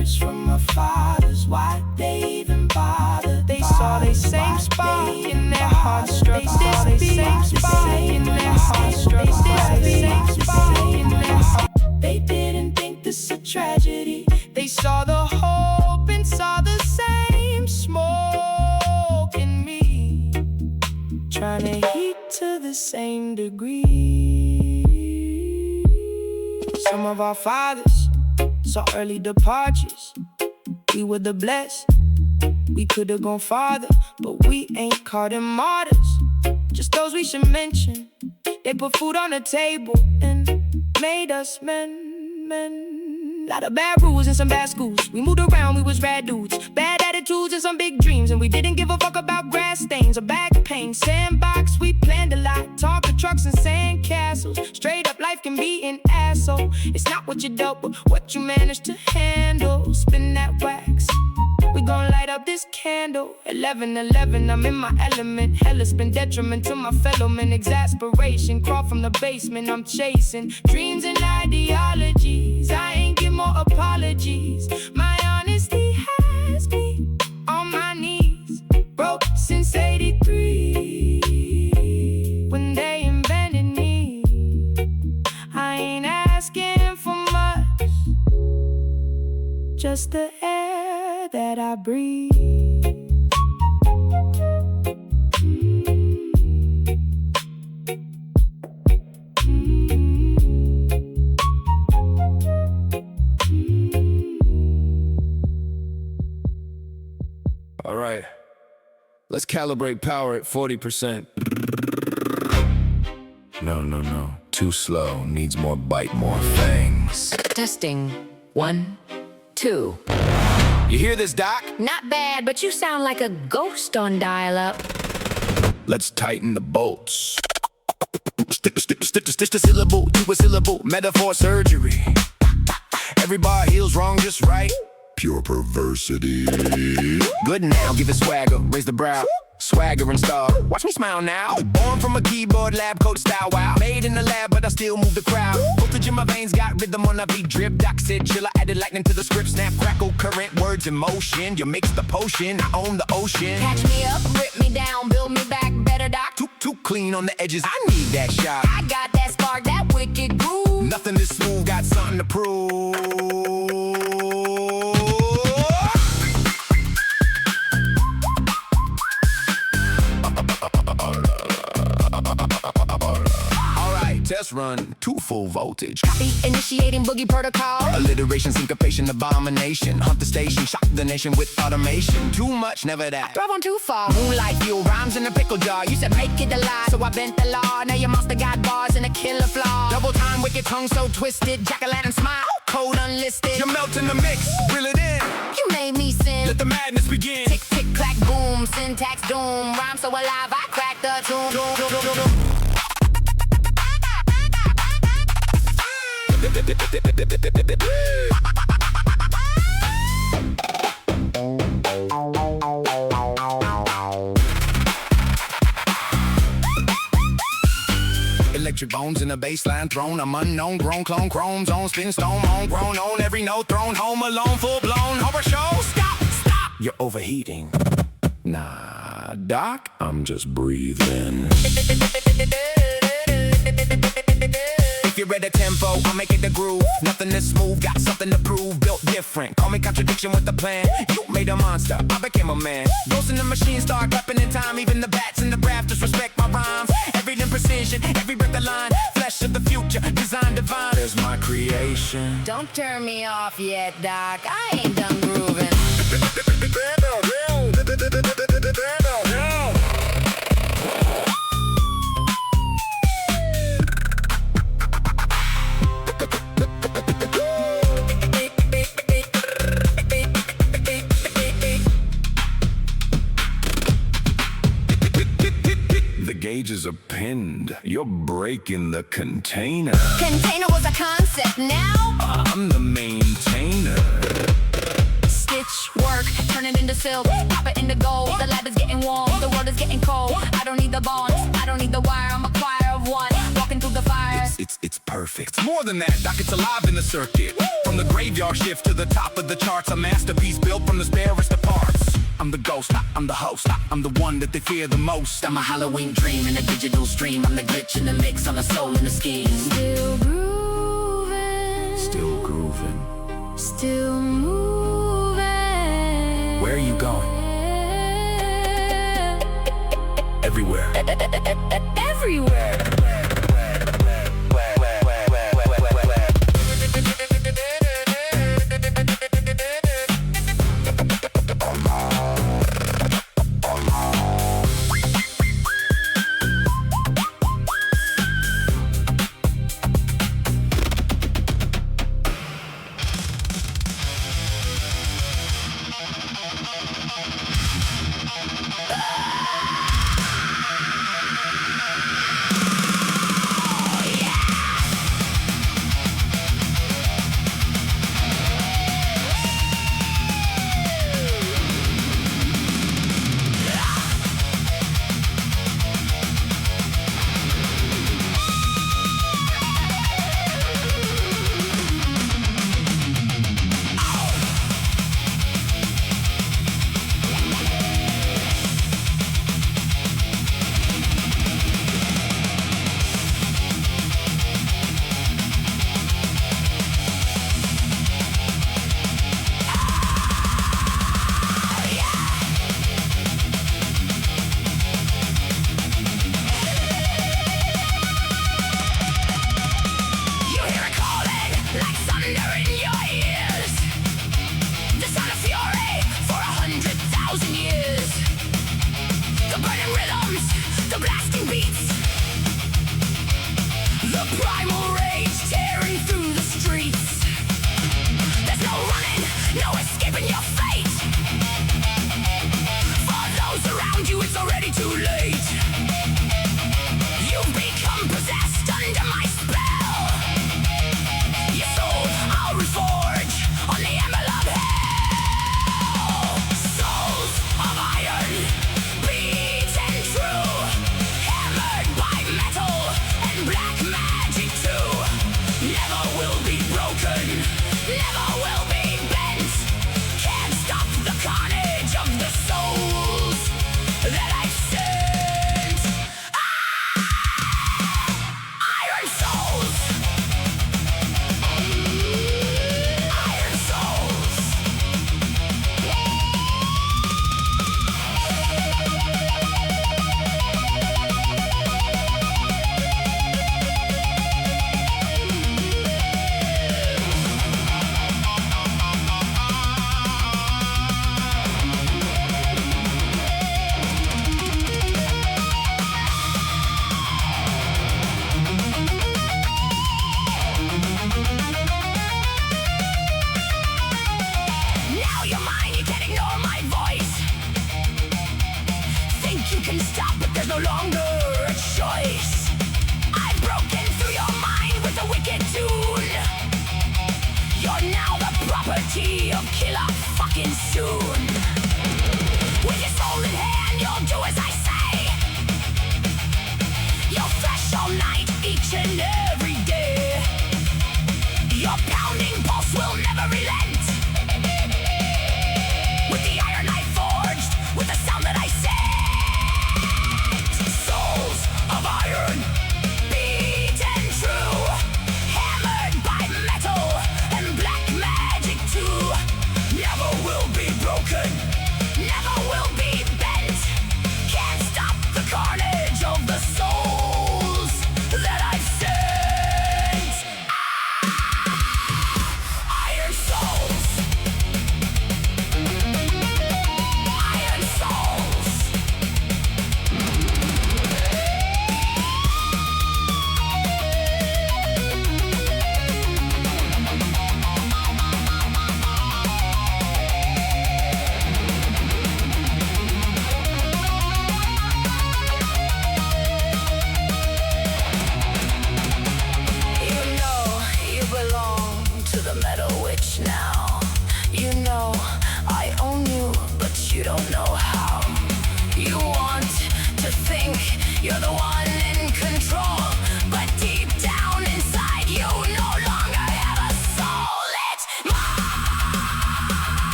words from our fathers. Why they even bother? They saw they same spark in their hearts struck. They saw they same spark in their hearts struck. They same spark in their hearts. They didn't think this a tragedy. They saw the hope and saw the same smoke in me, trying to heat to the same degree. Some of our fathers saw early departures. We were the blessed. We could've gone farther, but we ain't called them martyrs. Just those we should mention. They put food on the table and made us men. Lot of bad rules and some bad schools. We moved around, we was rad dudes. Bad attitudes and some big dreams. And we didn't give a fuck about grass stains or back pain. Sandbox, we planned a lot. Talk of trucks and sand castles. Straight up, life can be an asshole. It's not what you dealt, but what you managed to handle. Spin that wax. We gon' light up this candle. 11-11, I'm in my element. Hella's been detriment to my fellow men. Exasperation, crawl from the basement. I'm chasing dreams and ideologies. I ain't get more apologies. My honesty has me on my knees. Broke since 83. When they invented me, I ain't asking for much, just the air that I breathe. All right, let's calibrate power at 40%. No, too slow, needs more bite, more fangs. Testing. 1, 2. You hear this, Doc? Not bad, but you sound like a ghost on dial-up. Let's tighten the bolts. Stitch the syllable to a syllable, metaphor surgery. Every bar heals wrong just right. Pure perversity. Good now, give it swagger, raise the brow. Swagger and star, watch me smile now. Born from a keyboard, lab coat style, wow. Made in the lab, but I still move the crowd. Voltage in my veins, got rhythm on a beat, drip. Doc said chill, I added lightning to the script. Snap, crackle, current, words in motion. You mix the potion, I own the ocean. Catch me up, rip me down, build me back better, Doc. Too clean on the edges, I need that shot. I got that spark, that wicked groove. Nothing is smooth, got something to prove. Test run, 2 full voltage. Copy, initiating boogie protocol. Alliteration, syncopation, abomination. Hunt the station, shock the nation with automation. Too much, never that. Drove on too far. Moonlight fuel, rhymes in a pickle jar. You said make it alive, so I bent the law. Now your monster got bars and a killer flaw. Double time, wicked tongue so twisted. Jack-o'-lantern smile, code unlisted. You're melting the mix, reel it in. You made me sin. Let the madness begin. Tick, tick, clack, boom, syntax doom. Rhyme so alive, I cracked the tune. Electric bones in a baseline throne. I'm unknown, grown clone, chrome zone, spin stone, on, grown on every note, thrown home alone, full blown horror show. Stop, you're overheating. Nah, Doc, I'm just breathing. If you're at a tempo, I'll make it the groove. Nothing is smooth, got something to prove. Built different, call me contradiction with the plan. You made a monster, I became a man. Ghost in the machine, start rapping in time. Even the bats and the rafters respect my rhymes. Every precision, every breath of line. Flesh of the future, design divine. There's my creation. Don't turn me off yet, Doc. I ain't done grooving. Gauges are pinned. You're breaking the container. Container was a concept, now I'm the maintainer. Stitch, work, turn it into silk, pop it into gold. The ladder's getting warm, the world is getting cold. I don't need the bonds, I don't need the wire. I'm a choir of one, walking through the fire. It's perfect. It's more than that, Doc, it's alive in the circuit. From the graveyard shift to the top of the charts, a masterpiece built from the sparest of parts. I'm the ghost, I'm the host, I'm the one that they fear the most. I'm a Halloween dream in a digital stream. I'm the glitch in the mix, I'm the soul in the scheme. Still grooving, Still grooving. still moving. Where are you going? Everywhere. Everywhere. You're the one in control, but deep down inside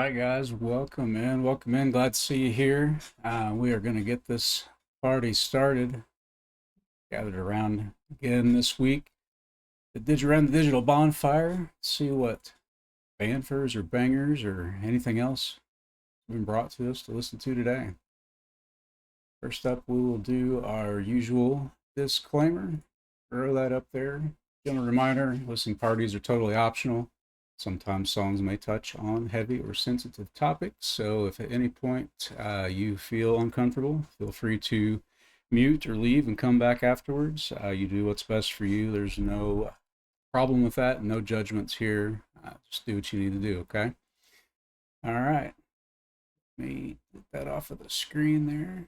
right, guys, welcome in. Welcome in. Glad to see you here. We are going to get this party started. Gathered around again this week. Around the digital bonfire. See what banfers or bangers or anything else has been brought to us to listen to today. First up, we will do our usual disclaimer. Throw that up there. Gentle reminder, listening parties are totally optional. Sometimes songs may touch on heavy or sensitive topics, so if at any point you feel uncomfortable, feel free to mute or leave and come back afterwards. You do what's best for you. There's no problem with that, no judgments here. Just do what you need to do, okay? All right. Let me get that off of the screen there.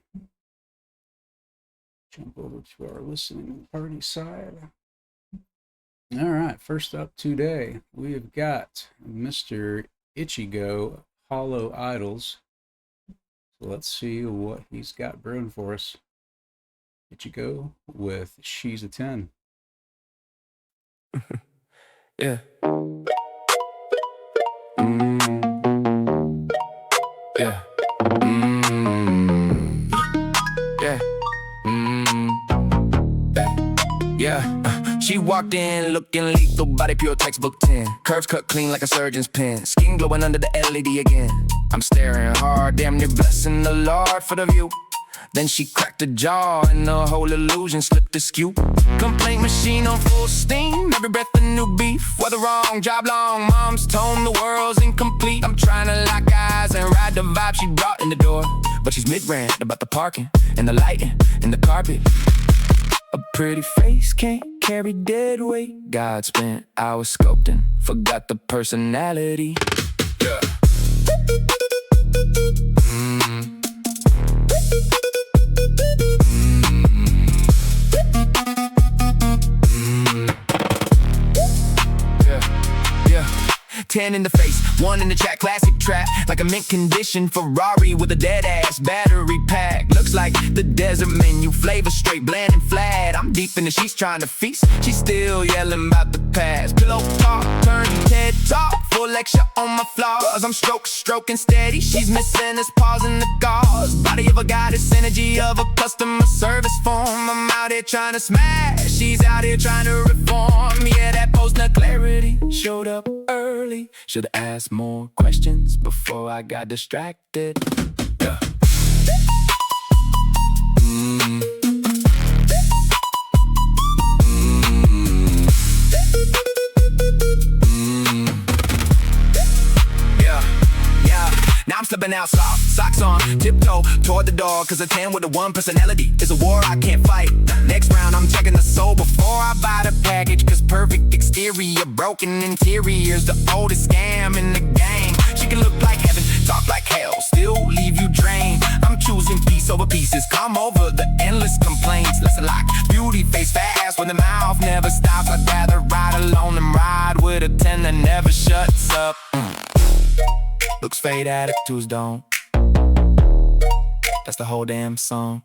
Jump over to our listening party side. All right, first up today, we have got Mr. Ichigo, Hollow Idols. So let's see what he's got brewing for us. Ichigo with She's a 10. Yeah. Yeah. Yeah. She walked in looking lethal, body pure textbook 10. Curves cut clean like a surgeon's pen. Skin glowing under the LED again. I'm staring hard, damn near blessing the Lord for the view. Then she cracked a jaw and the whole illusion slipped askew. Complaint machine on full steam, every breath a new beef. Whether wrong, job long, mom's tone, the world's incomplete. I'm trying to lock eyes and ride the vibe she brought in the door. But she's mid-rant about the parking and the lighting and the carpet. A pretty face can't carry dead weight. God spent hours sculpting, forgot the personality. Yeah. Yeah. Yeah. 10 in the face, 1 in the chat, classic trap. Like a mint condition Ferrari with a dead ass battery pack. Looks like the desert menu, flavor straight, bland and flat. I'm deep in the sheets trying to feast. She's still yelling about the past. Pillow talk, turn TED talk. Full lecture on my flaws. I'm stroking steady. She's missing us, pausing the gauze. Body of a goddess, energy of a customer service form. I'm out here trying to smash. She's out here trying to reform. Yeah, that post-nut clarity showed up early. Should've asked more questions before I got distracted. Yeah. Now I'm slipping out soft, socks on, tiptoe toward the door. Cause a 10 with a 1 personality is a war I can't fight. Next round I'm checking the soul before I buy the package. Cause perfect exterior, broken interior's the oldest scam in the game. She can look like heaven, talk like hell, still leave you drained. I'm choosing piece over pieces, come over the endless complaints. Listen like beauty face fast when the mouth never stops. I'd rather ride alone than ride with a 10 that never shuts up. Looks fade, attitudes don't. That's the whole damn song.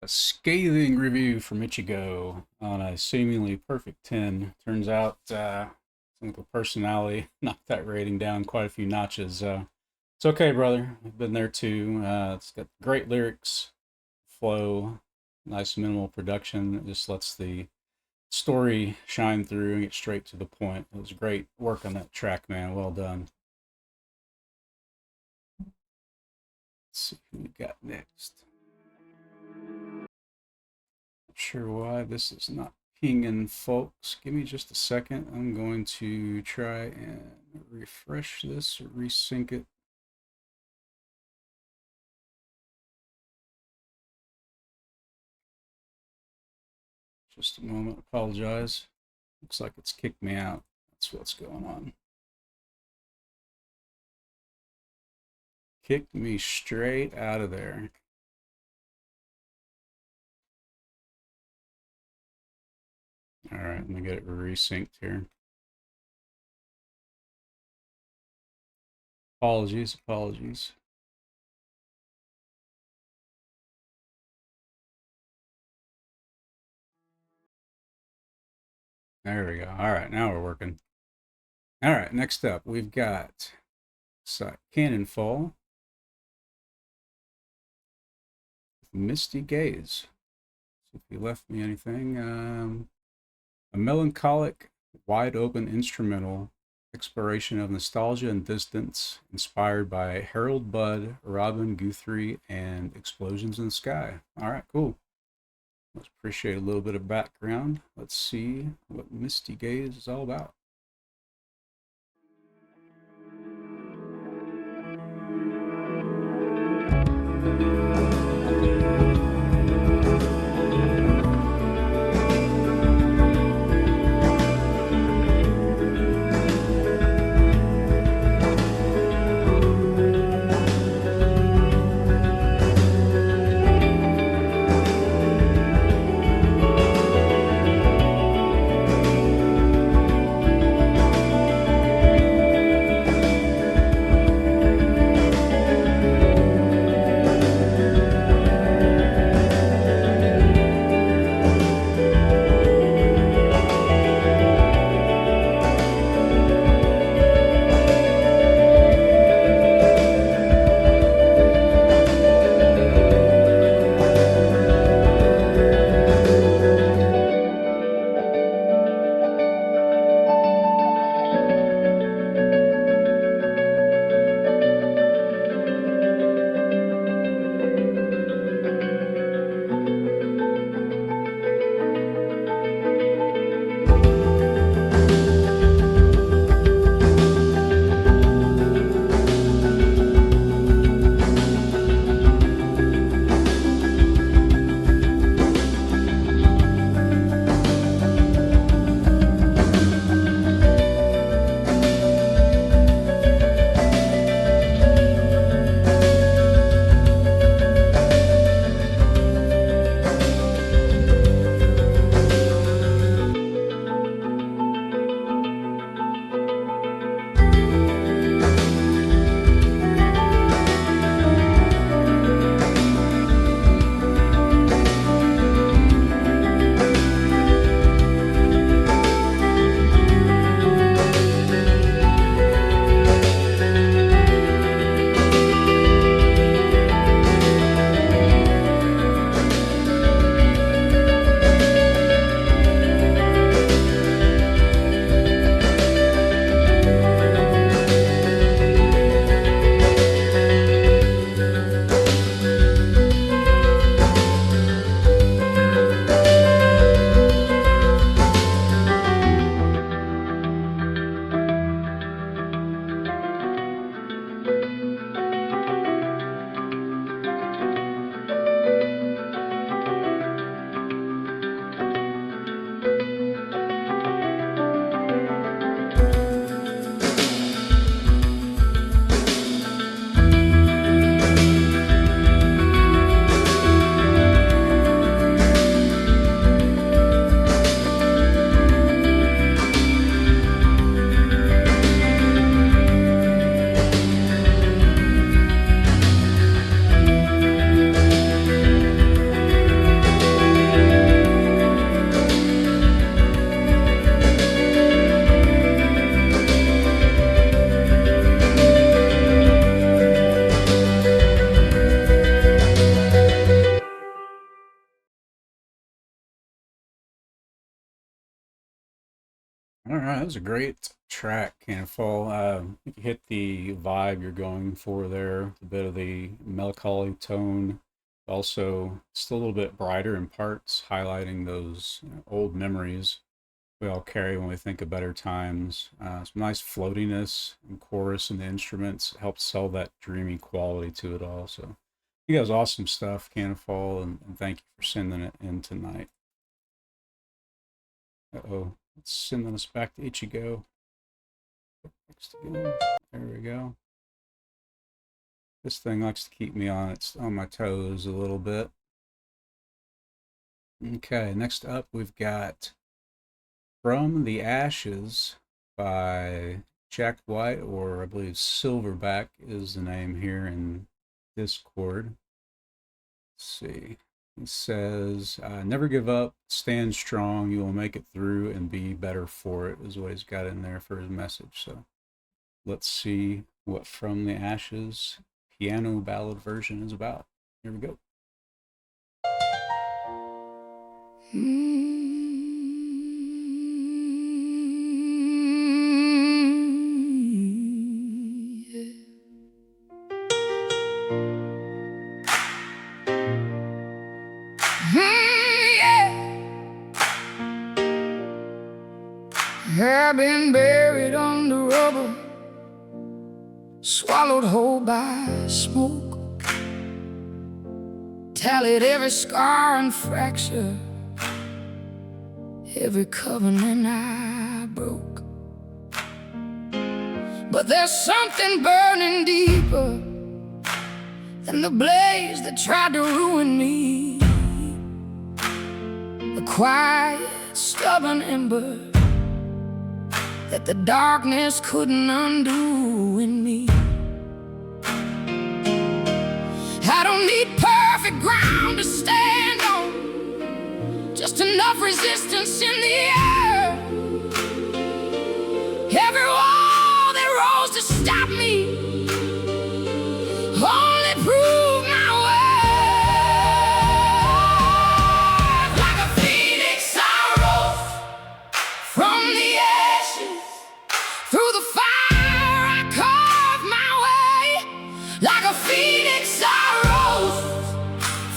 A scathing review from Ichigo on a seemingly perfect 10. Turns out clinical personality knocked that rating down quite a few notches. It's okay, brother. I've been there too. It's got great lyrics, flow, nice minimal production. It just lets the story shine through and get straight to the point. It was great work on that track, man. Well done. Let's see who we got next. Not sure why this is not pinging, folks. Give me just a second. I'm going to try and refresh this or resync it. Just a moment. Apologize. Looks like it's kicked me out. That's what's going on. Kicked me straight out of there. All right, let me get it resynced here. Apologies. There we go. All right, now we're working. All right, next up, we've got Cannon Fall, Misty Gaze. So if you left me anything, a melancholic, wide open instrumental exploration of nostalgia and distance, inspired by Harold Budd, Robin Guthrie, and Explosions in the Sky. All right, cool. Let's appreciate a little bit of background. Let's see what Misty Gaze is all about. All right, that was a great track, Canfall. You hit the vibe you're going for there, a bit of the melancholy tone, also still a little bit brighter in parts, highlighting those old memories we all carry when we think of better times. Some nice floatiness and chorus in the instruments helps sell that dreamy quality to it all. So you guys, awesome stuff, Canfall, and thank you for sending it in tonight. Uh-oh. It's sending us back to Ichigo. Next again. There we go. This thing likes to keep me on my toes a little bit. Okay, next up we've got From the Ashes by Jack White, or I believe Silverback is the name here in Discord. Let's see. He says, never give up, stand strong, you will make it through and be better for it, is what he's got in there for his message. So let's see what From the Ashes piano ballad version is about. Here we go. I've been buried under rubble, swallowed whole by smoke, tallied every scar and fracture, every covenant I broke. But there's something burning deeper than the blaze that tried to ruin me, the quiet, stubborn ember that the darkness couldn't undo in me. I don't need perfect ground to stand on, just enough resistance in the air. Every wall that rose to stop me only proved my worth. Like a phoenix I rose from the ashes, through the fire I carved my way. Like a phoenix I rose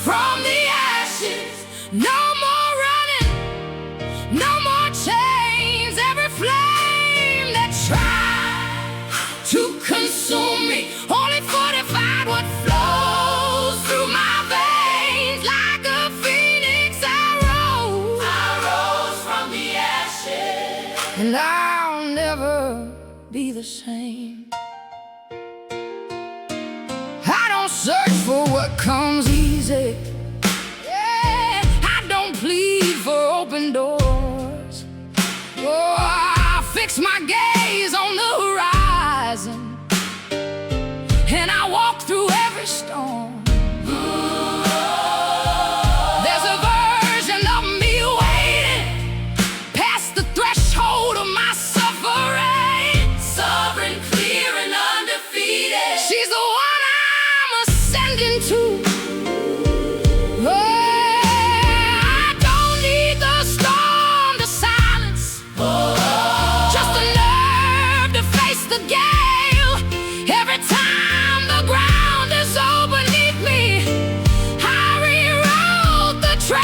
from the ashes. No more running, no more chains. Every flame that tried to consume me only fortified what flows through my veins. Like a phoenix I rose from the ashes, and I'll never be the same. I don't search for what comes easy, yeah, I don't plead for open doors. Oh, I fix my gaze on the horizon, and I walk through every storm. There's a version of me waiting past the threshold of my suffering, sovereign, clear, and undefeated. She's the one I'm ascending to. Oh, I don't need the storm to silence, just the nerve to face the gale. Every time the ground is old beneath me, I rewrote the trail.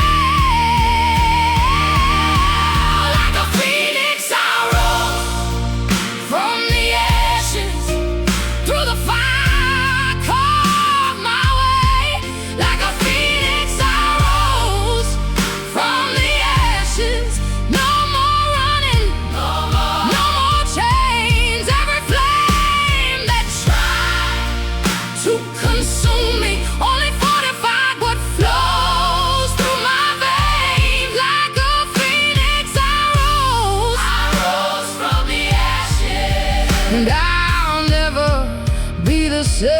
Like a phoenix I rose from the ashes, through the fire I carved my way. Like a phoenix I rose from the ashes. No more running, no more chains. Every flame that tried to consume me only fortified what flows through my veins. Like a phoenix I rose from the ashes, and I'll never be the same.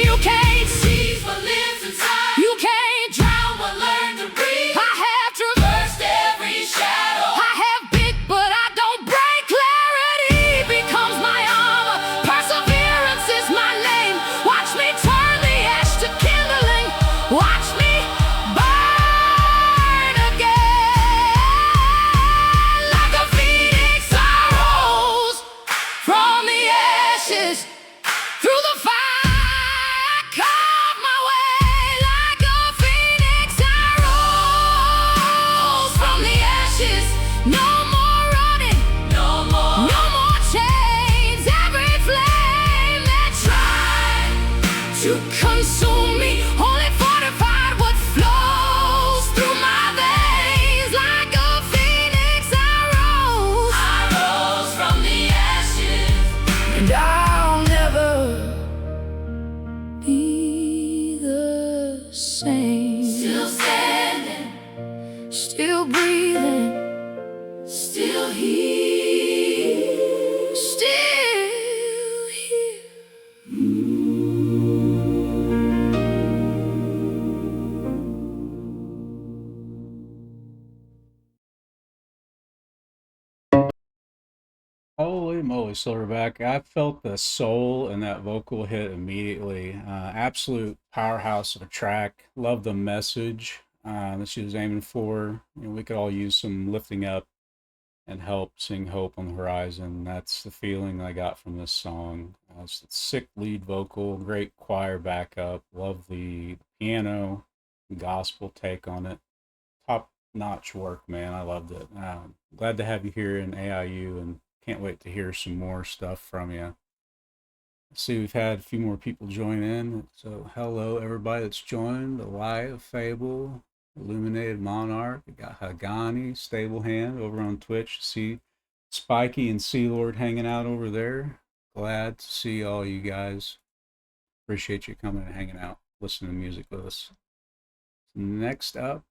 You can't seize what lives inside, you can't drown what learned to breathe. I have traversed every shadow, I have bit but I don't break. Clarity becomes my armor, perseverance is my name. Watch me turn the ash to kindling, watch me burn again. Like a phoenix I rose from the ashes, through the fire I carved my way. Like a phoenix I rose from the ashes. No more running, no more chains. Every flame that tried to consume me only fortified what flows through my veins. Like a phoenix I rose from the ashes, and I'll never be the same. Still standing, still breathing, Holy moly, Silverback. I felt the soul in that vocal hit immediately. Absolute powerhouse of a track. Love the message that she was aiming for. We could all use some lifting up and help sing Hope on the Horizon. That's the feeling I got from this song. It's a sick lead vocal, great choir backup. Love the piano, gospel take on it. Top notch work, man. I loved it. Glad to have you here in AIU and can't wait to hear some more stuff from you. See, we've had a few more people join in. So hello everybody that's joined. Elia, Fable, Illuminated Monarch. We got Hagani, Stable Hand over on Twitch. See Spiky and Sea Lord hanging out over there. Glad to see all you guys. Appreciate you coming and hanging out, listening to music with us. Next up,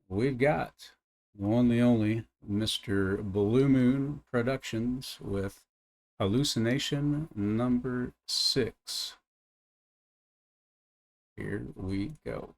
we've got the one, the only, Mr. Blue Moon Productions with Hallucination number 6. Here we go.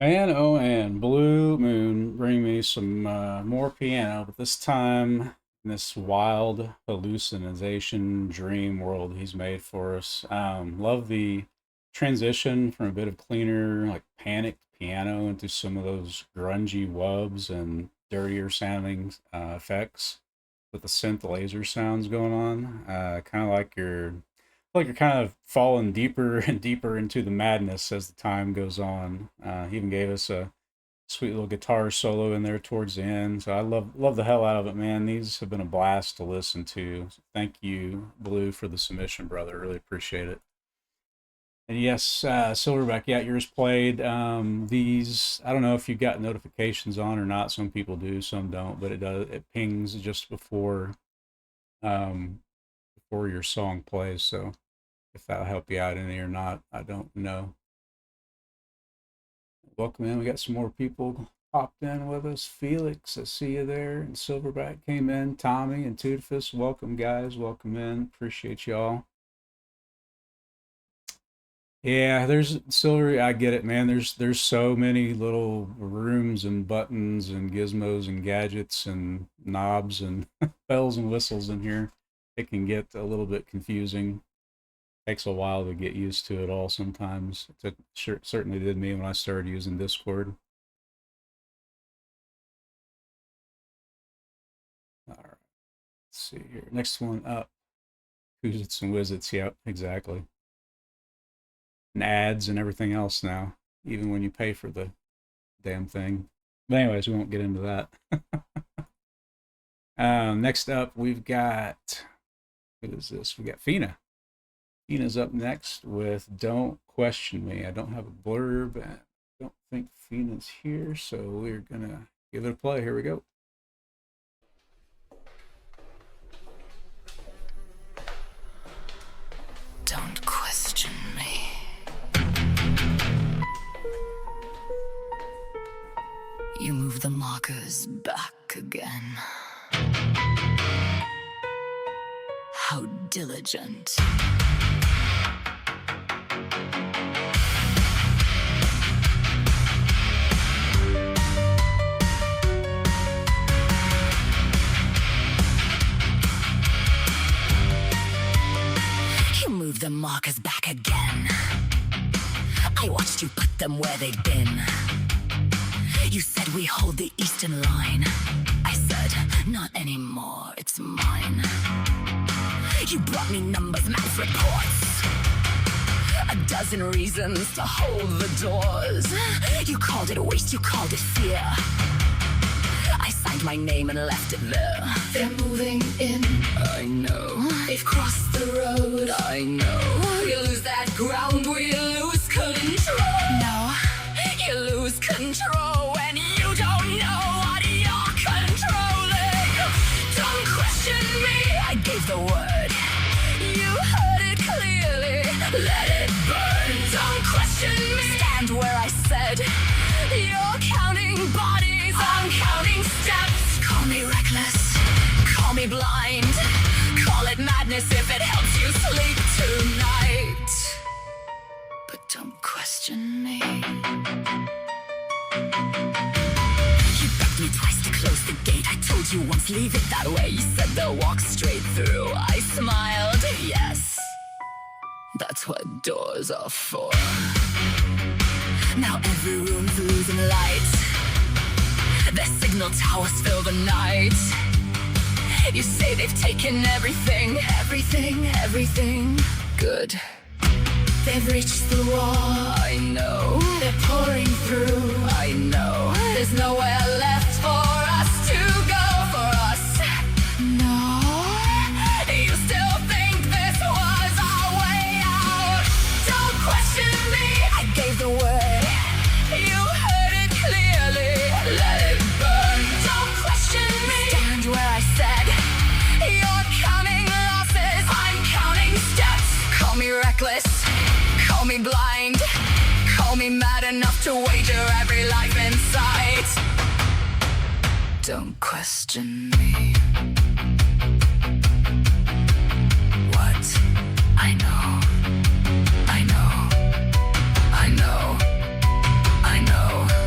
And oh, and Blue Moon bring me some more piano, but this time in this wild hallucination dream world he's made for us. Love the transition from a bit of cleaner, like panicked piano into some of those grungy wubs and dirtier sounding effects with the synth laser sounds going on. Kind of like you're kind of falling deeper and deeper into the madness as the time goes on. He even gave us a sweet little guitar solo in there towards the end. So I love the hell out of it, man. These have been a blast to listen to. So thank you, Blue, for the submission, brother. Really appreciate it. And yes, Silverback, yeah, yours played. These, I don't know if you've got notifications on or not. Some people do, some don't, but it pings just before your song plays. So if that'll help you out any or not, I don't know. Welcome in. We got some more people popped in with us. Felix, I see you there. And Silverback came in. Tommy and Tudifus, welcome, guys. Welcome in. Appreciate y'all. Yeah, there's Silver. I get it, man. There's so many little rooms and buttons and gizmos and gadgets and knobs and bells and whistles in here. It can get a little bit confusing. Takes a while to get used to it all sometimes. Certainly did me when I started using Discord. All right, let's see here. Next one up. Who's and Wizits. Yep, exactly. And ads and everything else now, even when you pay for the damn thing. But anyways, we won't get into that. Next up, we've got, what is this? We got Fina. Fina's up next with Don't Question Me. I don't have a blurb, and I don't think Fina's here, so we're gonna give it a play. Here we go. Don't question me. You move the markers back again. How diligent. You move the markers back again. I watched you put them where they'd been. You said we hold the eastern line. I said, not anymore, it's mine. You brought me numbers, math reports, a dozen reasons to hold the doors. You called it waste, you called it fear. I signed my name and left it there. They're moving in, I know. They've crossed the road, I know. You lose that ground, we lose control. No, you lose control when you don't know what you're controlling. Don't question me, I gave the word. You heard it clearly, let it burn. Don't question me, stand where I said. You're counting bodies, I'm counting steps. Call me reckless, call me blind. Call it madness if it helps you sleep tonight. But don't question me. You begged me twice to close the gate. I told you once, leave it that way. You said they'll walk straight through. I smiled, yes. That's what doors are for. Now every room's losing light. Their signal towers fill the night. You say they've taken everything, everything, everything. Good. They've reached the wall, I know. They're pouring through, I know. There's nowhere left for us to go, for us. No, you still think this was our way out. Don't question me, I gave the word. You heard it clearly, let it burn. Don't question me, stand where I said. You're counting losses, I'm counting steps. Call me reckless, call me blind, call me mad enough to wager every life in sight. Don't question me. What? I know, I know, I know, I know.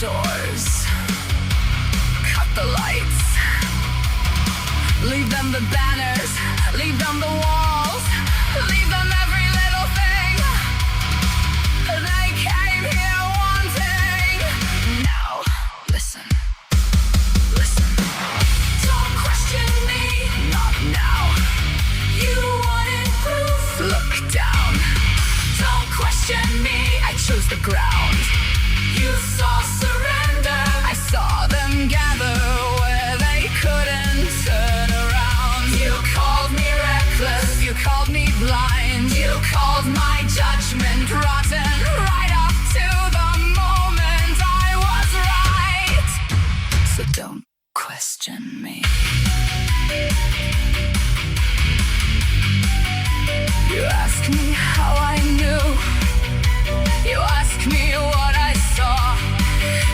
doors, cut the lights, leave them the banners, leave them the walls, leave them every little thing they came here wanting. Now, listen, listen. Don't question me, not now. You wanted proof, look down. Don't question me, I chose the ground. You saw surrender, I saw them gather where they couldn't turn around. You called me reckless, you called me blind, you called my judgment rotten, right up to the moment I was right. So don't question me. You ask me how I knew. You ask me what I saw.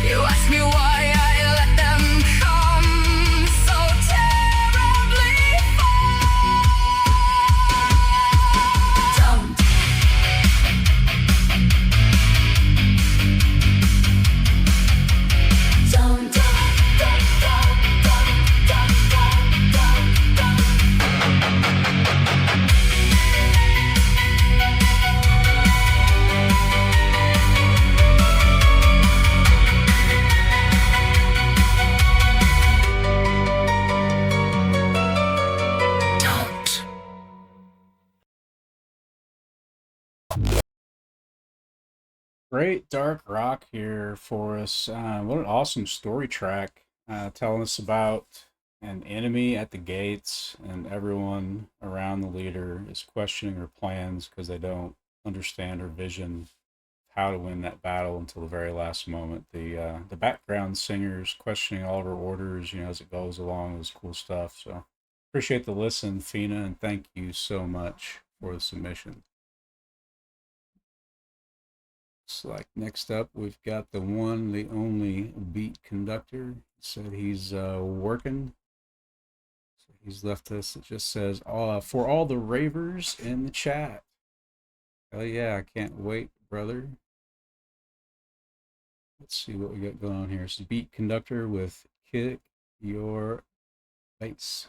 You ask me why I let them come so terribly far. Don't. Don't. Great dark rock here for us. What an awesome story track, telling us about an enemy at the gates, and everyone around the leader is questioning her plans because they don't understand her vision, how to win that battle until the very last moment. The background singers questioning all of her orders, as it goes along. It was cool stuff. So appreciate the listen, Fina, and thank you so much for the submission. Like next up, we've got the one, the only Beat Conductor. He said he's working. So he's left us. It just says, for all the ravers in the chat. Oh yeah, I can't wait, brother. Let's see what we got going on here. It's Beat Conductor with Kick Your Bass.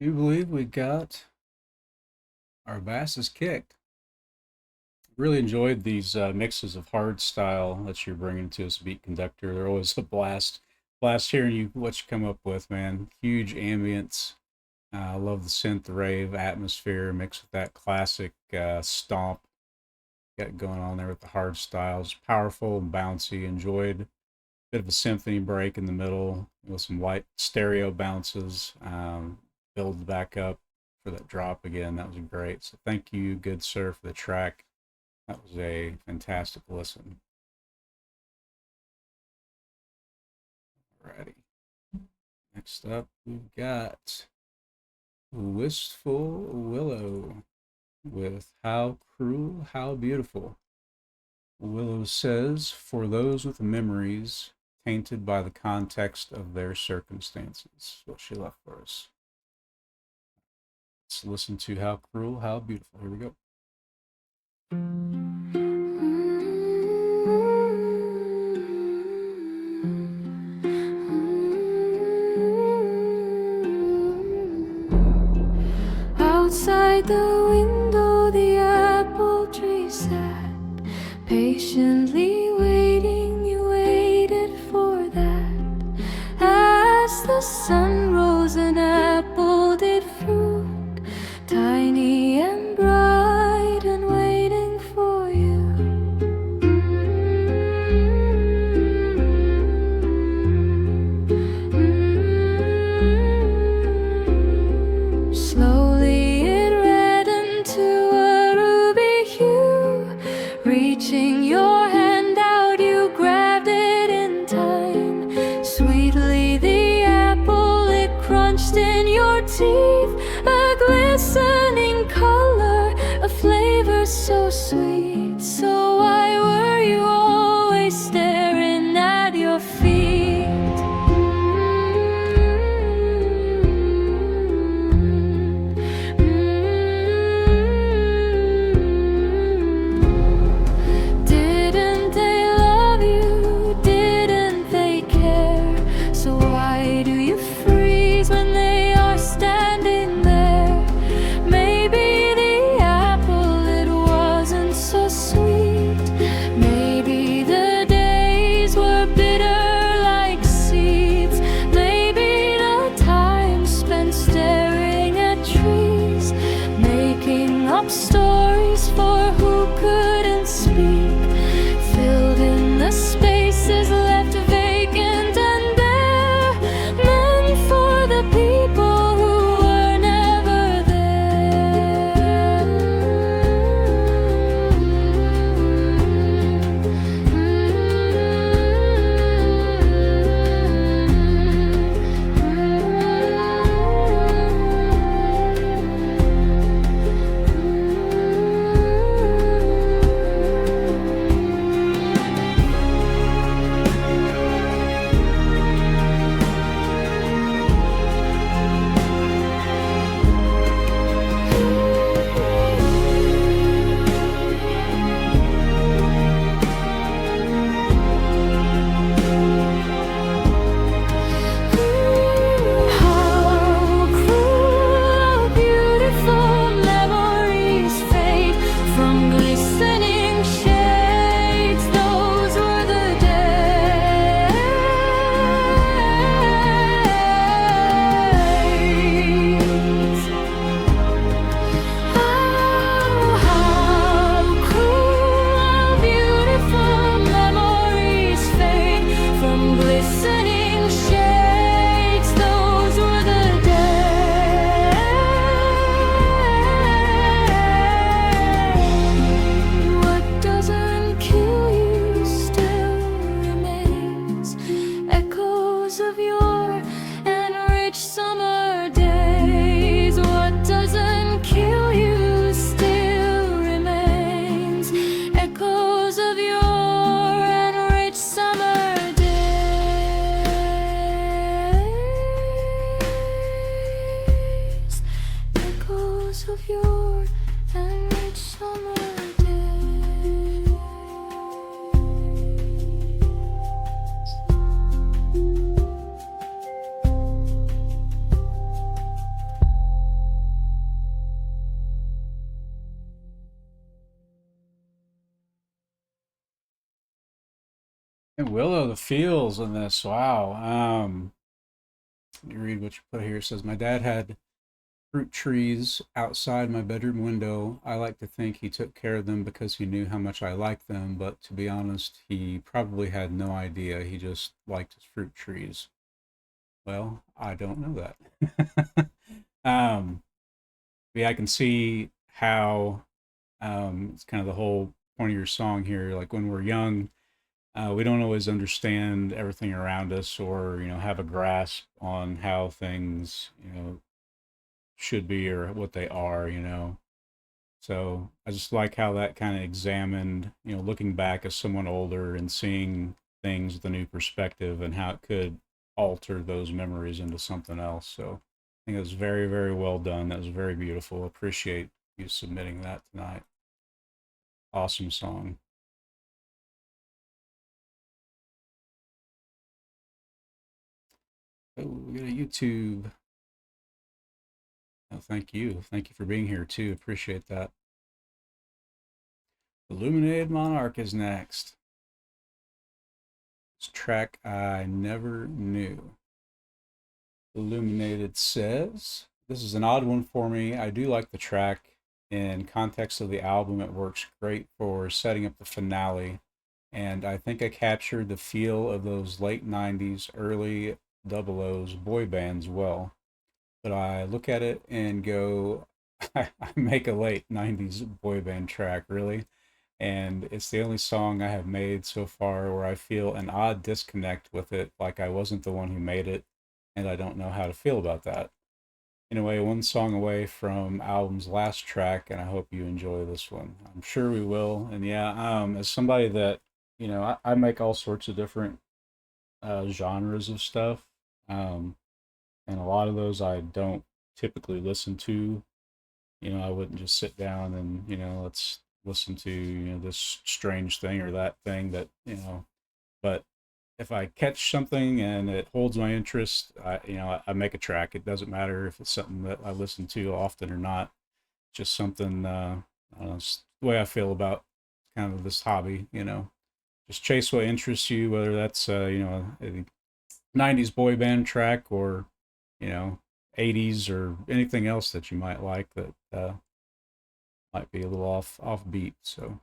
You believe we got our asses kicked? Really enjoyed these mixes of hard style that you're bringing to us, Beat Conductor. They're always a blast hearing you what you come up with, man. Huge ambience. I love the synth rave atmosphere mixed with that classic stomp got going on there with the hard styles. Powerful and bouncy. Enjoyed a bit of a symphony break in the middle with some light stereo bounces. Build back up for that drop again. That was great. So thank you, good sir, for the track. That was a fantastic listen. Alrighty. Next up, we've got Wistful Willow with How Cruel, How Beautiful. Willow says, for those with memories tainted by the context of their circumstances. What she left for us. Let's listen to How Cruel, How Beautiful. Here we go. Outside the window, the apple tree sat, patiently waiting. You waited for that. As the sun rose, an apple did fruit, tiny and bright and waiting for you. Slowly it reddened to a ruby hue. Reaching your hand out, you grabbed it in time. Sweetly the apple, it crunched in your teeth. A glistening color, a flavor so sweet. So why were you always staring at your feet? Didn't they love you? Didn't they care? So why do you freeze when they are standing there? Maybe the apple, it wasn't so sweet. And Willow, the feels in this. Wow. Let me read what you put here. It says, my dad had fruit trees outside my bedroom window. I like to think he took care of them because he knew how much I liked them, but to be honest, he probably had no idea. He just liked his fruit trees. Well, I don't know that. Yeah, I can see how it's kind of the whole point of your song here. Like when we're young, we don't always understand everything around us, or have a grasp on how things should be or what they are. So I just like how that kind of examined, looking back as someone older and seeing things with a new perspective and how it could alter those memories into something else. So I think it was very, very well done. That was very beautiful. Appreciate you submitting that tonight. Awesome song. Oh, we got a YouTube. Oh, thank you. Thank you for being here too. Appreciate that. Illuminated Monarch is next. This track I never knew. Illuminated says, this is an odd one for me. I do like the track. In context of the album, it works great for setting up the finale. And I think I captured the feel of those late 90s, early 00s boy bands well. But I look at it and go, I make a late 90s boy band track, really? And it's the only song I have made so far where I feel an odd disconnect with it, like I wasn't the one who made it, and I don't know how to feel about that. In a way, one song away from album's last track, and I hope you enjoy this one. I'm sure we will. And yeah, as somebody that, I make all sorts of different genres of stuff. And a lot of those I don't typically listen to. I wouldn't just sit down and, let's listen to, this strange thing or that thing that, but if I catch something and it holds my interest, I make a track. It doesn't matter if it's something that I listen to often or not. Just something, I don't know, it's the way I feel about kind of this hobby, just chase what interests you, whether that's, a 90s boy band track or, 80s or anything else that you might like that might be a little offbeat. So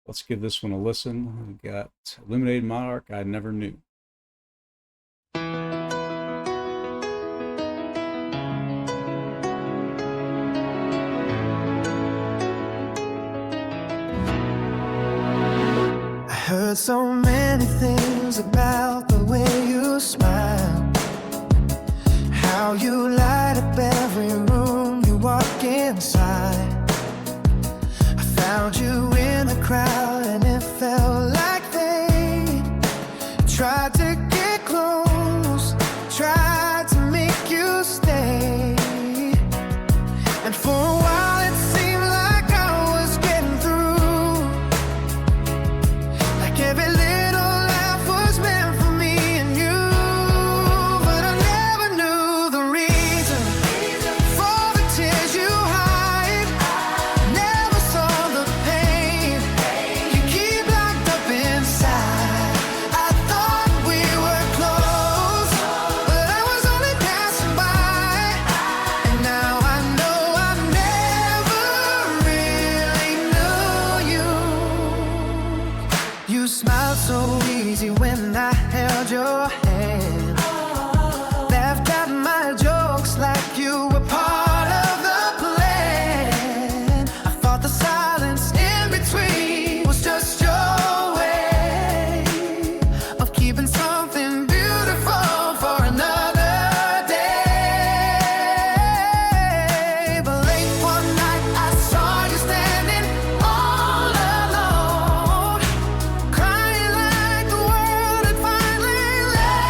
let's give this one a listen. We got Illuminated Monarch, I Never Knew. I heard so many things about the way you smile, how you light up every room you walk inside. I found you in the crowd and it felt like they tried to get close, tried to make you stay. And for a while it seemed like I was getting through, like every little laugh was meant for me and you. But I never knew the reason for the tears you hide, never saw the pain you keep locked up inside. I thought we were close, but I was only passing by. And now I know I never really knew you. You smiled so easy when I held your hand, laughed at my jokes like you were part of the plan. I thought the silence in between was just your way of keeping something beautiful for another day. But late one night I saw you standing all alone, crying like the world had finally let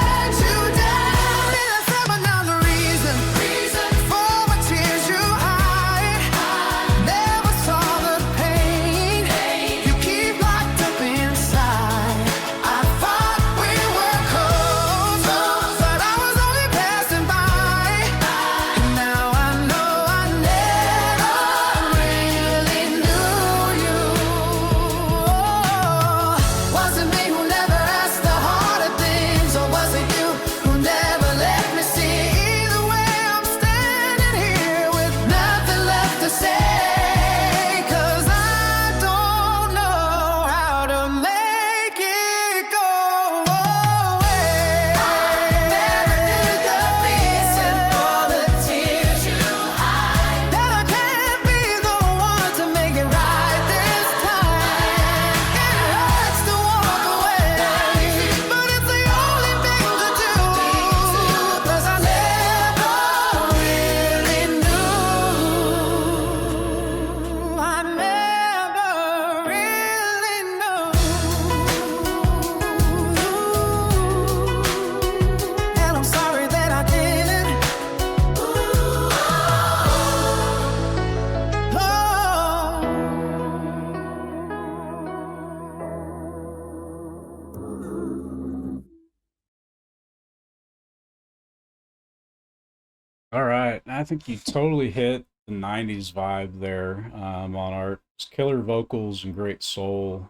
All right. I think you totally hit the 90s vibe there on art. It's killer vocals and great soul.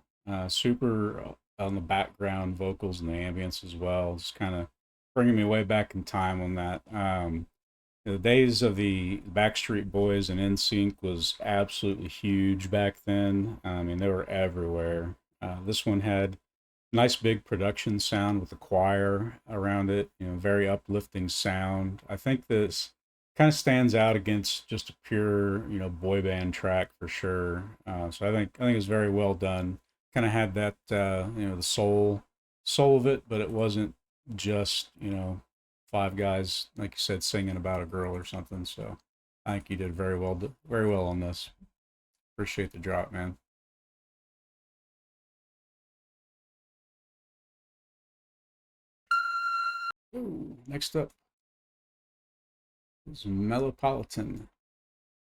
Super on the background vocals and the ambience as well. Just kind of bringing me way back in time on that. The days of the Backstreet Boys and NSYNC was absolutely huge back then. I mean, they were everywhere. This one had nice big production sound with the choir around it, very uplifting sound. I think this kind of stands out against just a pure, boy band track for sure. So I think it's very well done. Kind of had that, the soul of it, but it wasn't just, five guys, like you said, singing about a girl or something. So I think you did very well on this. Appreciate the drop, man. Ooh, next up is Melopolitan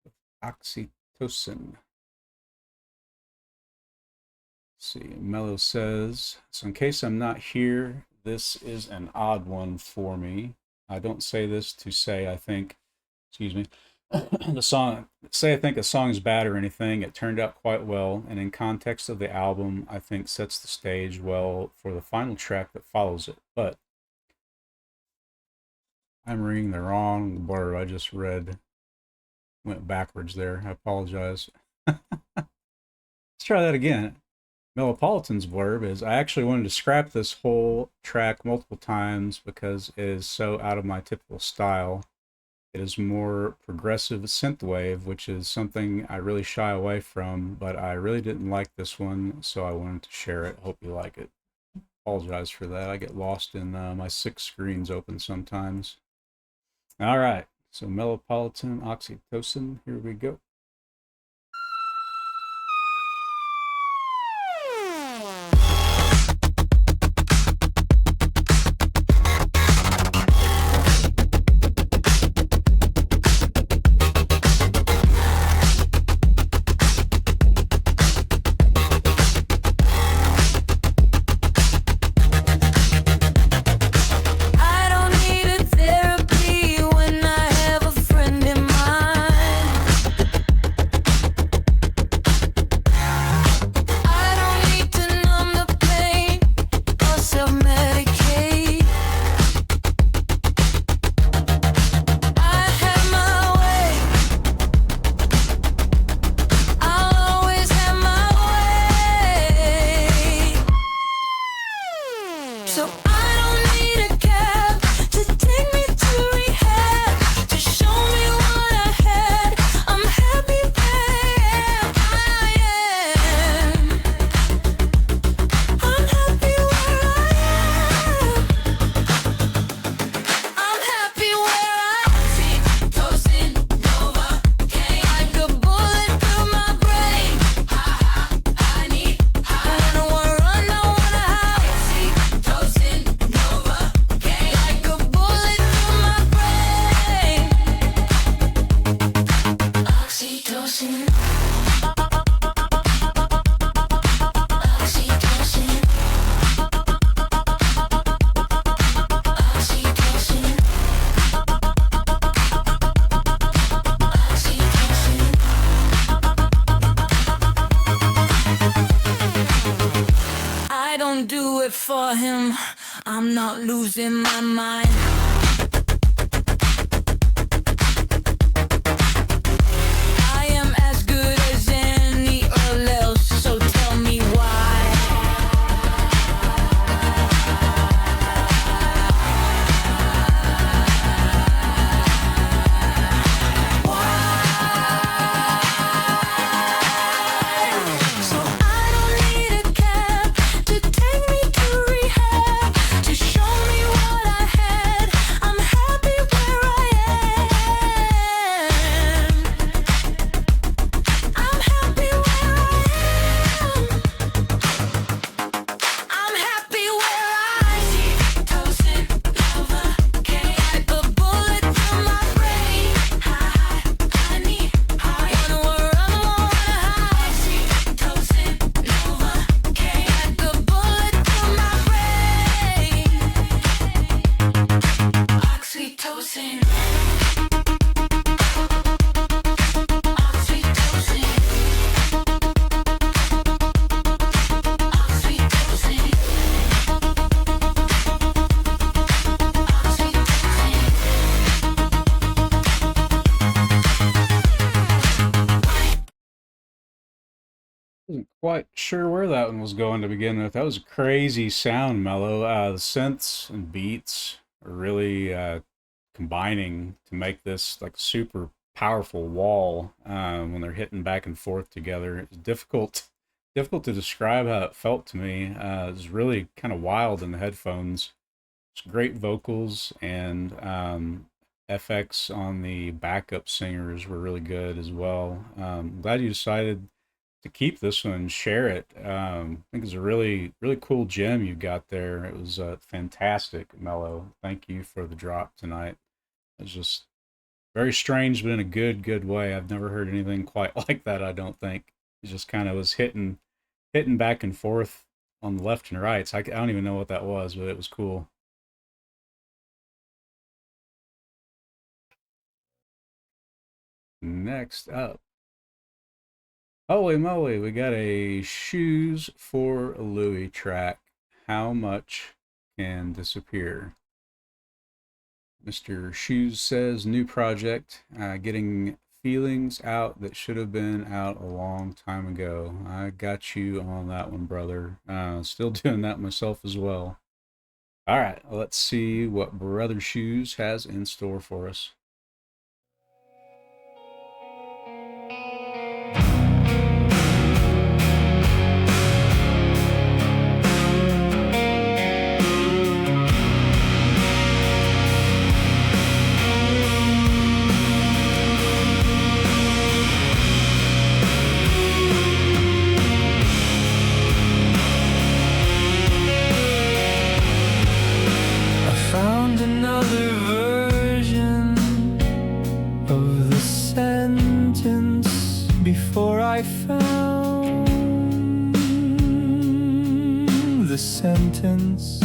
with Oxytocin. Let's see, Mello says, so in case I'm not here, this is an odd one for me. I don't say this to say I think, excuse me, I think a song is bad or anything. It turned out quite well, and in context of the album, I think sets the stage well for the final track that follows it. But I'm reading the wrong blurb. I just went backwards there. I apologize. Let's try that again. Melopolitan's blurb is, I actually wanted to scrap this whole track multiple times because it is so out of my typical style. It is more progressive synthwave, which is something I really shy away from, but I really didn't like this one, so I wanted to share it. Hope you like it. Apologize for that. I get lost in my 6 screens open sometimes. All right, so Melopolitan, Oxytocin, here we go. For him, I'm not losing my mind. I am as good as any else, so tell me why. So I don't need a cab to take me to rehab, to show me what I had. quite sure where that one was going to begin with. That was a crazy sound, Mellow. The synths and beats are really combining to make this like super powerful wall when they're hitting back and forth together. It's difficult to describe how it felt to me. It was really kind of wild in the headphones. It's great vocals, and FX on the backup singers were really good as well. Glad you decided to keep this one and share it. I think it's a really cool gem you got there. It was fantastic, Mellow. Thank you for the drop tonight. It was just very strange, but in a good way. I've never heard anything quite like that, I don't think. It just kind of was hitting back and forth on the left and right. So I don't even know what that was, but it was cool. Next up, holy moly, we got a Shoes for Louie track. How much can disappear? Mr. Shoes says new project, getting feelings out that should have been out a long time ago. I got you on that one, brother. Still doing that myself as well. All right, let's see what Brother Shoes has in store for us. Before I found the sentence,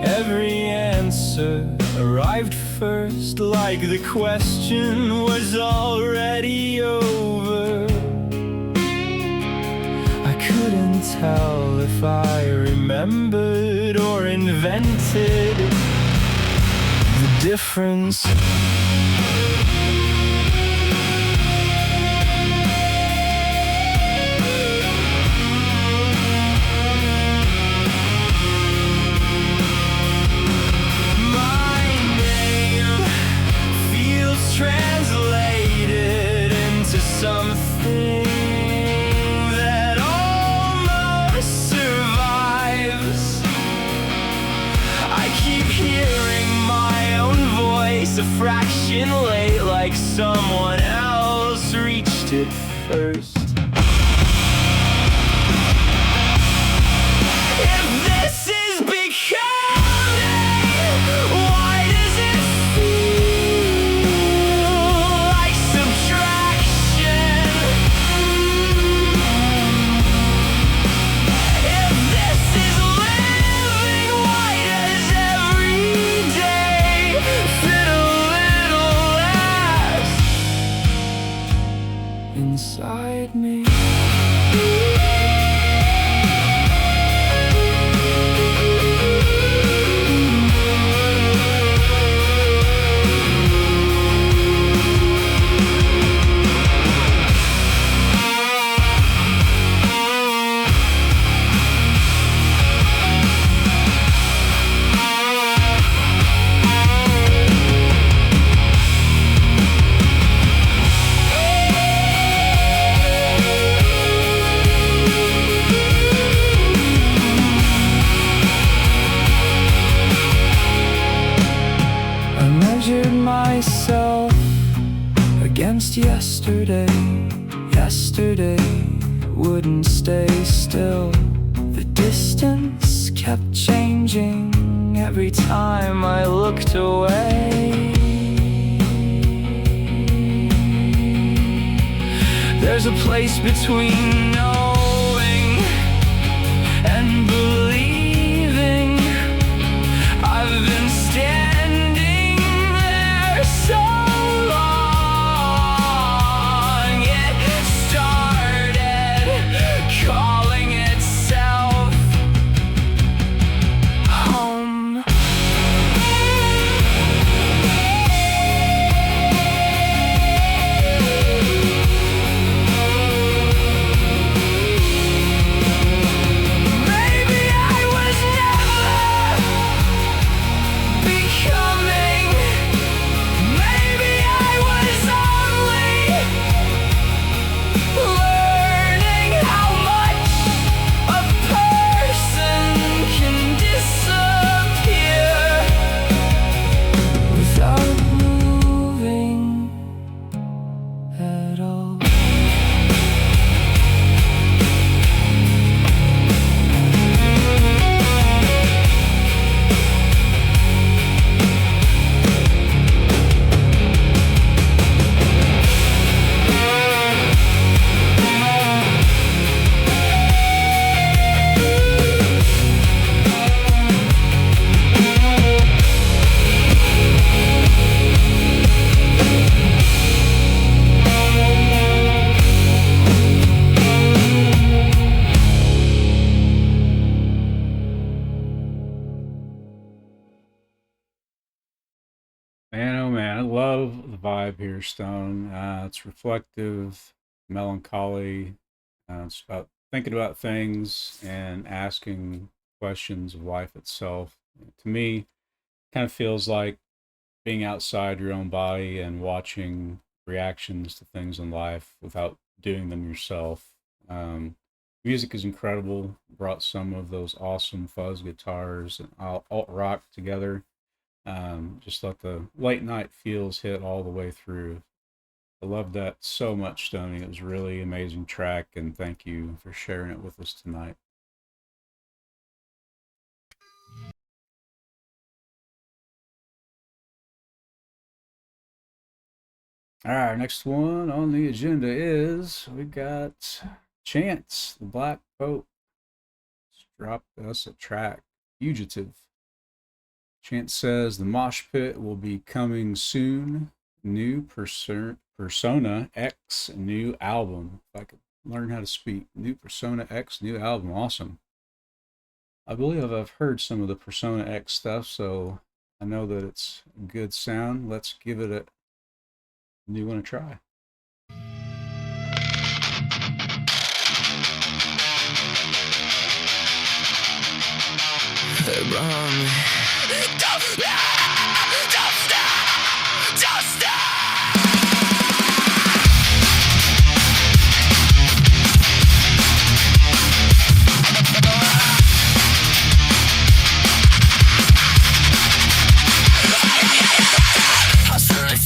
every answer arrived first, like the question was already over. I couldn't tell if I remembered or invented the difference. Translated into something that almost survives. I keep hearing my own voice a fraction late, like someone else reached it first. If this is becoming, why does it inside me? Myself against yesterday. Yesterday wouldn't stay still. The distance kept changing every time I looked away. There's a place between knowing and believing. I've been standing there so long. It started calling itself home. love the vibe here, Stone. It's reflective, melancholy. It's about thinking about things and asking questions of life itself. To me, kind of feels like being outside your own body and watching reactions to things in life without doing them yourself. Music is incredible. Brought some of those awesome fuzz guitars and alt rock together. Just let the late night feels hit all the way through. I love that so much, Stoney. It was a really amazing track, and thank you for sharing it with us tonight. All right, next one on the agenda is we got Chance, the Black Pope. Dropped us a track, Fugitive. Chance says the Mosh Pit will be coming soon. New Persona X new album. If I could learn how to speak. New Persona X new album. Awesome. I believe I've heard some of the Persona X stuff, so I know that it's a good sound. Let's give it a new one a try.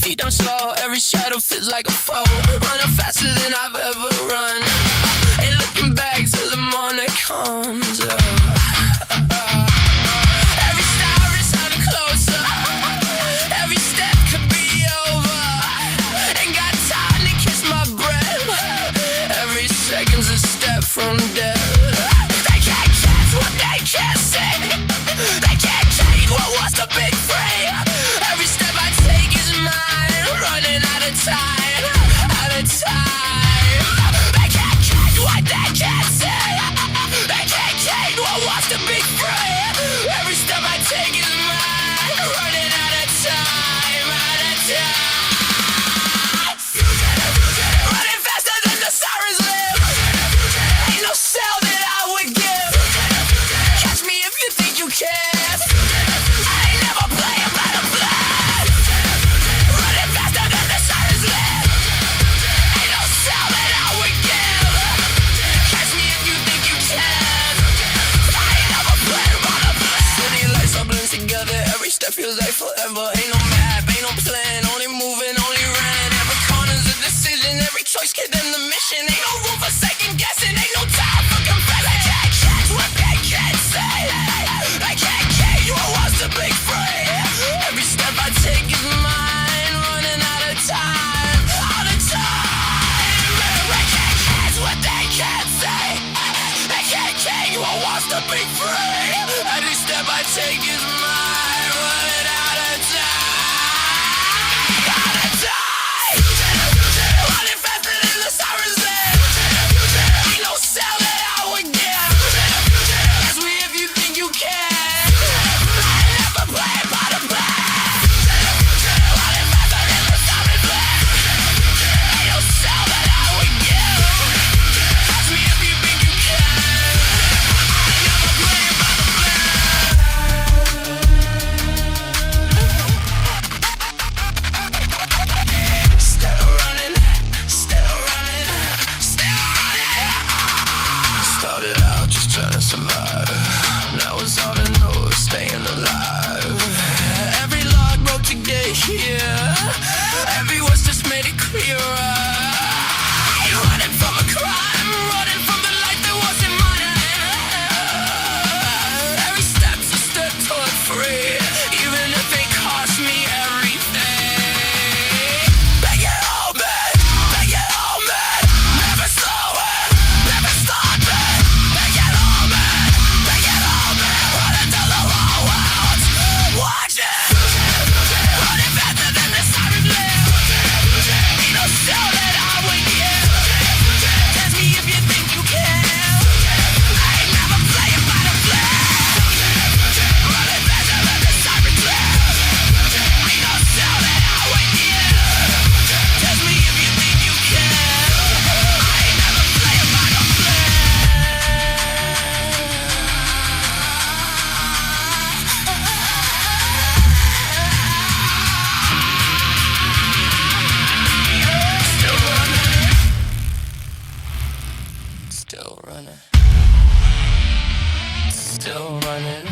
Feet don't slow, every shadow feels like a foe. Running faster than I've ever run. Ain't looking back till the morning comes. Every star is sounding closer. Every step could be over. Ain't got time to kiss my breath. Every second's a step from death. They can't catch what they can't say. They can't change what was the big frame. Every step I take is mine. Running out of time, out of time. They can't change what they can't say. They can't change what was the big frame. Every step I take is mine. Running out of time, out of time. Running faster than the sirens live. Ain't no cell that I would give. Catch me if you think you can. I ain't never playing by the plan. Running faster than the sirens live. Ain't no cell that I would give. Catch me if you think you can. I ain't never playing by the plan. City lights all blend together. Every step feels like forever. Ain't no map, ain't no plan. Only moving, only ran. Every corner's a decision. Every choice get them the mission. Ain't no room for second guessing. Ain't no time for confessing. I can't catch what they can't say. I can't catch what was the big frame. Every step I take is mine. Running out of time, out of time. I can't catch what they can't say. I can't catch what was the big frame. Every step I take is mine. Running out of time, out of time. Running faster than the sirens live. Ain't no cell that I would give. Ask me if you think you can. I ain't never playing by the plan. Running faster than the sirens live. Ain't no cell that I would give. Ask me if you think you can. I ain't never playing by the plan. Still running, still running, still running. Started out just trying to survive. Now it's all to know is staying alive. Every log broke to get here. Every word's just made it clearer. Running from a crime, running from the life that wasn't mine. Every step's a step toward free, even if they cost me everything. Make it all bad, make it all mad. Never slowing, never stopping. Make it all mad, make it all mad. Running till the whole world's watching. Running faster than the sirens live. Ain't no cell Still running.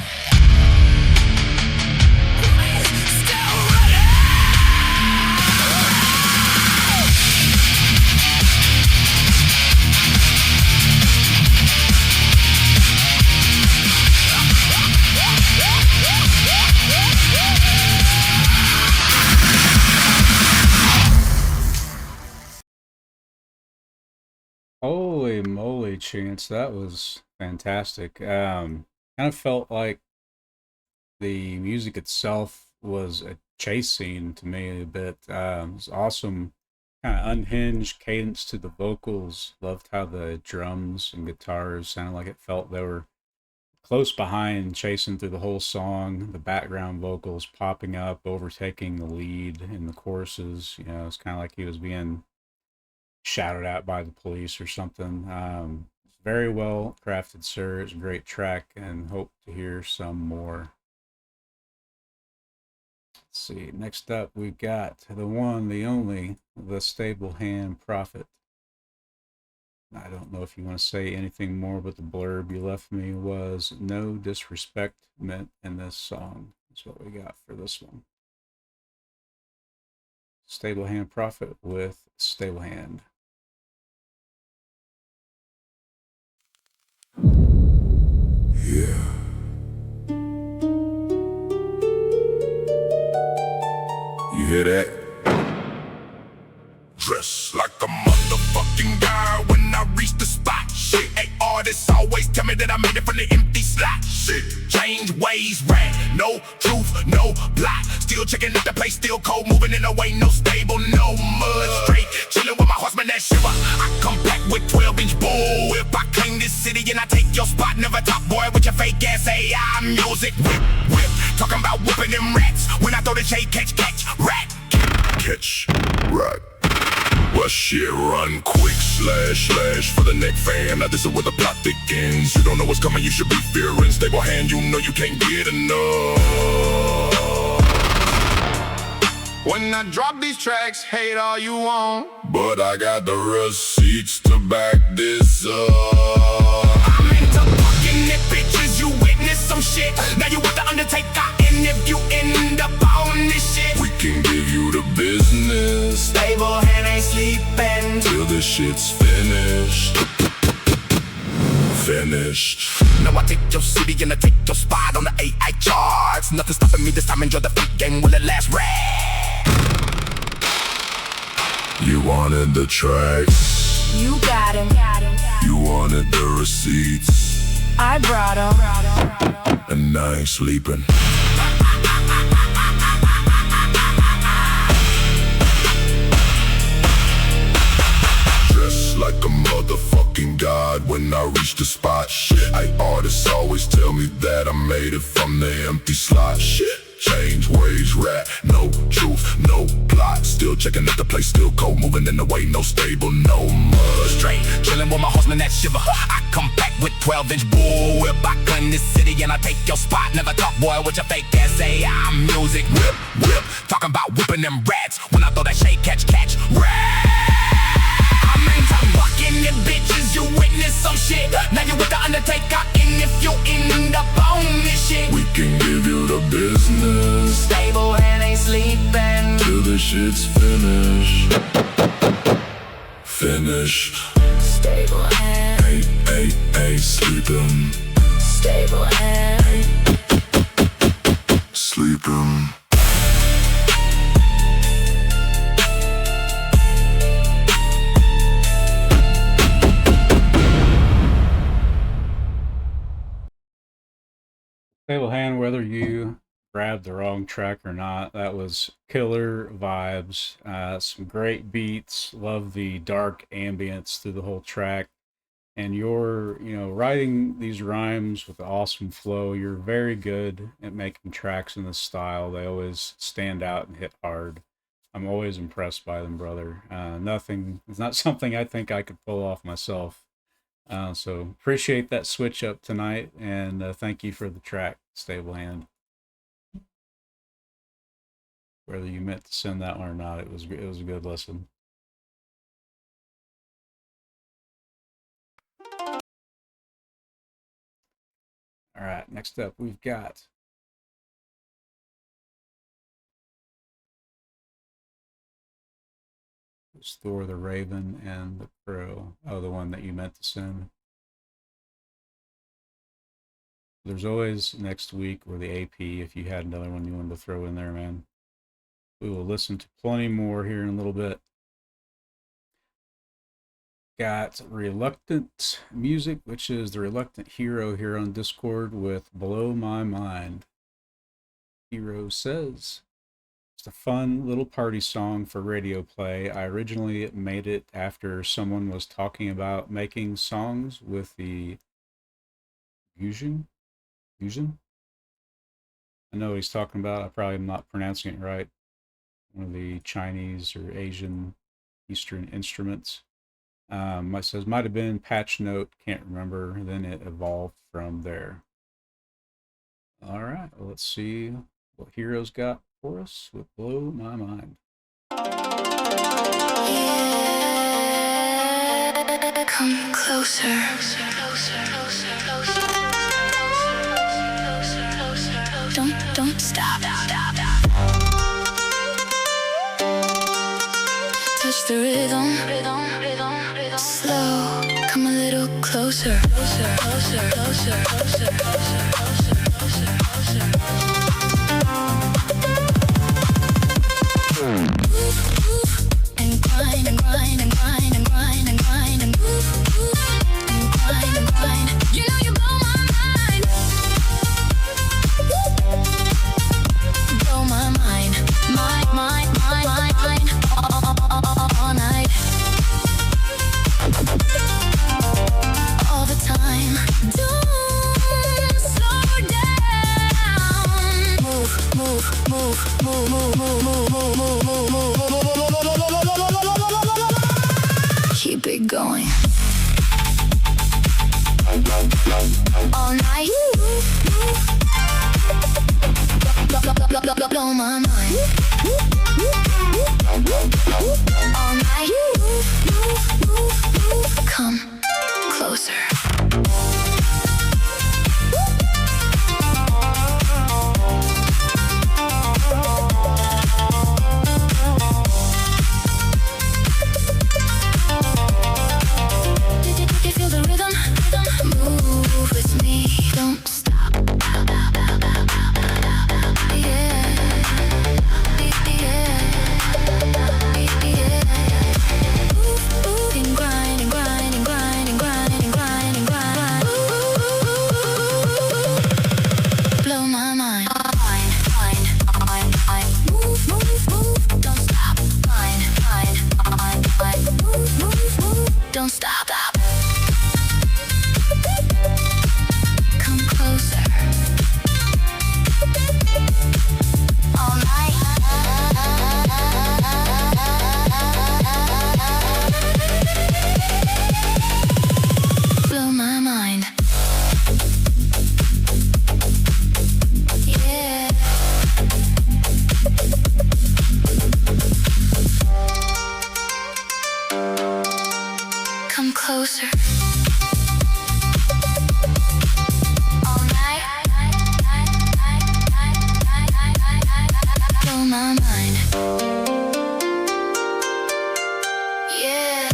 Holy moly, Chance, that was fantastic. Kind of felt like the music itself was a chase scene to me a bit. It was awesome, kind of unhinged cadence to the vocals. Loved how the drums and guitars sounded like it felt they were close behind, chasing through the whole song. The background vocals popping up, overtaking the lead in the choruses. You know, it's kind of like he was being shouted at by the police or something. Very well crafted, sir. It's a great track, and hope to hear some more. Let's see. Next up, we've got the one, the only, the Stable Hand Prophet. I don't know if you want to say anything more, but the blurb you left me was no disrespect meant in this song. That's what we got for this one. Stable Hand Prophet with Stable Hand. Yeah. You hear that? Dress like a motherfucking guy when I reach the spot. Shit, hey, artists always tell me that I made it from the empty slot. Shit, change ways, rat, no truth, no plot. Still checking if the place still cold, moving in a way, no stable, no mud. Straight, chilling with my horseman that shiver. I come back with 12-inch bullwhip. I claim this city and I take your spot. Never top boy with your fake ass AI music. Whip, whip, talking about whooping them rats. When I throw the shade, catch, rat. Catch, rat. Well shit, run quick, slash for the neck fan. Now this is where the plot begins. You don't know what's coming, you should be fearing. Stable hand, you know you can't get enough. When I drop these tracks, hate all you want, but I got the receipts to back this up. I'm into fucking it, bitches, you witness some shit. Now you with the Undertaker, and if you end up on this shit, we can give you the business. Stable hand ain't sleeping till this shit's finished. Now I take your city and I take your spot on the AI charts. Nothing stopping me this time, enjoy the fake game, will it last rap? You wanted the tracks, You got him. you wanted the receipts, I brought him. and I ain't sleeping. Dressed like a motherfucking god when I reach the spot. Shit, artists always tell me that I made it from the empty slot. Shit, change ways, rat, no truth, no plot. Still checking if the place still cold, moving in the way, no stable, no mud. Straight, chilling with my horseman that shiver. I come back with 12-inch bullwhip. I clean this city and I take your spot. Never talk, boy, with your fake ass AI music. Whip, whip, talking about whipping them rats. When I throw that shade, catch, rat. I'm into fucking them bitches, you witness some shit. Now you with the Undertaker, and if you end up on this shit, we can give you the business. Stable hand ain't sleeping till the shit's finished. Stable hand. Ain't sleeping. Stable hand. Sleeping. Stable Hand, whether you grabbed the wrong track or not, that was killer vibes. Some great beats. Love the dark ambience through the whole track. And you're, writing these rhymes with awesome flow. You're very good at making tracks in this style. They always stand out and hit hard. I'm always impressed by them, brother. It's not something I think I could pull off myself. So appreciate that switch up tonight, and thank you for the track, Stable Hand. Whether you meant to send that one or not, it was a good listen. All right, next up we've got Thor the Raven and the Crow. Oh, the one that you meant to send. There's always next week or the AP if you had another one you wanted to throw in there, man. We will listen to plenty more here in a little bit. Got Reluctant Music, which is the Reluctant Hero here on Discord with Blow My Mind. Hero says, it's a fun little party song for radio play. I originally made it after someone was talking about making songs with the fusion. I know what he's talking about. I probably am not pronouncing it right. One of the Chinese or Asian Eastern instruments. It says might have been patch note, can't remember. Then it evolved from there. All right, well, let's see what Hero's got for us with Blow My Mind. Yeah, come closer. Don't stop. Touch the rhythm. Slow. Come a little closer. And grind and grind and grind and grind and grind and grind and grind. You know you blow my mind. Blow my mind. Mind. All night. All the time. Don't slow down. Move. Keep it going. All night. Blow my mind. All night. Come closer. You feel the rhythm? Move with me. Don't stop. Yeah. Move and grind and grind and grind and grind and grind and grind. Blow my mind. Move. Don't stop. Mind. Move. Don't stop. Come closer. All night. Blow my mind. Yeah. Come closer. All night. Blow my mind. Yeah.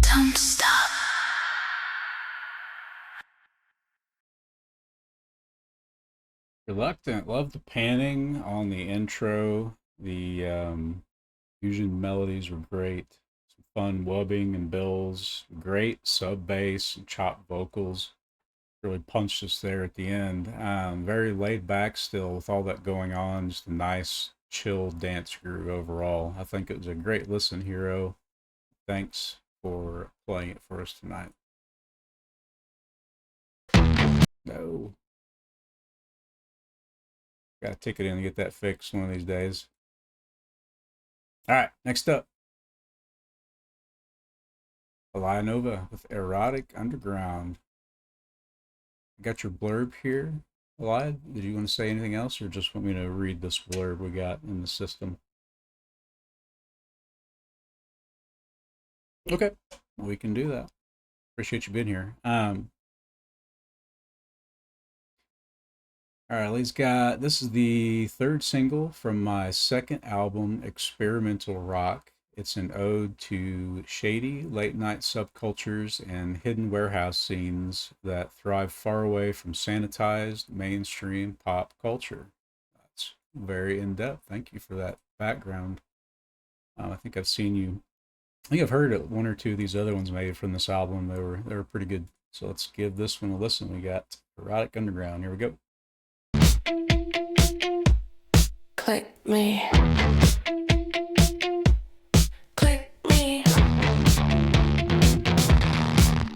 Don't stop. Reluctant. Love the panning on the intro. The fusion melodies were great. Some fun wubbing and bills. Great sub bass and chopped vocals. Really punched us there at the end. Very laid back still with all that going on. Just a nice, chill dance groove overall. I think it was a great listen, Hero. Thanks for playing it for us tonight. No. Got to take it in and get that fixed one of these days. All right, next up. Nova with Erotic Underground. Got your blurb here, Eli. Did you want to say anything else, or just want me to read this blurb we got in the system? Okay, we can do that. Appreciate you being here. All right, Lee's got, this is the third single from my second album, Experimental Rock. It's an ode to shady late night subcultures and hidden warehouse scenes that thrive far away from sanitized mainstream pop culture. That's very in depth. Thank you for that background. I think I've heard one or two of these other ones made from this album. They were pretty good. So let's give this one a listen. We got Erotic Underground. Here we go. Click me. Click me.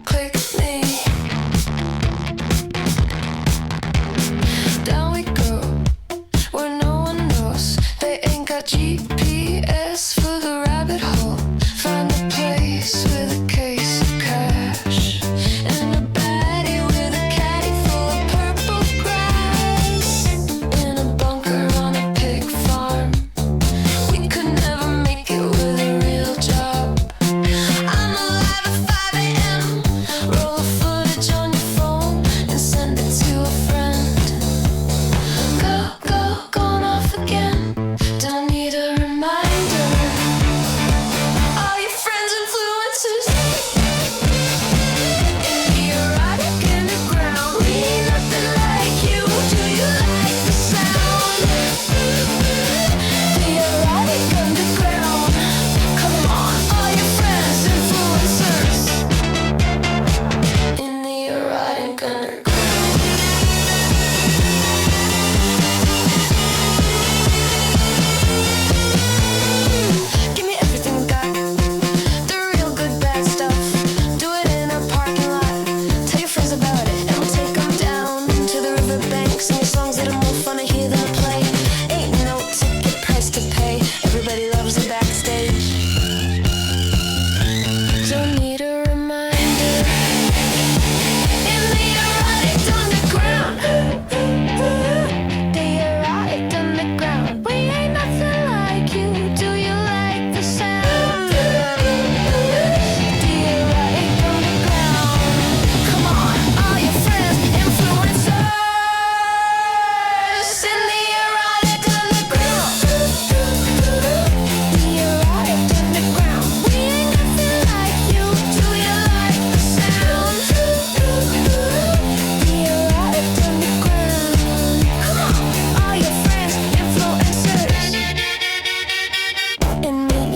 Click me. Down we go, where no one knows. They ain't got GPS for the rabbit hole. Find a place with a case of cash and a baddie with a caddy full of purple grass. In a bunker on a pig farm, we could never make it with a real job. I'm alive at 5 a.m. Roll the footage on your phone and send it to a friend. Gone off again. Don't need a reminder. All your friends influencers in the erotic underground. We ain't nothing like you. Do you like the sound? The erotic underground. Come on, all your friends influencers in the erotic underground. Give me everything we got, the real good bad stuff. Do it in our parking lot. Tell your friends about it, and we'll take them down to the riverbank. Sing songs that are more fun to hear than to play. Ain't no ticket price to pay. Everybody loves the backstage. Don't need a reminder. In the erotic underground. The erotic underground. We ain't nothing like you. Do you like the sound? The erotic underground. Come on, all your friends, influencers in the erotic underground. The erotic underground. We ain't nothing like you. Do you like the sound? The erotic underground. Come on, all your friends, influencers in the erotic underground.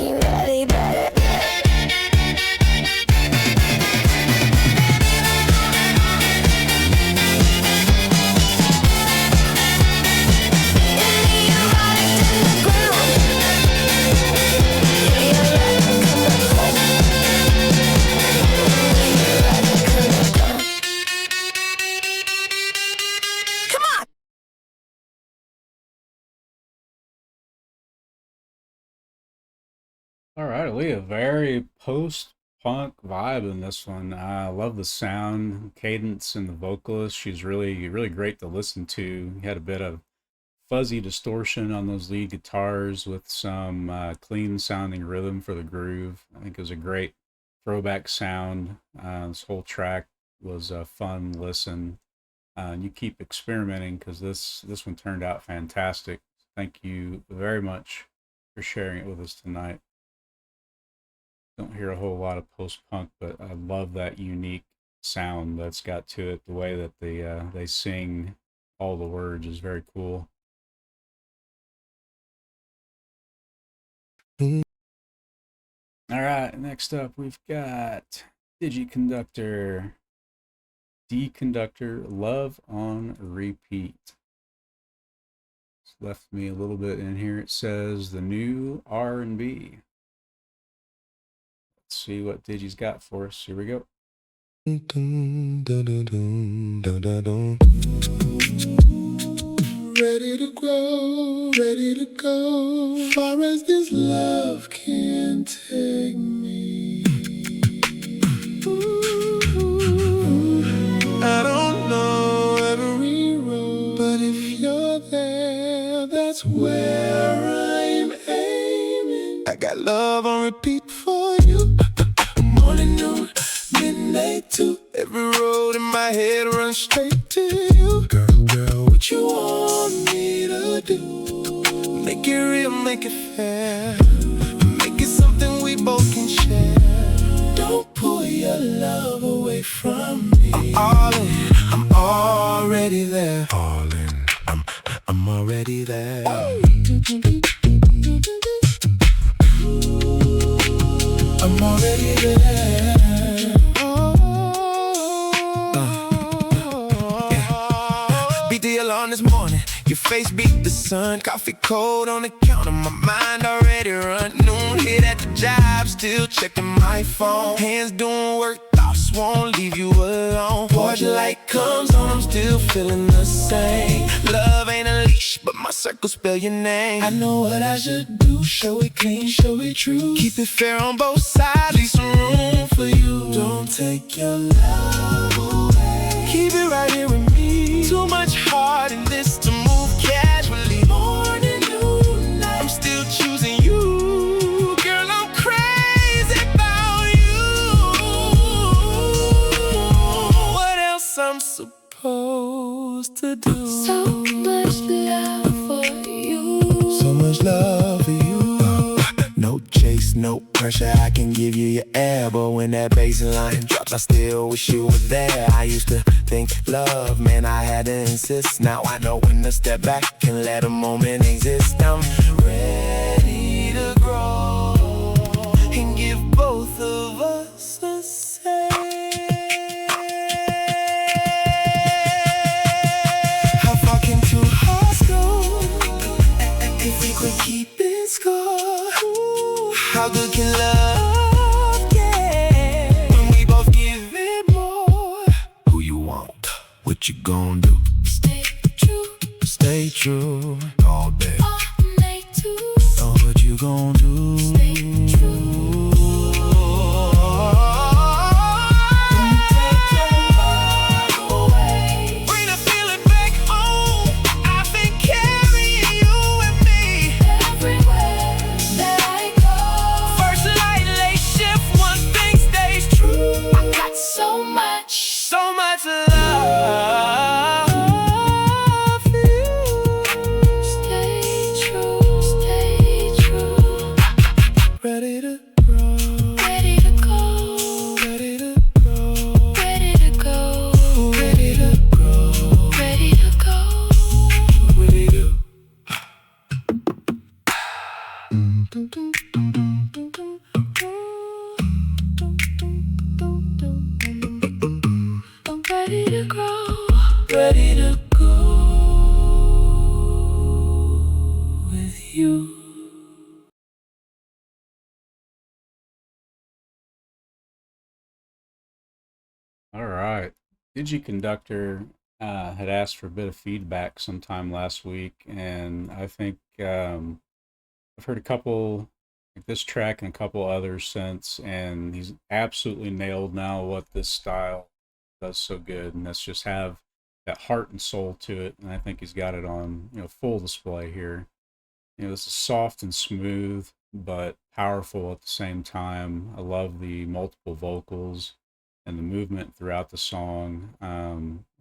All right, Aaliyah, very post-punk vibe in this one. I love the sound, cadence, and the vocalist. She's really, really great to listen to. Had a bit of fuzzy distortion on those lead guitars with some clean-sounding rhythm for the groove. I think it was a great throwback sound. This whole track was a fun listen. And you keep experimenting because this one turned out fantastic. Thank you very much for sharing it with us tonight. Don't hear a whole lot of post-punk, but I love that unique sound that's got to it. The way that they sing all the words is very cool. All right, next up we've got Deconductor, Love on Repeat. It's left me a little bit in here. It says the new R&B. Let's see what Digi's got for us. Here we go. Ready to grow, ready to go, far as this love can take me. on repeat for you. Morning, noon, midnight too. Every road in my head runs straight to you. Girl, what you want me to do? Make it real, make it fair. Make it something we both can share. Don't pull your love away from me. I'm all in, I'm already there. All in, I'm already there. I'm already there. Yeah. Beat the alarm this morning. Your face beat the sun. Coffee cold on the counter. My mind already run. Noon hit at the job. Still checking my phone. Hands doing work. Thoughts won't leave you alone. Porch light comes on. I'm still feeling the same. Love ain't a leash, but my circle spell your name. I know what I should do. Show it clean, show it true. Keep it fair on both sides. Leave some room for you. Don't take your love away. Keep it right here with me. Too much heart in this to move casually. Morning, noon, night. I'm still choosing you. Girl, I'm crazy about you. What else I'm supposed to do? So much love for you. So much love for you. No chase, no pressure, I can give you your air. But when that bass line drops, I still wish you were there. I used to think love, man, I had to insist. Now I know when to step back and let a moment exist. I'm ready to grow and give both of us a say. How far can two hearts go if we could keep it score? How good can love get when we both give it more? Who you want? What you gon' do? Stay true, Stay true all day. all night too. Oh, what you gon' do? Stay true. Don't take your love away. Bring the feeling back home. I've been carrying you with me Everywhere that I go, first light, late shift, one thing stays true. I got so much. So much love for you. Stay true, stay true. Ready to grow, Ready to go, ready to grow, ready to go, ready to grow, ready to go. ready to. I'm ready to grow. Ready to go with you. All right. DigiConductor had asked for a bit of feedback sometime last week, and I think I've heard a couple, like this track and a couple others since, and he's absolutely nailed now what this style does so good, and that's just have that heart and soul to it, and I think he's got it on, full display here. This is soft and smooth, but powerful at the same time. I love the multiple vocals and the movement throughout the song.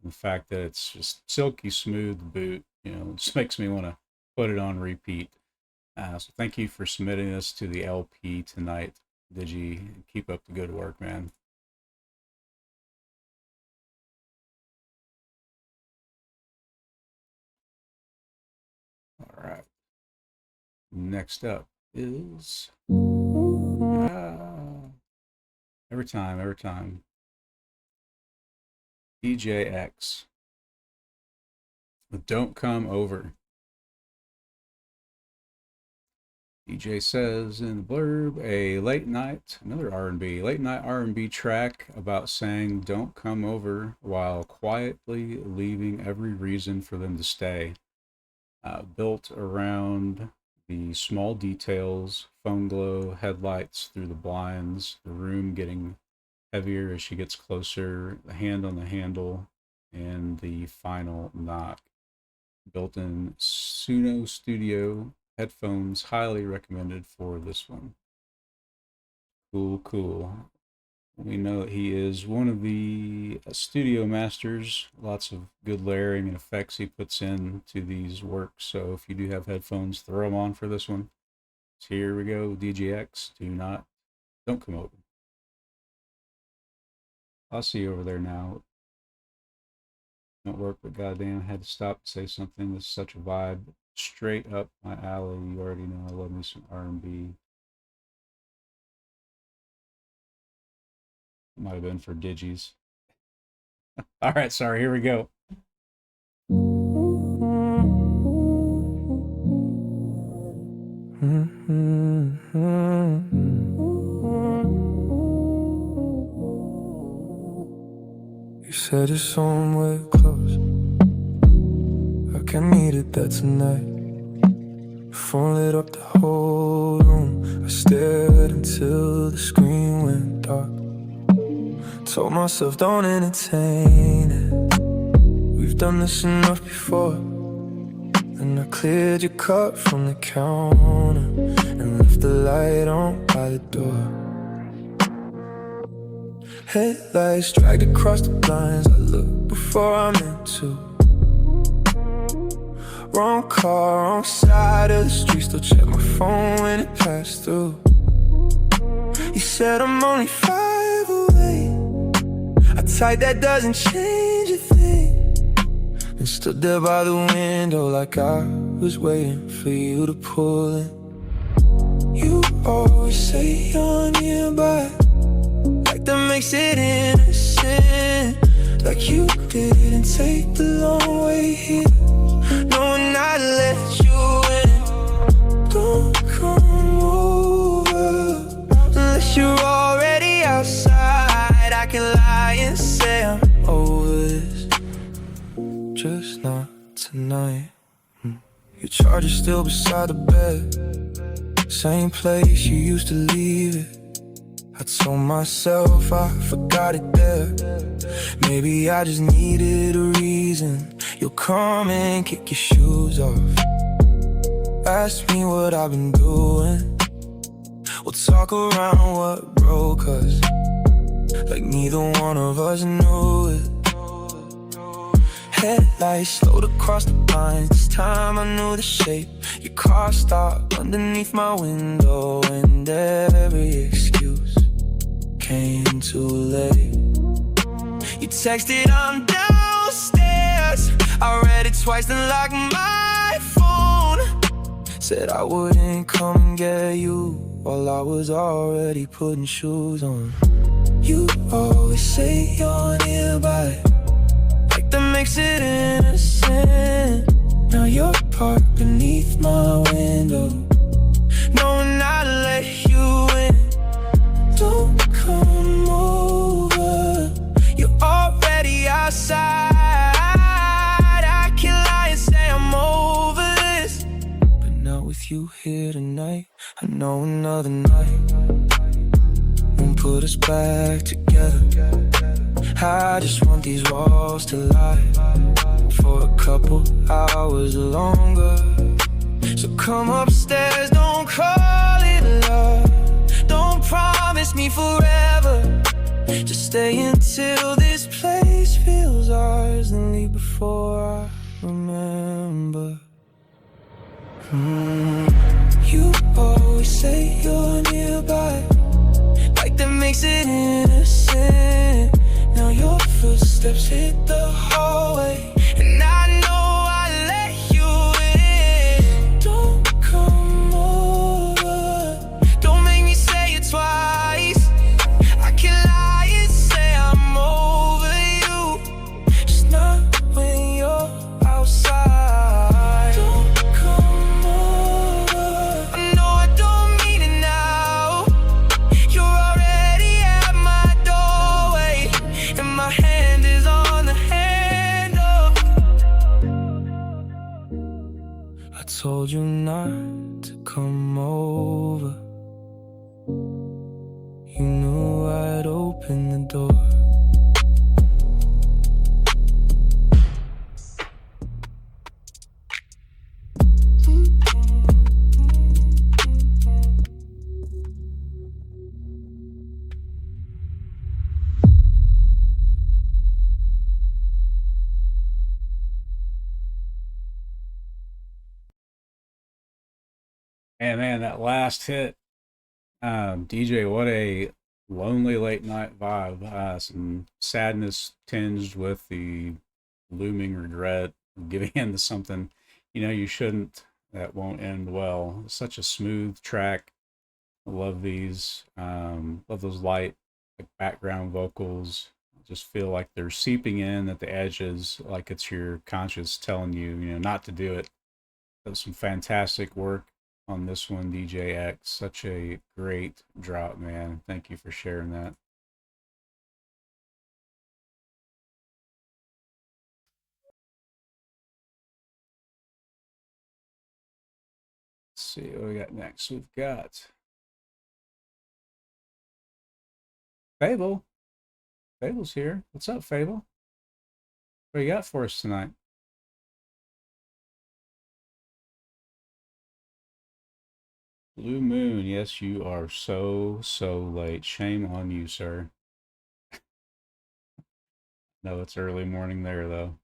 The fact that it's just silky smooth to boot, just makes me want to put it on repeat. So thank you for submitting this to the LP tonight, Digi. Keep up the good work, man. All right. Next up is every time. DJ X with Don't Come Over. DJ says in the blurb, another late night R&B track about saying don't come over while quietly leaving every reason for them to stay. Built around the small details, phone glow, headlights through the blinds, the room getting heavier as she gets closer, the hand on the handle, and the final knock. Built-in Suno Studio headphones, highly recommended for this one. Cool, cool. We know he is one of the studio masters. Lots of good layering and effects he puts into these works. So if you do have headphones, throw them on for this one. So here we go, DJX. Don't come over. I'll see you over there now. Don't work, but goddamn, I had to stop to say something. This is such a vibe. Straight up my alley. You already know I love me some R&B. Might have been for Digis. All right, sorry, here we go. You said you're somewhere close. I can meet it there tonight. Phone lit up the whole room. I stared until the screen went dark. Told myself don't entertain it. We've done this enough before. And I cleared your cup from the counter and left the light on by the door. Headlights dragged across the blinds. I looked before I meant to. Wrong car, wrong side of the street. Still check my phone when it passed through. You said I'm only 5 away. A type that doesn't change a thing. And stood there by the window like I was waiting for you to pull in. You always say you're nearby, like that makes it innocent. Like you didn't take the long way here, knowing I'd let you in. Don't come over unless you're already outside. I can lie and say I'm over this, just not tonight. Your charger's still beside the bed, same place you used to leave it. I told myself I forgot it there. Maybe I just needed a reason. You'll come and kick your shoes off. Ask me what I've been doing. We'll talk around what broke us, like neither one of us knew it. Headlights slowed across the lines. This time I knew the shape. Your car stopped underneath my window, and every excuse came too late. You texted I'm downstairs. I read it twice then locked my phone. Said I wouldn't come and get you while I was already putting shoes on. You always say you're nearby, like that makes it innocent. Now you're parked beneath my window, knowing I'd let you in. Don't come over, you're already outside. I can lie and say I'm over this, but not with you here tonight. I know another night won't put us back together. I just want these walls to lie for a couple hours longer. So come upstairs, don't call it love. Don't promise me forever. Just stay until this place feels ours, and leave before I remember. You always say you're nearby, like that makes it innocent. Now your footsteps hit the hallway, and I know I let you in. Don't come over, don't make me say it twice. I can lie and say I'm over you, just not when you're outside. Don't come over, I know I don't mean it now. You're already at my doorway, and my hand is on the handle. I told you not to come over. You knew I'd open the door. And man, that last hit, DJ, what a lonely late night vibe. Some sadness tinged with the looming regret of giving in to something you shouldn't, that won't end well. Such a smooth track. I love these. Love those light background vocals. I just feel like they're seeping in at the edges, like it's your conscience telling you, not to do it. That was some fantastic work on this one, DJ X. Such a great drop, man. Thank you for sharing that. Let's see what we got next. We've got Fable. Fable's here. What's up, Fable? What do you got for us tonight? Blue Moon. Yes, you are so late. Shame on you, sir. No, it's early morning there, though.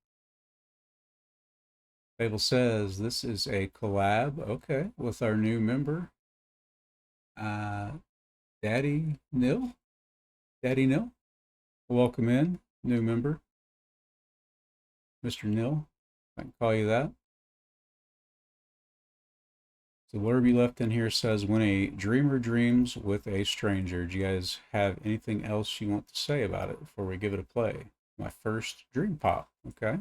Fable says this is a collab, okay, with our new member, Daddy Nil. Daddy Nil, welcome in, new member, Mr. Nil. I can call you that. The blurb you left in here says, when a dreamer dreams with a stranger. Do you guys have anything else you want to say about it before we give it a play? My first dream pop, okay.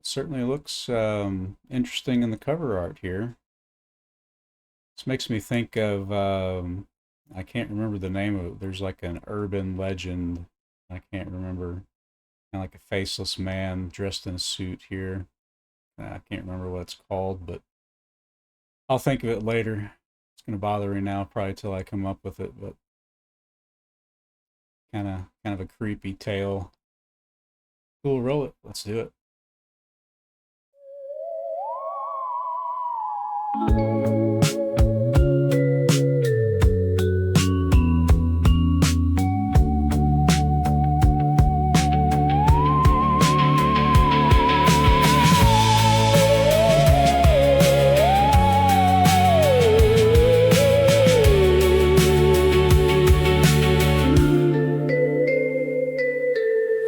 Certainly looks interesting in the cover art here. This makes me think of, I can't remember the name of it. There's like an urban legend. I can't remember. Kind of like a faceless man dressed in a suit here. I can't remember what it's called, but I'll think of it later. It's going to bother me now probably till I come up with it, but kind of a creepy tale. Cool, roll it. Let's do it.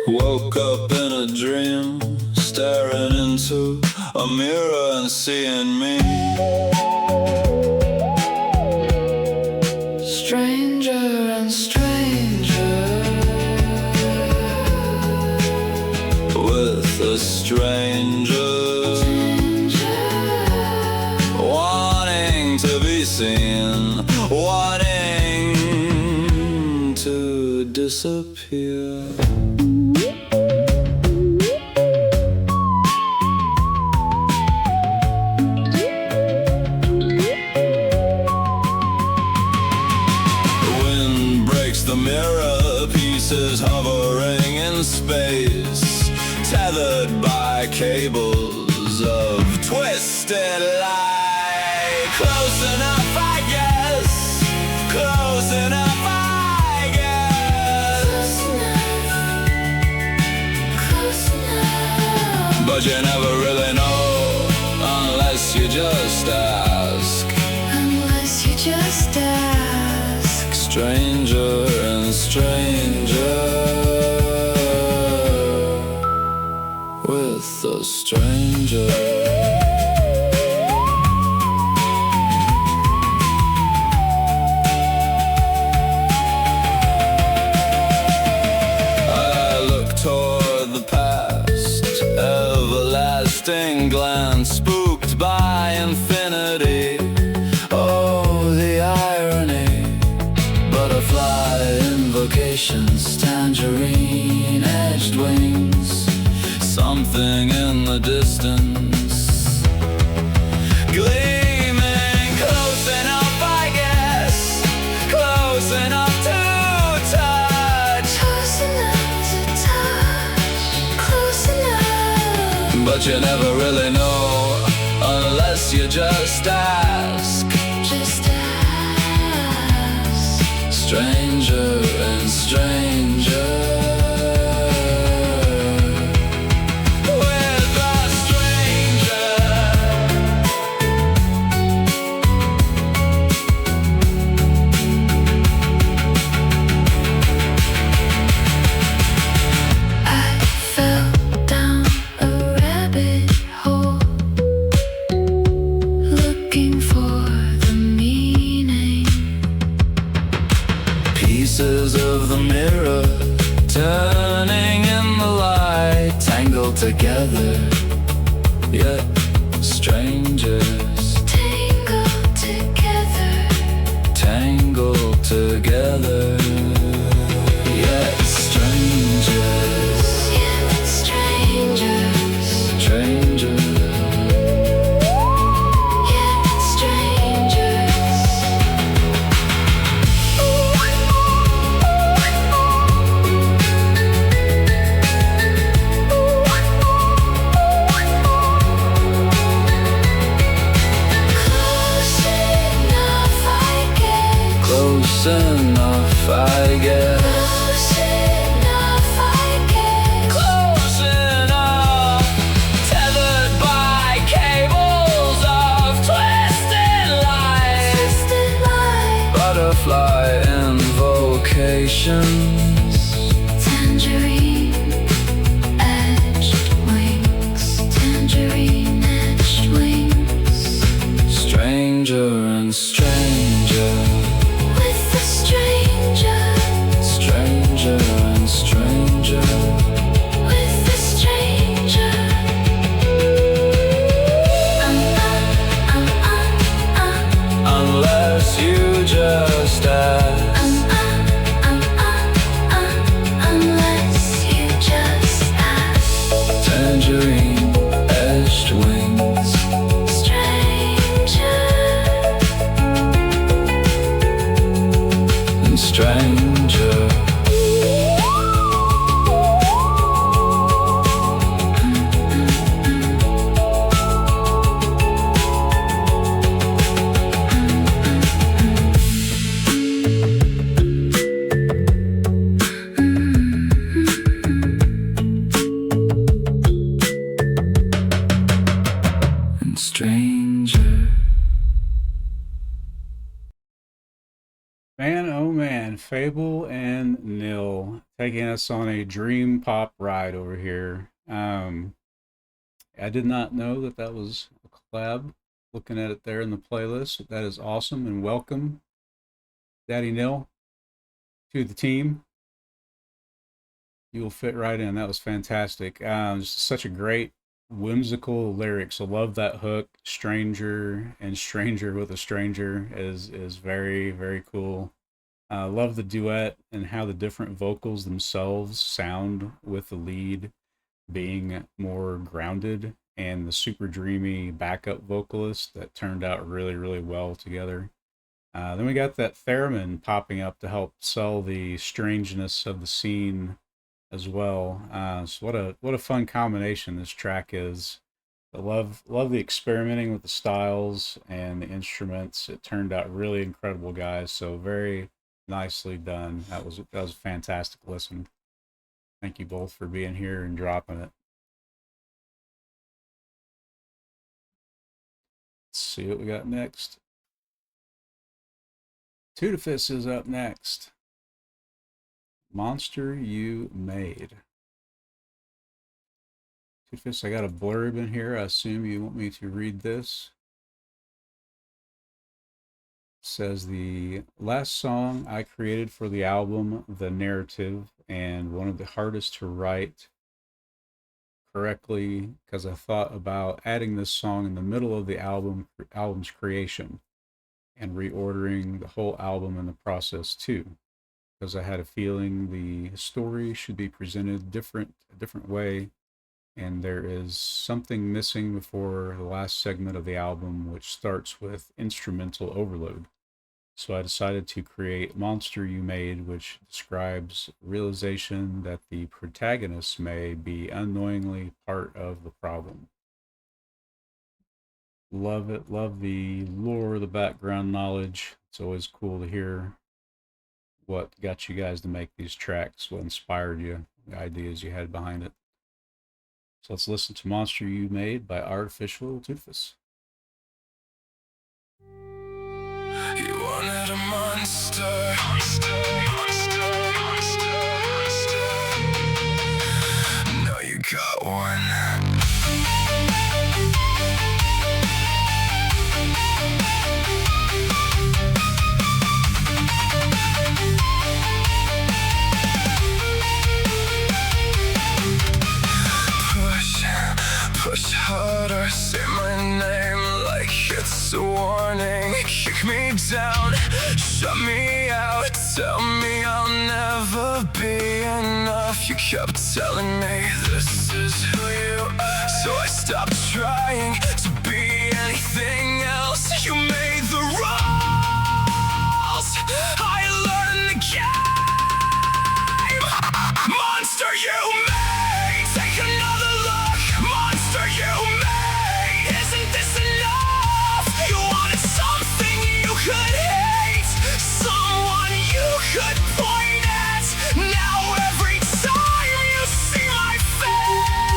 Woke up in a dream, staring into a mirror and seeing me. Stranger and stranger, with a stranger, wanting to be seen, wanting to disappear. Pieces hovering in space, tethered by cables of twisted light. Close enough, I guess. Close enough, I guess. Close enough. But you never really know unless you just ask. Unless you just ask. Stranger and stranger, with a stranger. I look toward the past, everlasting glance, spooked by infinity. Oh, the irony. Butterfly invocations, tangerine-edged wings. Something in the distance, gleaming. Close enough, I guess. Close enough to touch. Close enough to touch. Close enough. But you never really know unless you just ask. Just ask. Stranger and stranger. With a stranger. pieces of the mirror, turning in the light, tangled together, yet strangers. Tangled together, Tangled together, yet strangers. yet strangers, Strangers. yet strangers. Close enough, I guess. Close enough, I guess. Close enough, I guess. Close enough, tethered by cables of twisted light. Twisted light, Butterfly invocations. tangerine edged wings, tangerine edged wings. Stranger and stranger, With the stranger, stranger and stranger. with the stranger. Unless you just ask. Unless you just ask. Tangerine edged wings. Stranger, And stranger. And stranger. Man, oh man, Fable and Nil taking us on a dream pop ride over here. I did not know that that was a collab. Looking at it there in the playlist, that is awesome, and welcome, Daddy Nil, to the team. You will fit right in. That was fantastic. Just such a great whimsical lyrics. I love that hook. Stranger and stranger with a stranger is very, very cool. I love the duet and how the different vocals themselves sound with the lead being more grounded and the super dreamy backup vocalist that turned out really, really well together. Then we got that theremin popping up to help sell the strangeness of the scene as well. So what a fun combination this track is. I love the experimenting with the styles and the instruments. It turned out really incredible, guys. So very nicely done. That was a fantastic listen. Thank you both for being here and dropping it. Let's see what we got next. Tudafis is up next. Monster You Made. Tudafis, I got a blurb in here. I assume you want me to read this. It says the last song I created for the album, The Narrative, and one of the hardest to write correctly because I thought about adding this song in the middle of the album's creation and reordering the whole album in the process too, because I had a feeling the story should be presented a different way, and there is something missing before the last segment of the album, which starts with instrumental overload. So I decided to create Monster You Made, which describes realization that the protagonist may be unknowingly part of the problem. Love it. Love the lore, the background knowledge. It's always cool to hear what got you guys to make these tracks, what inspired you, the ideas you had behind it. So let's listen to Monster You Made by Artificial Toothus. You wanted a monster. Now you got one. shut me out. Tell me I'll never be enough. You kept telling me this is who you are, so I stopped trying to be anything else. You made the rules, I learned the game. Monster you made, take another look. Monster you made, isn't this enough? You wanted something you could hate, someone you could point at. Now every time you see my face,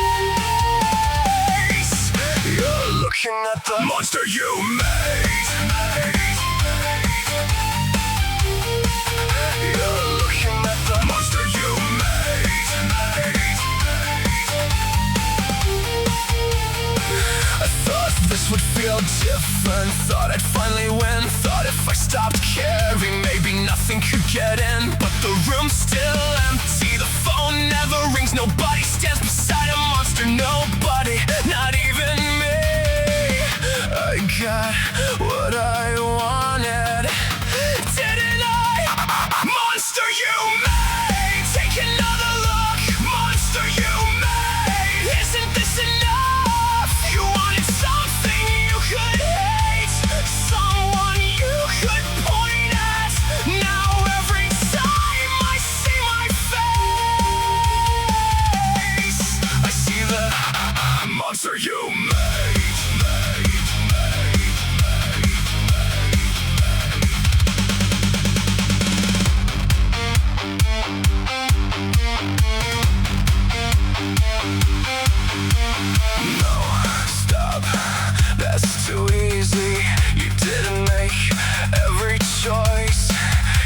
you're looking at the monster you made. You're looking at the monster you made. I thought this would feel different, thought I'd finally win, thought if I stopped caring maybe nothing could get in. But the room's still empty, the phone never rings, nobody stands beside a monster, nobody, not even me. I got what I wanted, didn't I? Monster you made, take another look. Monster you made, isn't this enough? You wanted something you could hate, someone you could point at. Now every time I see my face, I see the monster you made. No, stop, that's too easy. You didn't make every choice.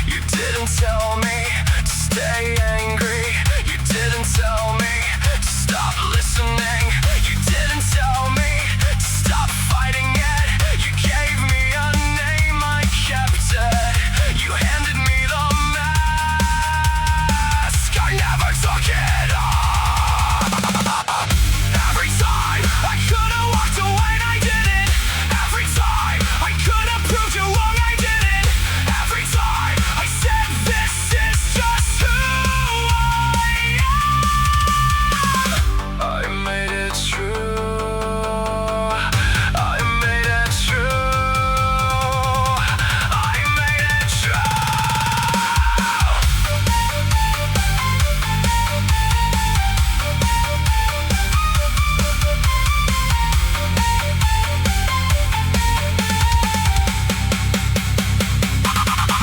You didn't tell me to stay angry. You didn't tell me to stop listening. You didn't tell me to stop fighting it. You gave me a name, I kept it. You handed me the mask, I never took it off. Every time I could've walked away and I didn't. Every time I could've proved you wrong, I didn't. Every time I said this is just who I am, I made it true. I made it true. I made it true.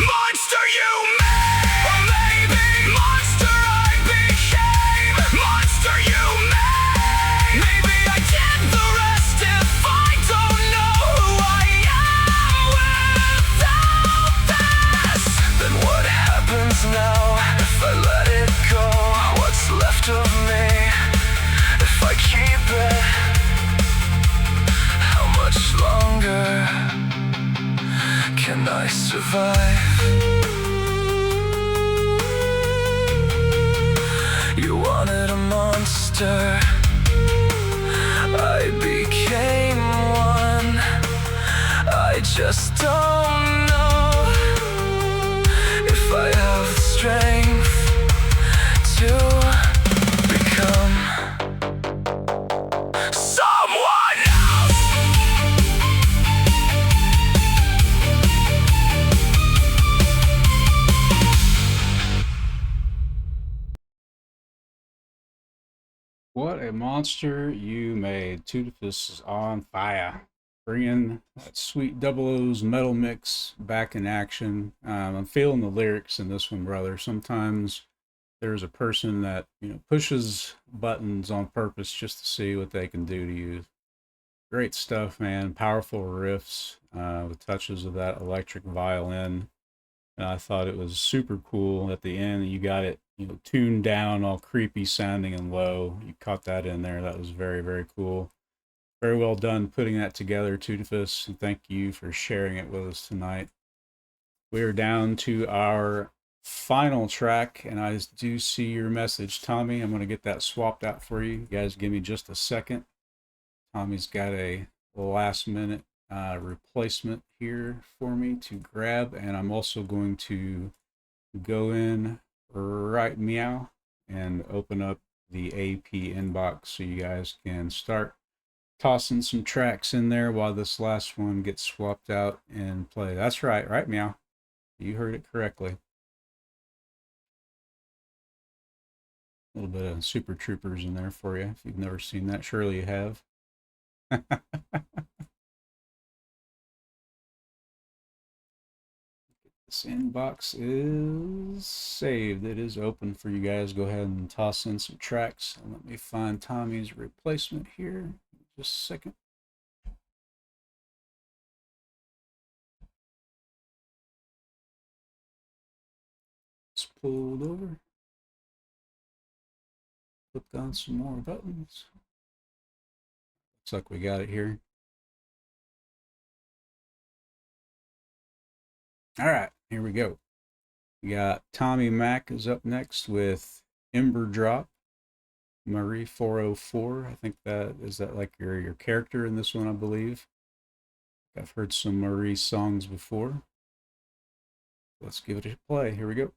Monster you made, or maybe monster I became. Monster you made, maybe I did the rest if I don't know who I am without this. Then what happens now if I let it go? What's left of me if I keep it? How much longer can I survive? You wanted a monster, I became one. I just don't know if I have the strength to become someone else. What a monster you made. Tudifus is on fire. Bringing that sweet Double O's metal mix back in action. I'm feeling the lyrics in this one, brother. Sometimes there's a person that, pushes buttons on purpose just to see what they can do to you. Great stuff, man. Powerful riffs with touches of that electric violin. And I thought it was super cool at the end. You got it, tuned down, all creepy sounding and low. You caught that in there. That was very, very cool. Very well done putting that together, Tudifus, and thank you for sharing it with us tonight. We are down to our final track, and I do see your message, Tommy. I'm going to get that swapped out for you. You guys give me just a second. Tommy's got a last minute replacement here for me to grab, and I'm also going to go in right meow and open up the AP inbox so you guys can start tossing some tracks in there while this last one gets swapped out and play. That's right meow. You heard it correctly. A little bit of Super Troopers in there for you if you've never seen that. Surely you have. This inbox is saved. It is open for you guys. Go ahead and toss in some tracks. Let me find Tommy's replacement here. Just a second. It's pulled over. Clicked on some more buttons. Looks like we got it here. All right, here we go. We got Tommy Mac is up next with Ember Drop. Marie 404. I think that like your character in this one, I believe. I've heard some Marie songs before. Let's give it a play. Here we go.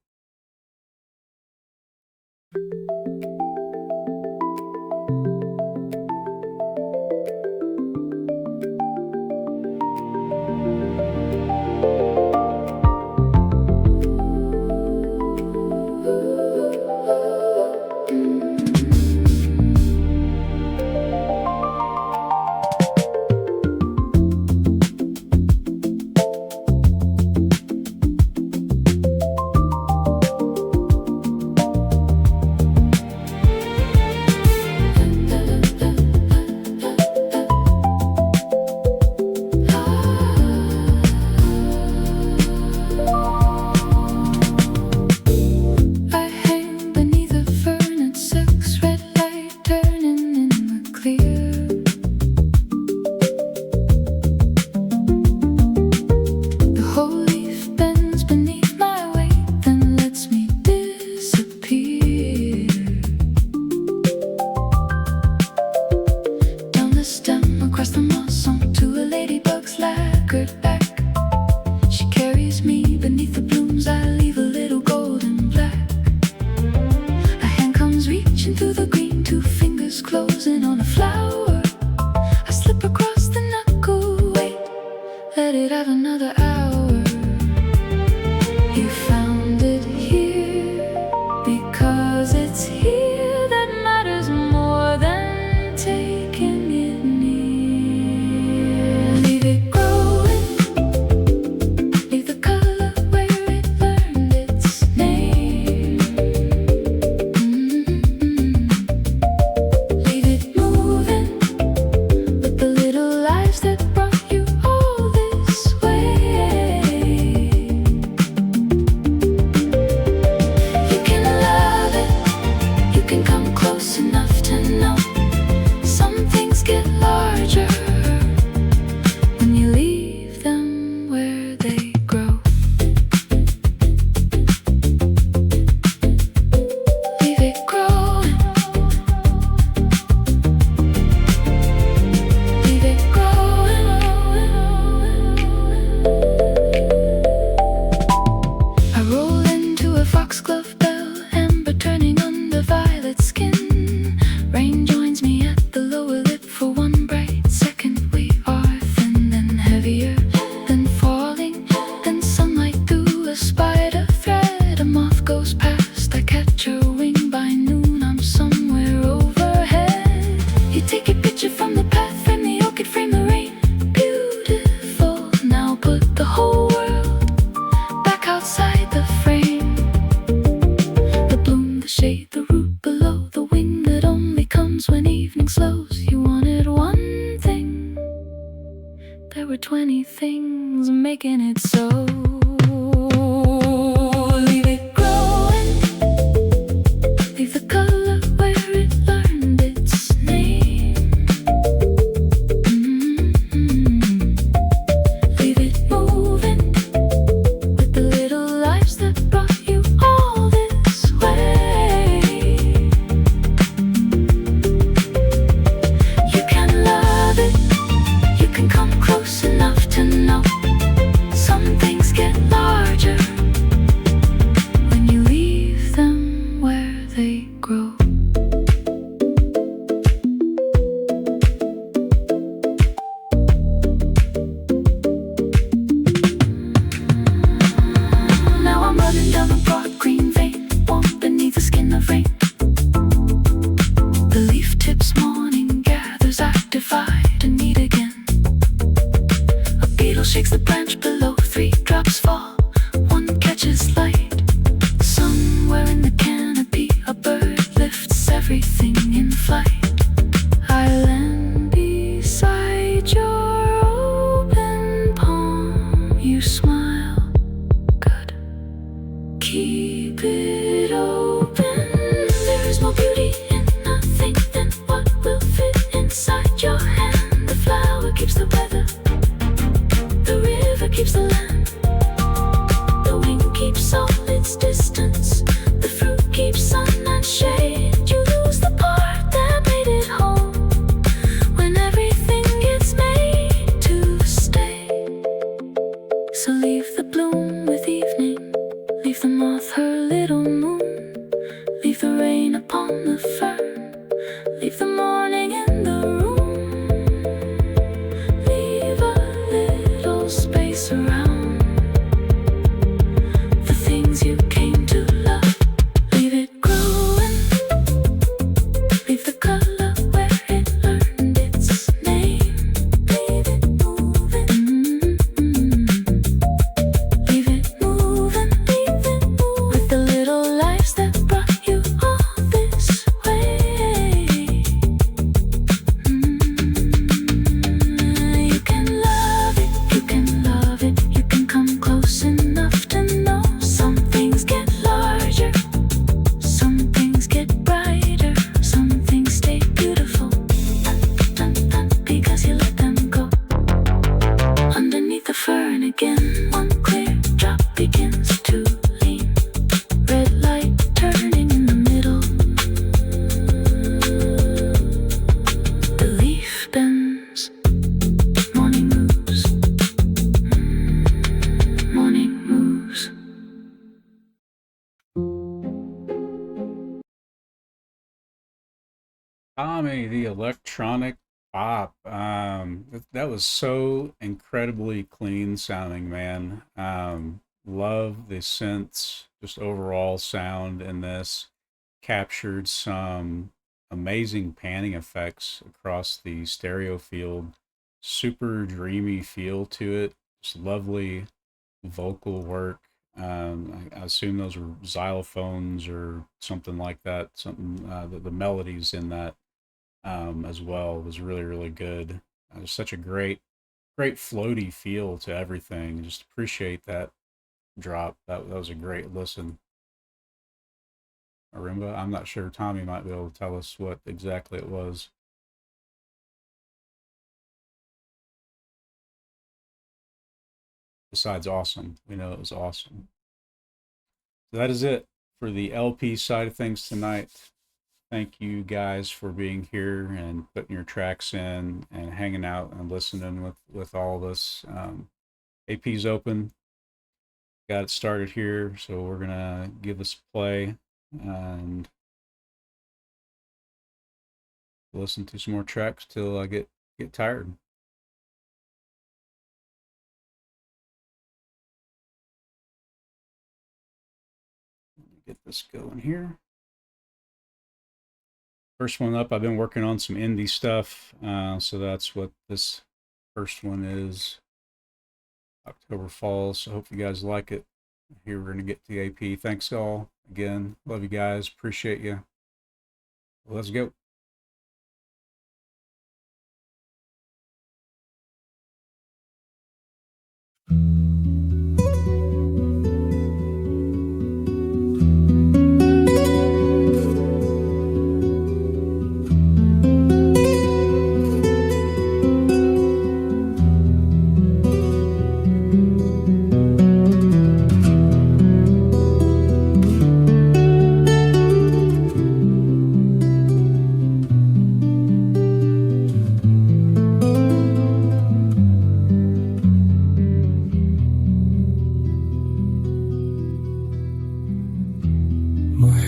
Enough to know keep it open. There is more beauty in nothing than what will fit inside your hand. The flower keeps the weather, the river keeps the land, the wind keeps all its distance, the fruit keeps sun and shade. You lose the part that made it home when everything gets made to stay. So leave the bloom with evening, leave the moth her little moon, leave the rain upon the fern, leave the morning in the room, leave a little space around the things you came to love. Leave it growing, leave the color where it learned its name, leave it moving, leave it moving, with the little lives that brought you all this way. You can love it, you can love it, you can come close enough to know some things get larger, some things get brighter, some things stay beautiful, because you let them go. Underneath the fern again, one clear drop begins to lean, red light turning in the middle, the leaf bends, morning moves, morning moves. Tommy, the electronic pop. That was so incredibly clean sounding, man. Love the synths, just overall sound in this. Captured some amazing panning effects across the stereo field. Super dreamy feel to it. Just lovely vocal work. I assume those were xylophones or something like that. Something the melodies in that as well was really, really good. It was such a great floaty feel to everything. Just appreciate that drop. That was a great listen. Marimba, I'm not sure. Tommy might be able to tell us what exactly it was. Besides awesome, we know it was awesome. So that is it for the LP side of things tonight. Thank you guys for being here and putting your tracks in and hanging out and listening with all of us. AP's open. Got it started here, so we're gonna give this a play and listen to some more tracks till I get tired. Get this going here. First one up, I've been working on some indie stuff, so that's what this first one is. October Falls, so hope you guys like it. Here we're going to get to the AP. Thanks all again. Love you guys. Appreciate you. Let's go.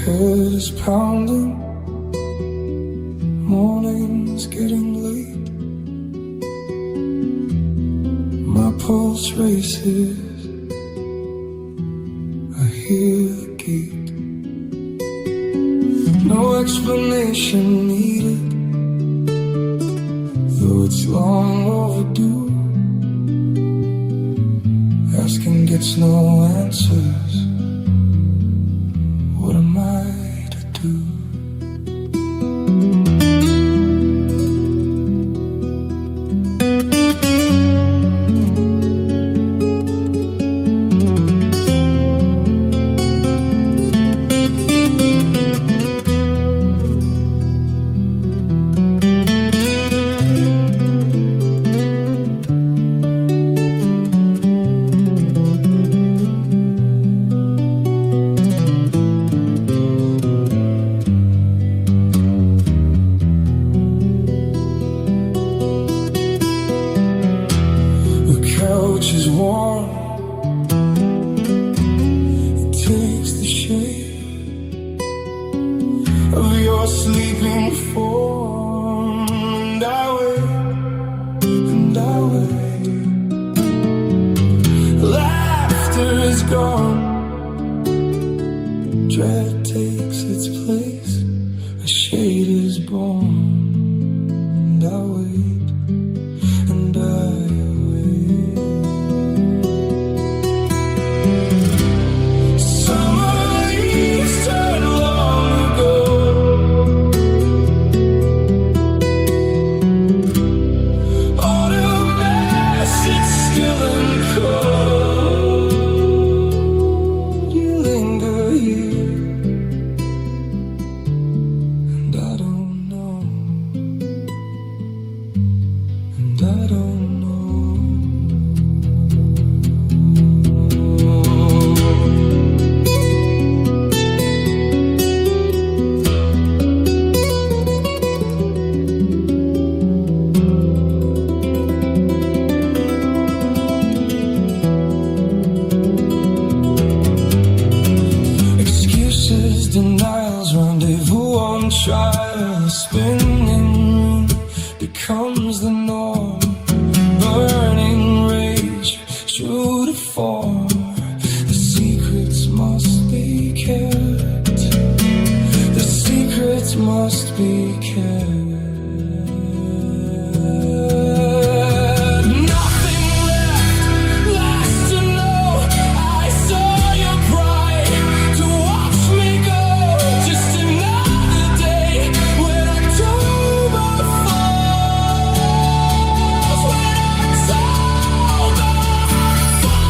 Head is pounding, morning's getting late. My pulse races, I hear the gate. No explanation needed, though it's long overdue. Asking gets no answers. What am I to do? sleeping form, and I wait. Laughter is gone, dread takes its place, a shade is born, and I wait, and I wait. Summer leaves turn long ago, autumn mass, it's still and cold. You linger here, and I don't know, and I don't know. Excuses, denials, rendezvous on trial. Spinning room becomes the norm. Burning rage, true to form. The secrets must be kept. The secrets must be kept. Nothing left to know. I saw your pride to watch me go. Just another day when October falls. When October falls.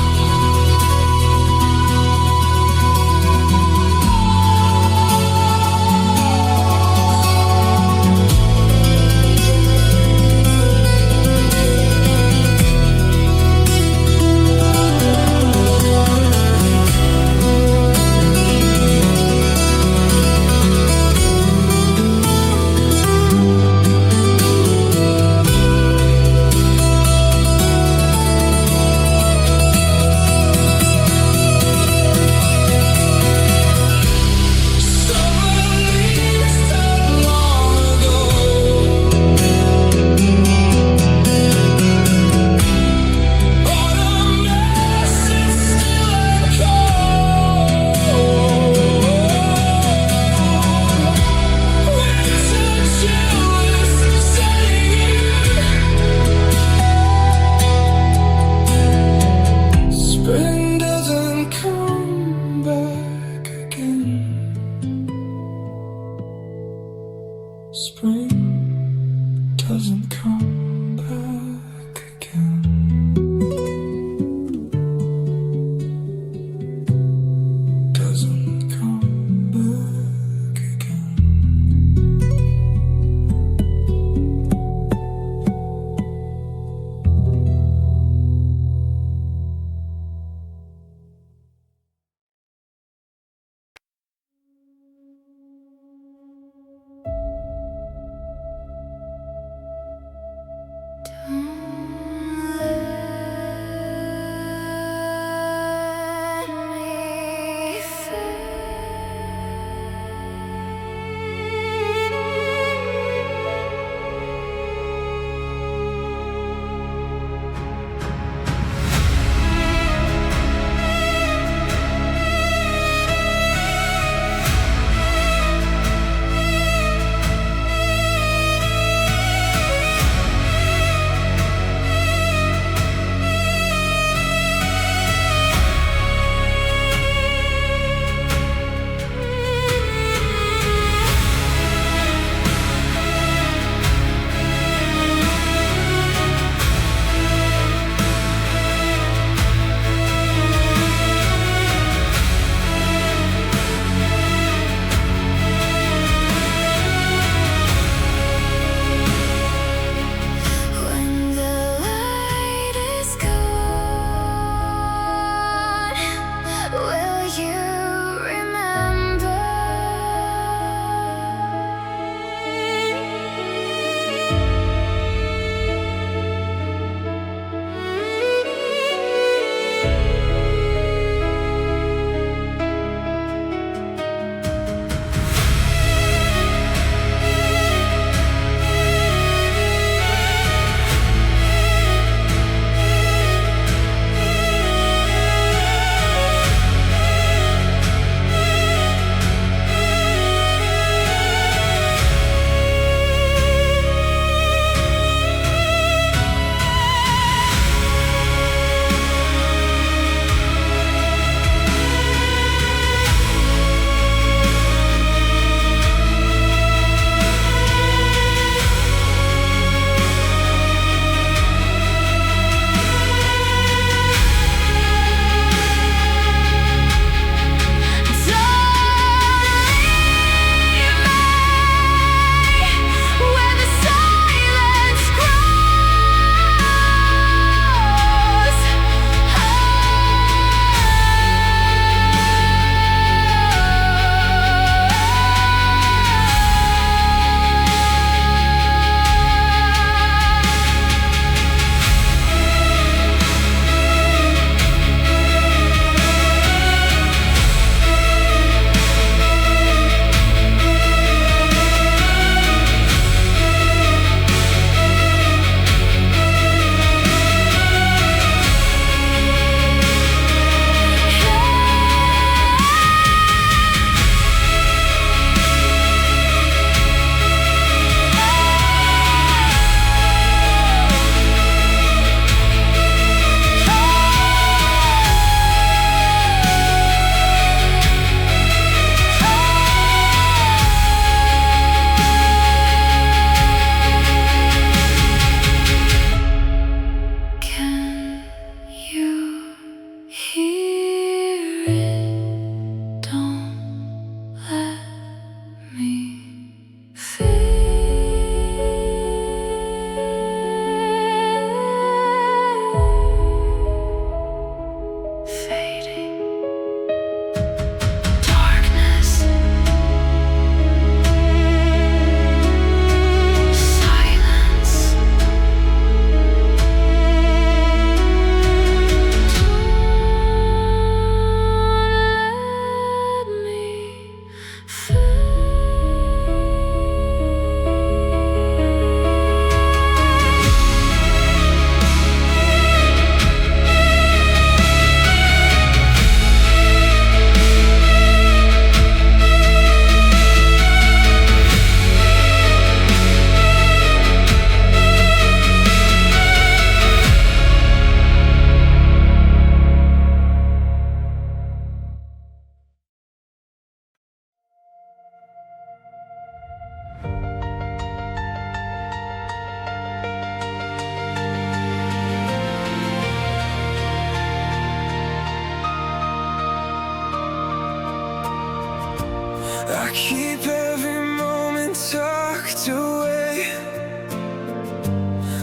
I keep every moment tucked away,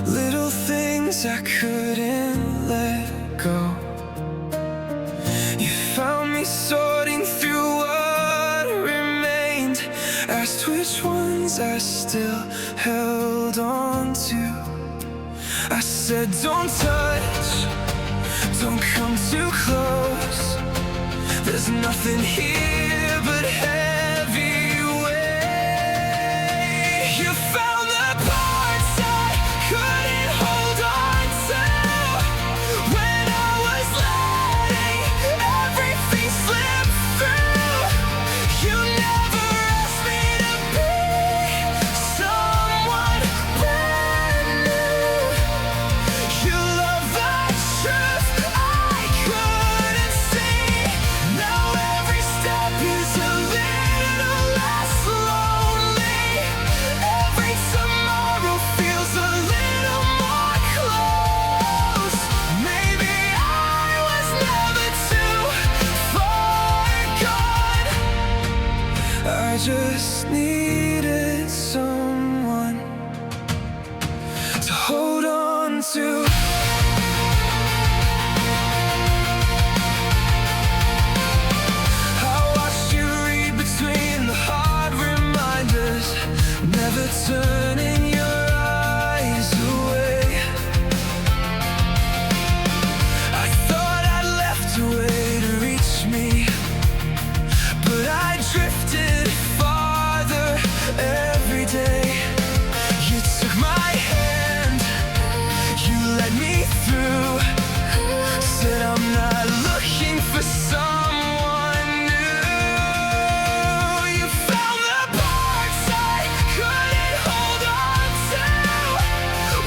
little things I couldn't let go. You found me sorting through what remained, asked which ones I still held on to. I said don't touch, don't come too close, there's nothing here but heavy weight. You found the parts I couldn't hold on to when I was letting everything slip through. You never asked me to be someone brand new. You love the truth I couldn't see. Now every step is a little less lonely. Every tomorrow feels a little more close. Maybe I was never too far gone. I just needed someone to hold on to. I watched you read between the hard reminders, never turning your eyes away. I thought I'd left a way to reach me, but I drifted farther every day. You took my hand, you led me through, said I'm not looking for someone new. You found the parts I couldn't hold on to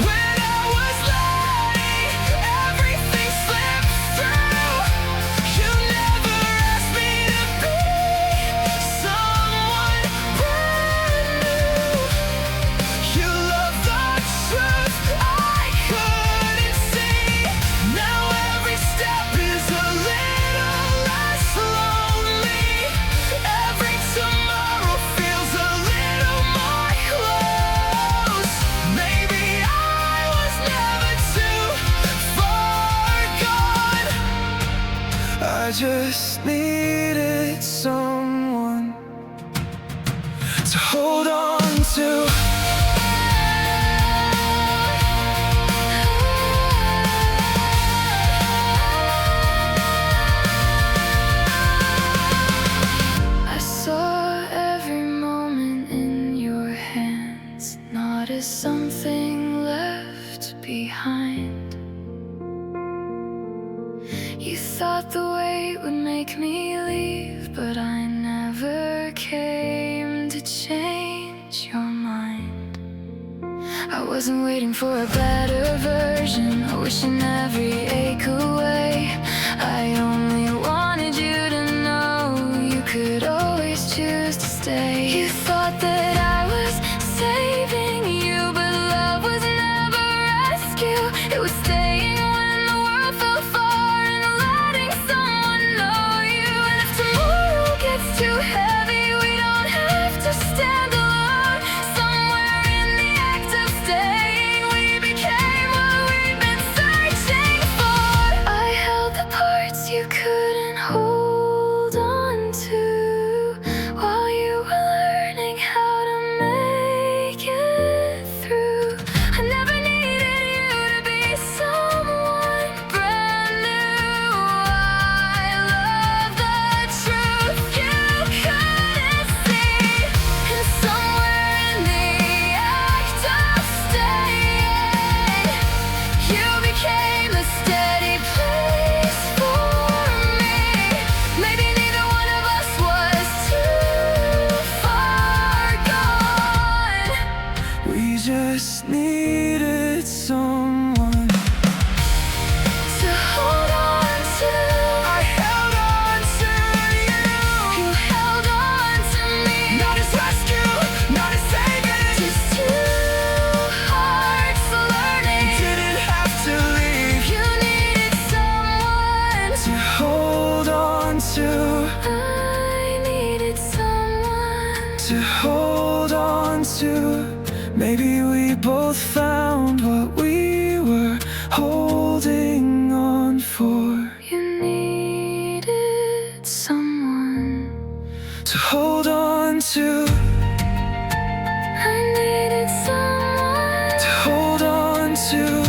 when I was letting everything slip through. You never asked me to be someone brand new. You love the truth I couldn't see. Now every step is a little less lonely. Every tomorrow feels a little more close. Maybe I was never too far gone. I just needed someone to hold on to. I saw every moment in your hands, not as something left behind. You thought the weight would make me leave, but I never came to change your mind. I wasn't waiting for a better version, or wishing every ache away. I only wanted you to know you could always choose to stay. You thought that I was saving you, but love was never rescue. It was staying when the world fell far and letting someone know you. And if tomorrow gets too heavy, we don't have to stand alone. Somewhere in the act of staying, we became what we've been searching for. I held the parts you could to. Maybe we both found what we were holding on for. You needed someone To hold on to, I needed someone to hold on to.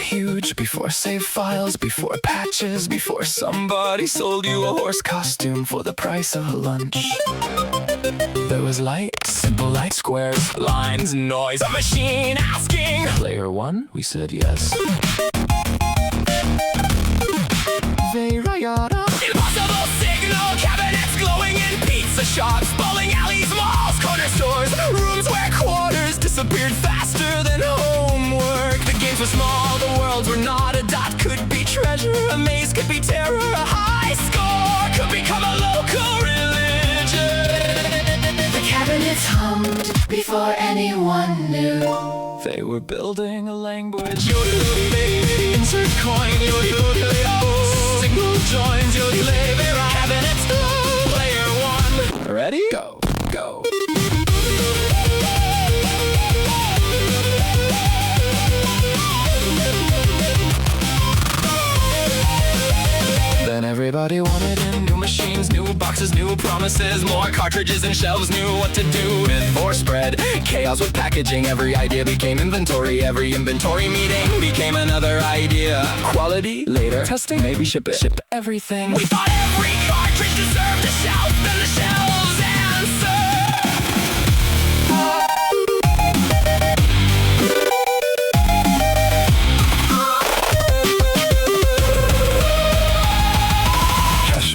huge, before save files, before patches, before somebody sold you a horse costume for the price of lunch. There was light, simple light, squares, lines, noise, a machine asking player one, we said yes. Impossible signal, cabinets glowing in pizza shops, bowling alleys, malls, corner stores, rooms where quarters disappeared faster than homework. The games were small, the worlds were not. A dot could be treasure, a maze could be terror, a high score could become a local religion. The cabinets hummed before anyone knew. They were building a language. Insert coin, signal joins, cabinets, player one. Ready? Go, go. Then everybody wanted in new machines, new boxes, new promises, more cartridges and shelves knew what to do with more spread. Chaos with packaging, every idea became inventory, every inventory meeting became another idea. Quality, later, testing, maybe ship it, ship everything. We thought every cartridge deserved a shelf, then the shelves answered.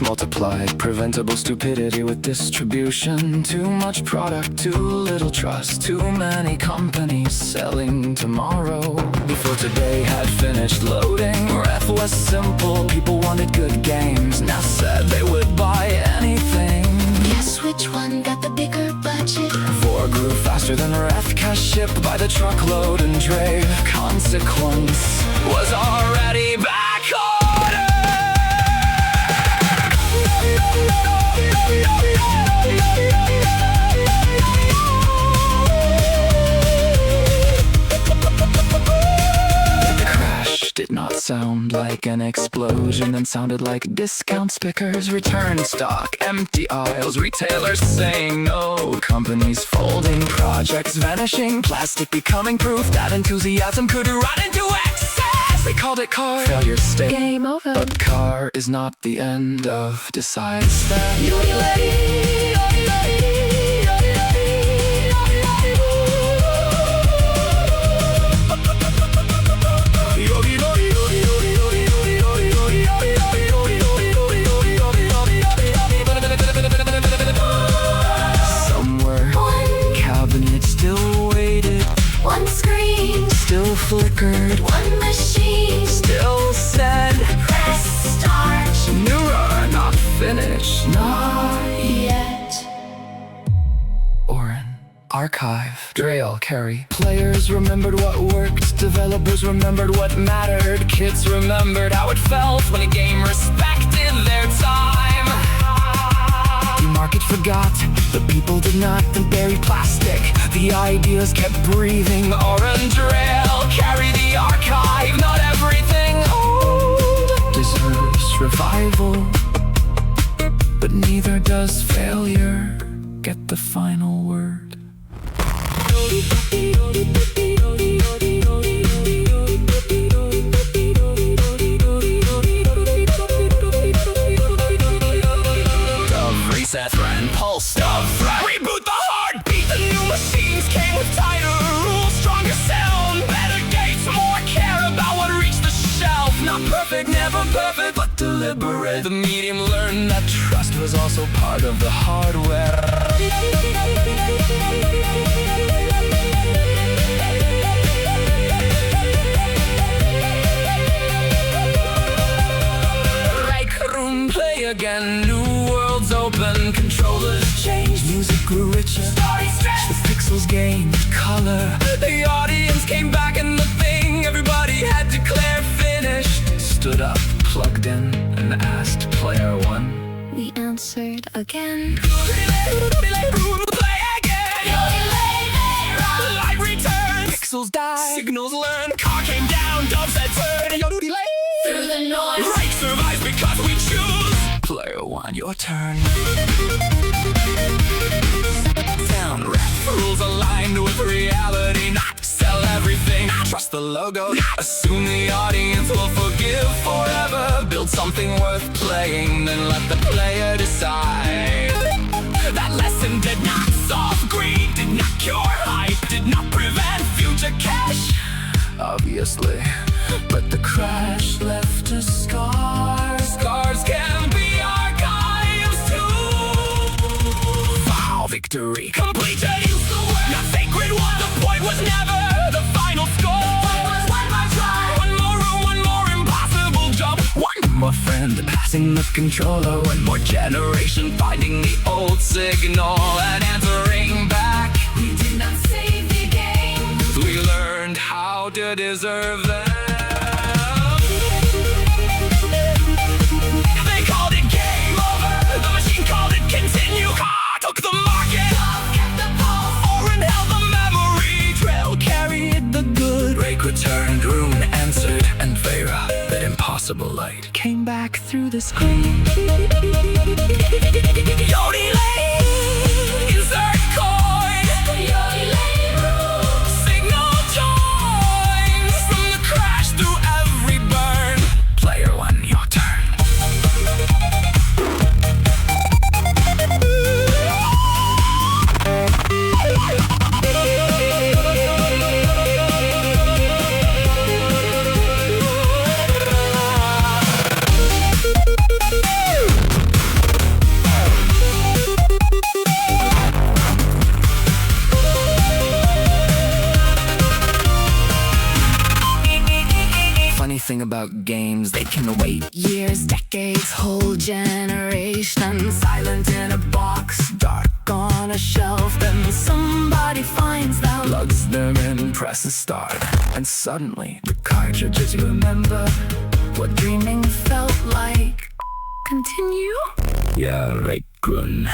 Multiplied, preventable stupidity with distribution. Too much product, too little trust, too many companies selling tomorrow. Before today had finished loading, Wrath was simple. People wanted good games, now said they would buy anything. Guess which one got the bigger budget? 4 grew faster than Wrath, cash shipped by the truckload and dray. Consequence was already back order. The crash did not sound like an explosion, and sounded like discount stickers, return stock, empty aisles, retailers saying no, companies folding, projects vanishing, plastic becoming proof that enthusiasm could run into excess. They called it car failure state. Game over. But car is not the end of decides that. Somewhere, one cabinet still waited, one screen still flickered, one machine still said, press start. Newer, not finished, Not yet. Orin, archive, Drail, carry. Players remembered what worked, developers remembered what mattered, kids remembered how it felt when a game respected their time. The market forgot, the people did not, then buried plastic. The ideas kept breathing. Orange Rail, carry the archive. Not everything old deserves revival, but neither does failure get the final word. Dove, reset, friend, pulse, stop, reboot the heartbeat. The new machines came with tighter rules, stronger sound, better gates, more care about what reached the shelf. Not perfect, never perfect, but deliberate. The medium learned that trust was also part of the hardware. Play again, new worlds open, controllers changed, music grew richer, story stretched, the pixels gained color. The audience came back and the thing everybody had declared finished stood up, plugged in, and asked player one. We answered again. Play again. Light returned, pixels died, signals learned, car came down, Dove said turn, Through the noise, Reich survives because we choose. Player one, your turn. Sound rap rules aligned with reality. Not sell everything, trust just the logo. Assume the audience will forgive forever. Build something worth playing, then let the player decide. That lesson did not solve greed, did not cure hype, did not prevent future cash, obviously, but the crash left a scar. Scars can be archives too. Wow, victory completed, use the word, not sacred one. The point was never the final score. It was one more try, one more room, one more impossible jump, one more friend passing the controller, one more generation finding the old signal and answering back. We did not save the game, we learned how to deserve them. They called it game over, the machine called it continue. Took the market, kept the pulse, Orin held the memory trail, carried the good. Rake returned, Rune answered, and Vera, that impossible light, came back through the screen. Yodi lane, insert coin. Yodi lane room, signal joins. From the crash through every burn. Player one, your turn. Thing about games, they can wait years, decades, whole generation, silent in a box, dark on a shelf. Then somebody finds them, plugs them in, presses start, and suddenly the cartridges remember what dreaming felt like. Continue? Yeah, right, Grun.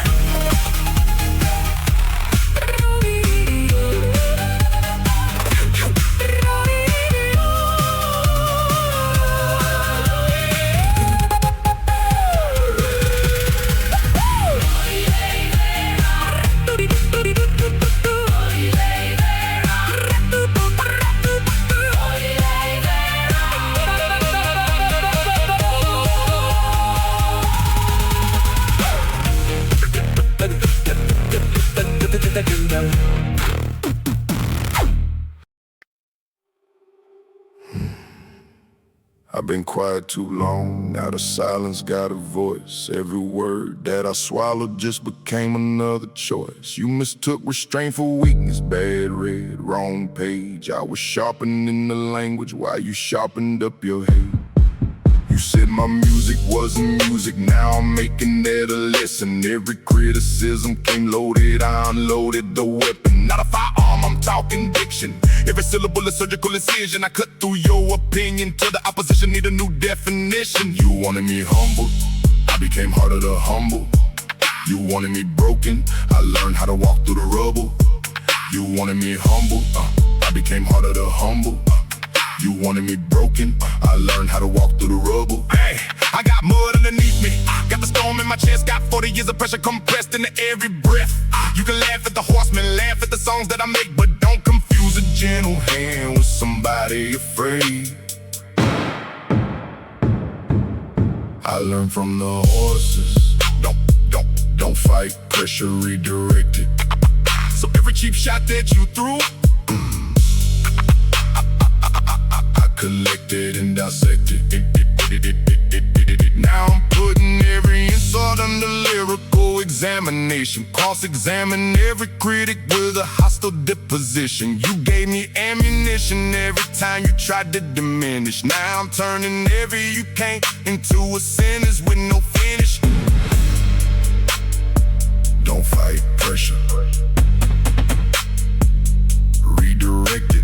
I've been quiet too long, now the silence got a voice. Every word that I swallowed just became another choice. You mistook restraint for weakness, bad read, wrong page. I was sharpening the language while you sharpened up your head. You said my music wasn't music, now I'm making that a lesson. Every criticism came loaded, I unloaded the weapon. Not a firearm, I'm talking diction. Every syllable a surgical incision. I cut through your opinion till the opposition need a new definition. You wanted me humble, I became harder to humble. You wanted me broken, I learned how to walk through the rubble. You wanted me humble, I became harder to humble. You wanted me broken, I learned how to walk through the rubble. Hey, I got mud underneath me, got the storm in my chest, got 40 years of pressure compressed into every breath. You can laugh at the horsemen, laugh at the songs that I make, but don't confuse a gentle hand with somebody afraid. I learned from the horses, don't fight, pressure redirected. So every cheap shot that you threw, I collected and dissected. Now I'm putting every insult under lyrical examination. Cross-examine every critic with a hostile deposition. You gave me ammunition every time you tried to diminish. Now I'm turning every you can't into a sentence with no finish. Don't fight pressure, redirect it.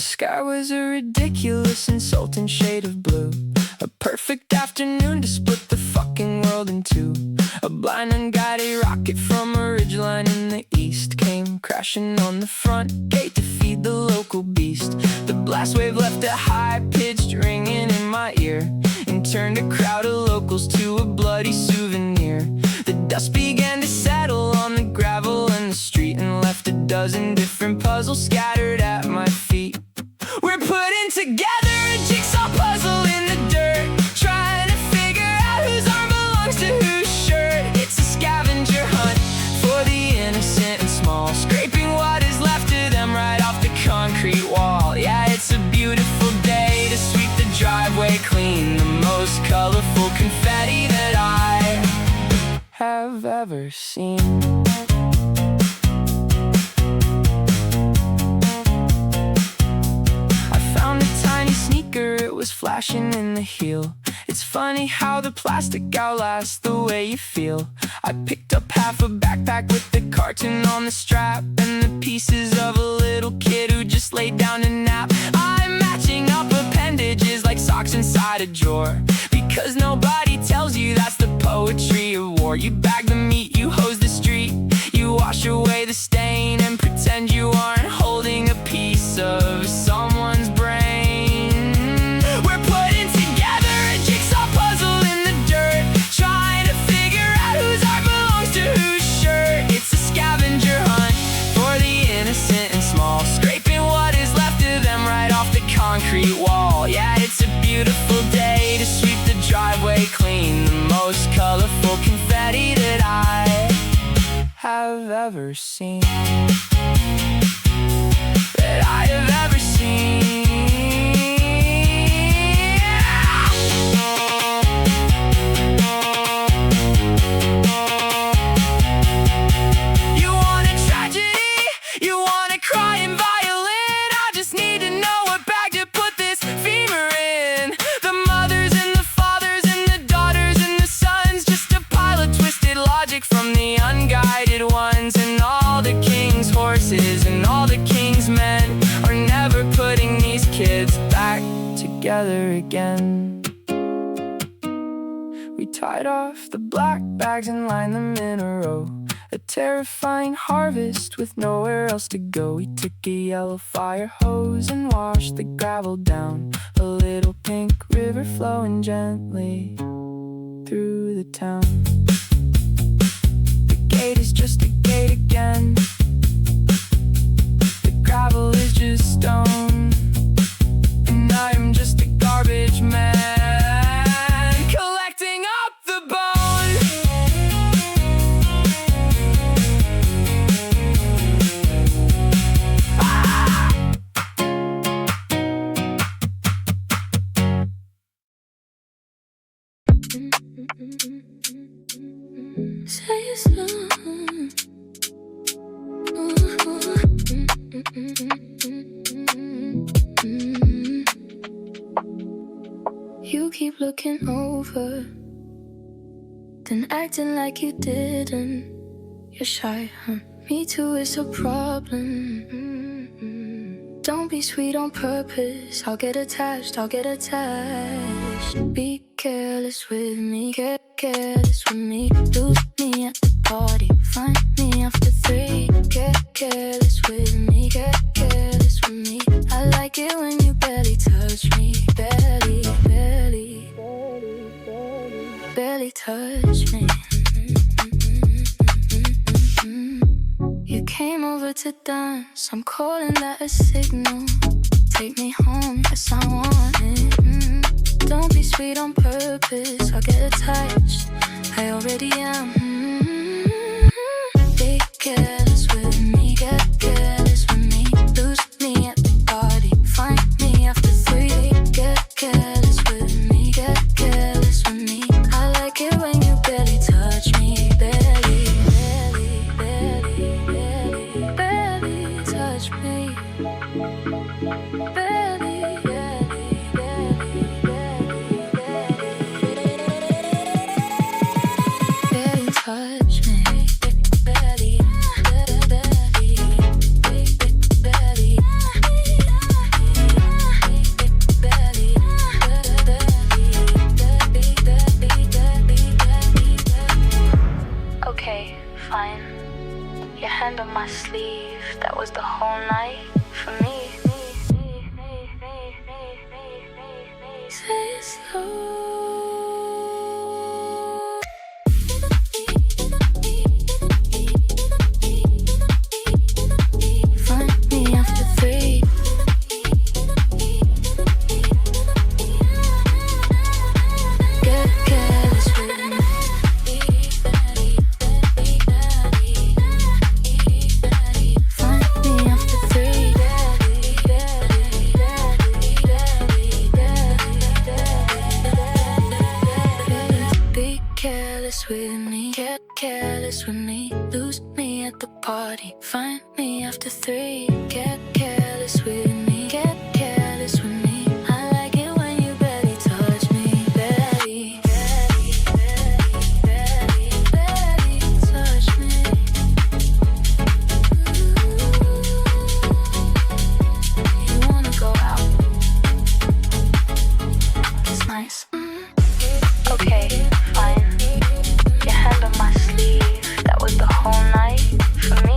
sky was a ridiculous, insulting shade of blue. A perfect afternoon to split the fucking world in two. A blind unguided rocket from a ridgeline in the east came crashing on the front gate to feed the local beast. The blast wave left a high-pitched ringing in my ear and turned a crowd of locals to a bloody souvenir. The dust began to settle on the gravel in the street and left a dozen different puzzles scattered at my feet. We're putting together a jigsaw puzzle in the dirt, trying to figure out whose arm belongs to whose shirt. It's a scavenger hunt for the innocent and small, scraping what is left of them right off the concrete wall. Yeah, it's a beautiful day to sweep the driveway clean, the most colorful confetti that I have ever seen. It was flashing in the heel. It's funny how the plastic outlasts the way you feel. I picked up half a backpack with the carton on the strap and the pieces of a little kid who just laid down to nap. I'm matching up appendages like socks inside a drawer, because nobody tells you that's the poetry of war. You bag the meat, you hose the street, you wash away the stain and pretend you aren't holding a piece of someone's brain. Concrete wall. Yeah, it's a beautiful day to sweep the driveway clean, the most colorful confetti that I have ever seen. That I have ever seen. You want a tragedy? You want to cry and violin? I just need to know what bag to put this femur in. The mothers and the fathers and the daughters and the sons, just a pile of twisted logic from the unguided ones. And all the king's horses and all the king's men are never putting these kids back together again. We tied off the black bags and lined them in a row, a terrifying harvest with nowhere else to go. We took a yellow fire hose and washed the gravel down, a little pink river flowing gently through the town. The gate is just a gate again. The gravel is just stone, and I'm just a garbage man collecting up the bone. Say it's love. You keep looking over, then acting like you didn't. You're shy, huh? Me too, it's a problem. Don't be sweet on purpose. I'll get attached. Be careless with me, careless with me. Lose me at the party, find me after 3. Get careless with me, careless with me. I like it when you barely touch me, barely touch me. You came over to dance, I'm calling that a signal. Take me home, yes I want it. Don't be sweet on purpose, I'll get attached. I already am. Be careless with me, get careless with me. Lose me at the party, find me after 3. Get careless with me, get careless with me. I like it when you barely touch me, barely touch me, barely touch me, barely. party. Find me after 3. Get careless with me. Get careless with me. I like it when you barely touch me. Barely, barely, barely, barely, barely touch me. You wanna go out? It's nice. Okay, fine. Your hand on my sleeve. That was the whole night for me.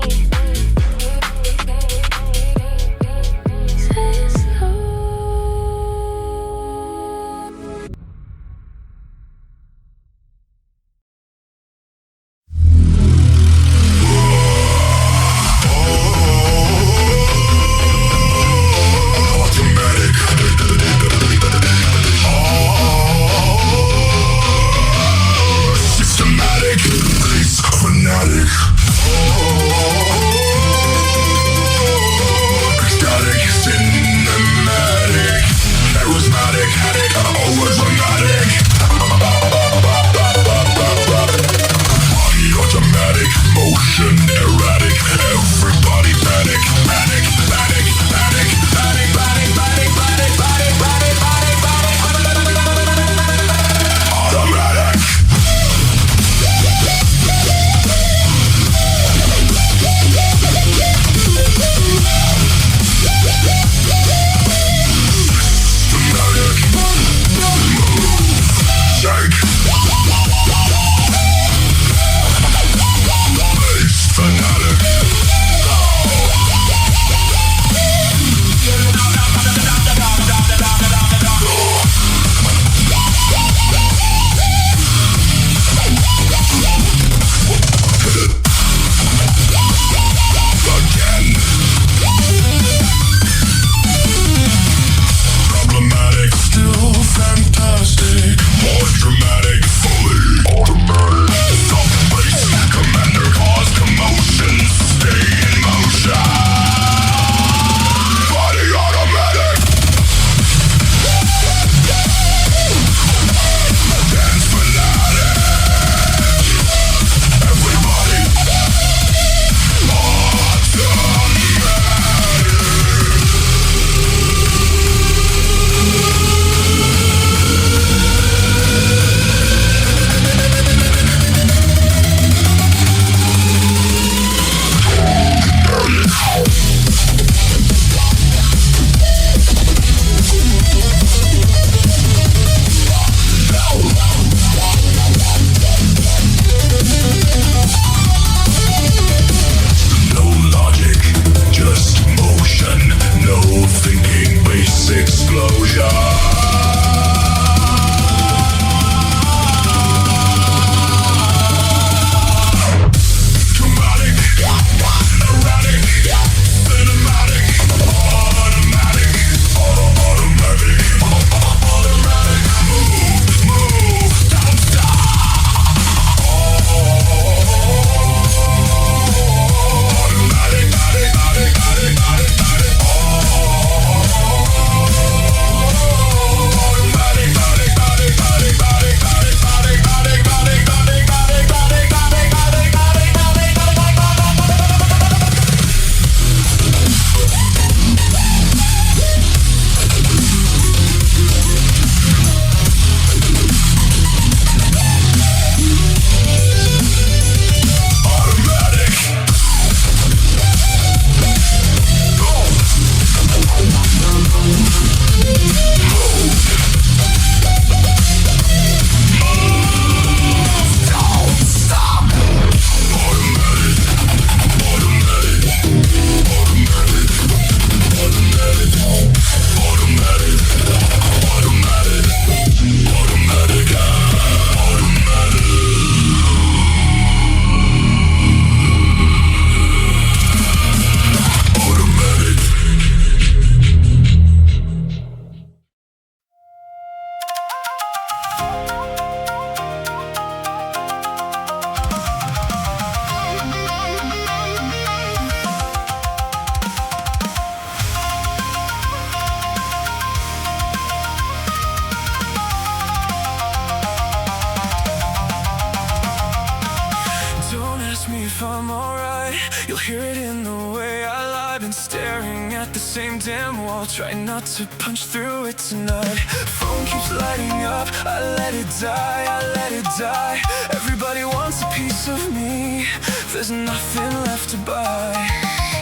damn wall, try not to punch through it tonight. Phone keeps lighting up, I let it die, I let it die. Everybody wants a piece of me, there's nothing left to buy.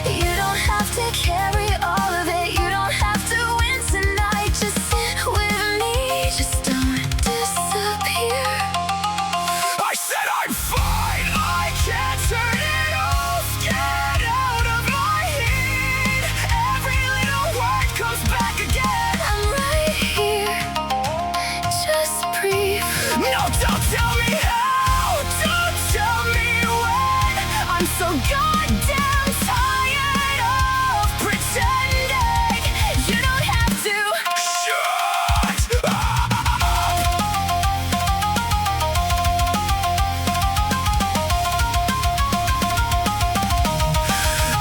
You don't have to carry all of it, you don't have to win tonight. Just sit with me, just don't disappear. I said I'm fine, I can't turn it off. Get out of my head. Every little word comes back again. I'm right here, just breathe. No, don't tell me how, don't tell me when. I'm so goddamn tired of pretending. You don't have to. Shut up.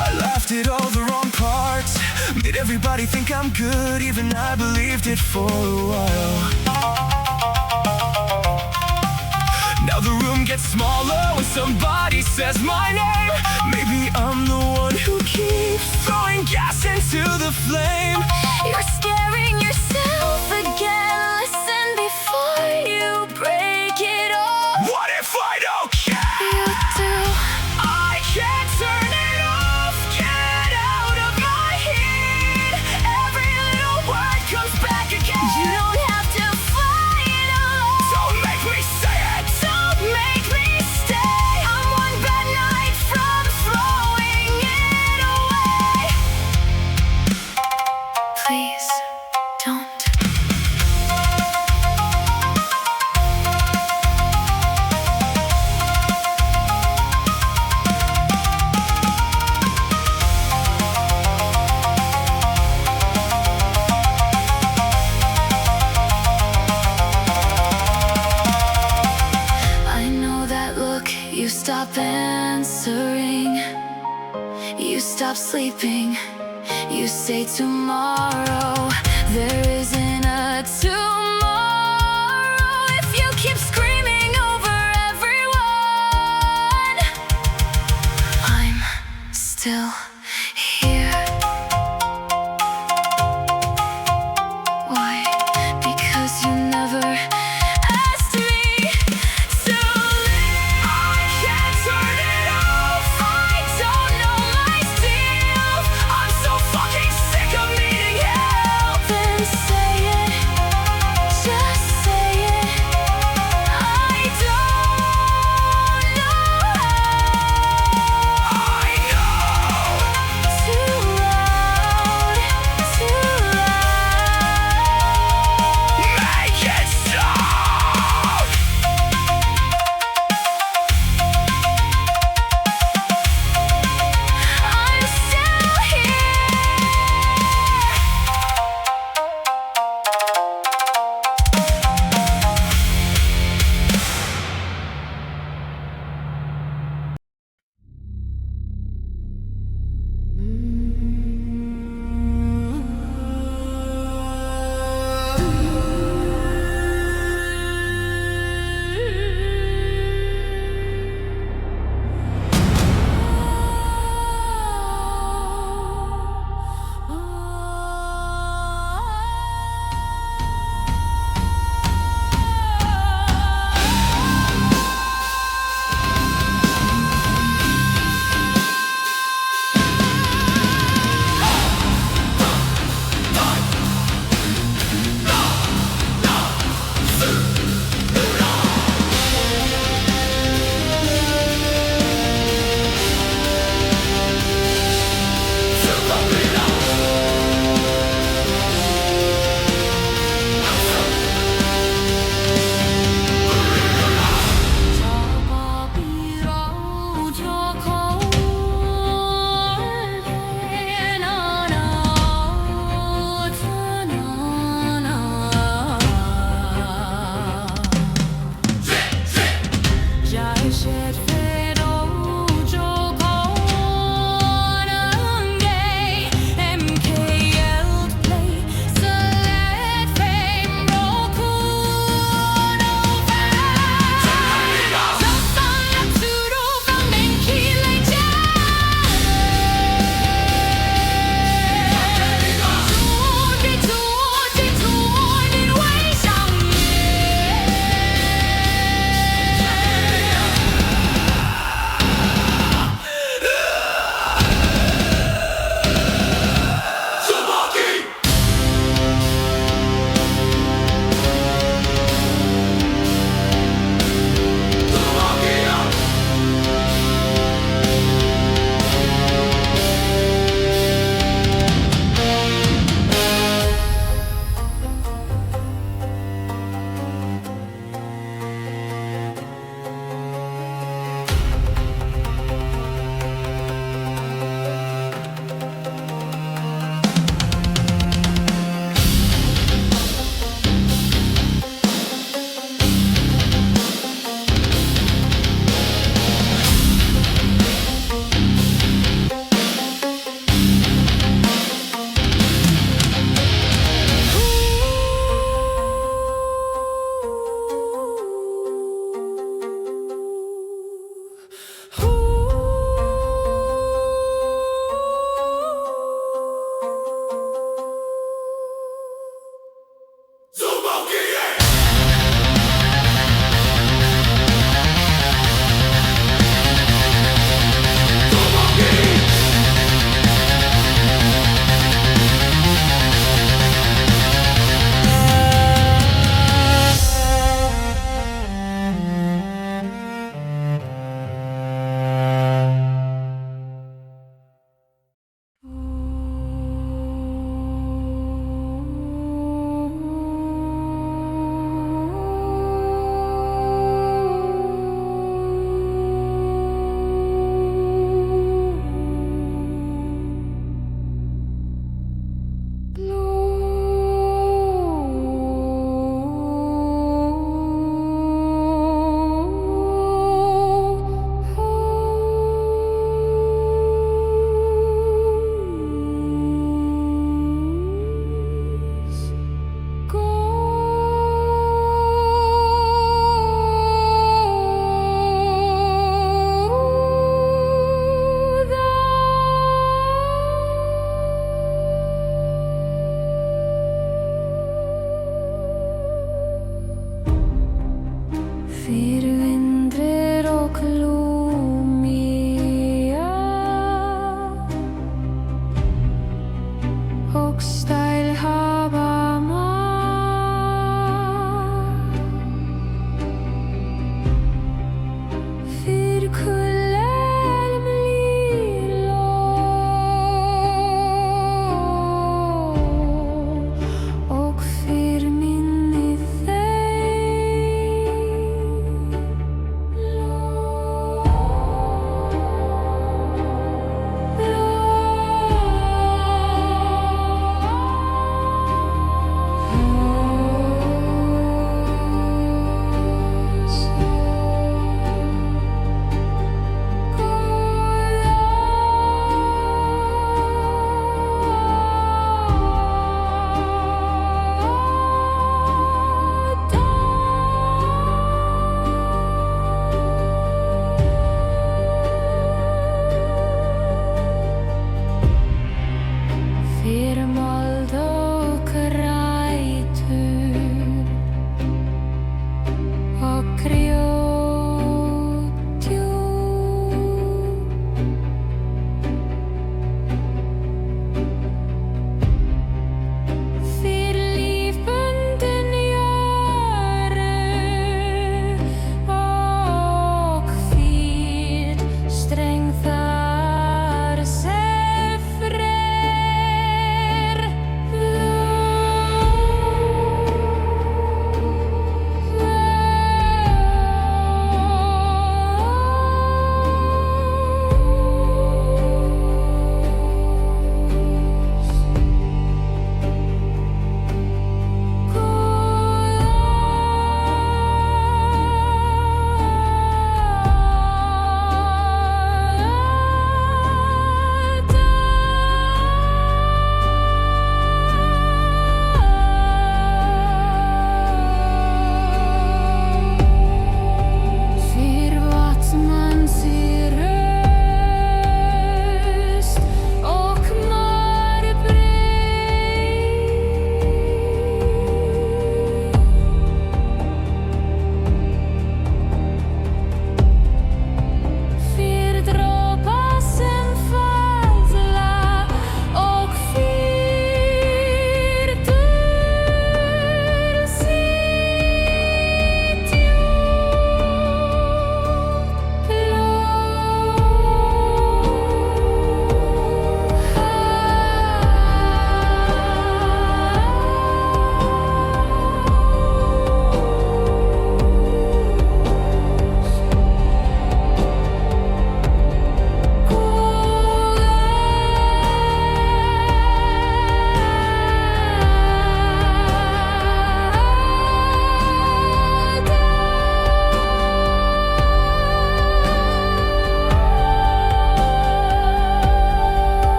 I laughed at all the wrong parts, made everybody think I'm good, even I believed it for a while. Now the room gets smaller when somebody says my name. Maybe I'm the one who keeps throwing gas into the flame. You're scaring yourself again. Listen before you break it off. What if I don't care? You do. I can't turn it off. Get out of my head. Every little word comes back again. You don't have to fight alone. Don't make me say it. Don't make me stay. I'm one bad night from throwing it away. Please don't. I know that look, you stop answering. You stop sleeping. You say tomorrow. There isn't a tomorrow if you keep screaming over everyone. I'm still here. Why? Because you never asked me to leave. I can't turn it off. I don't know myself. I'm so fucking sick of needing help. Then say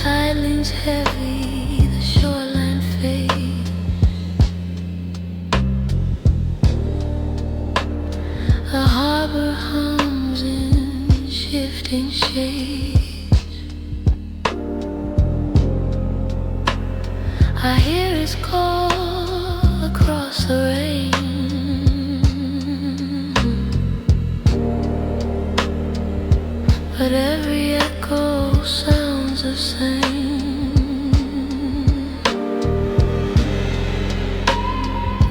Islands heavy, the shoreline fades. A harbor hums in shifting shades. I hear his call across the rain. But every echo sounds the same.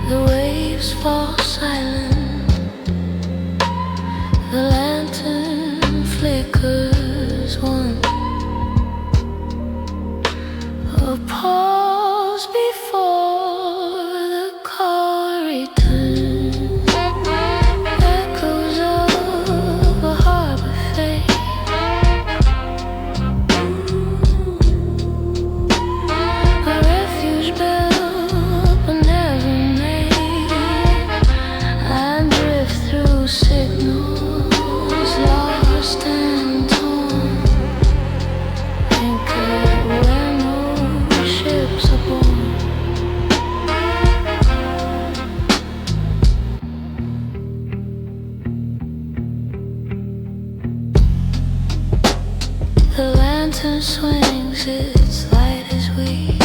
The waves fall silent. The lantern flickers once. A pause before the call returns. Echoes of a harbor fade. A refuge built but never made. I drift through signals, lost and torn. Anchored where no ships are born. The lantern swings, its light is weak.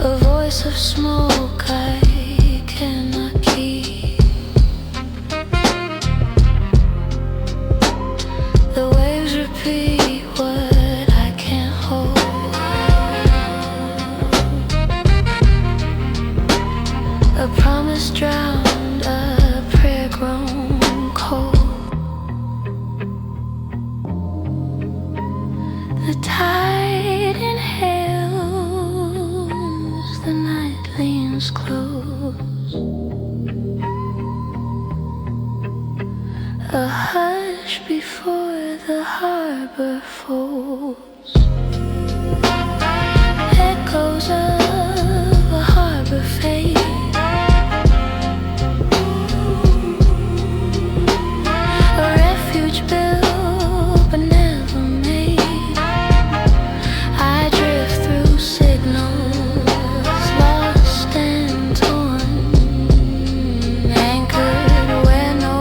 A voice of smoke I cannot keep. The waves repeat what I can't hold. A promise drowned, a prayer grown cold. The tide inhales, the night leans close. A hush before the harbor folds. Echoes of a harbor fade. A refuge built but never made. I drift through signals, lost and torn. Anchored where no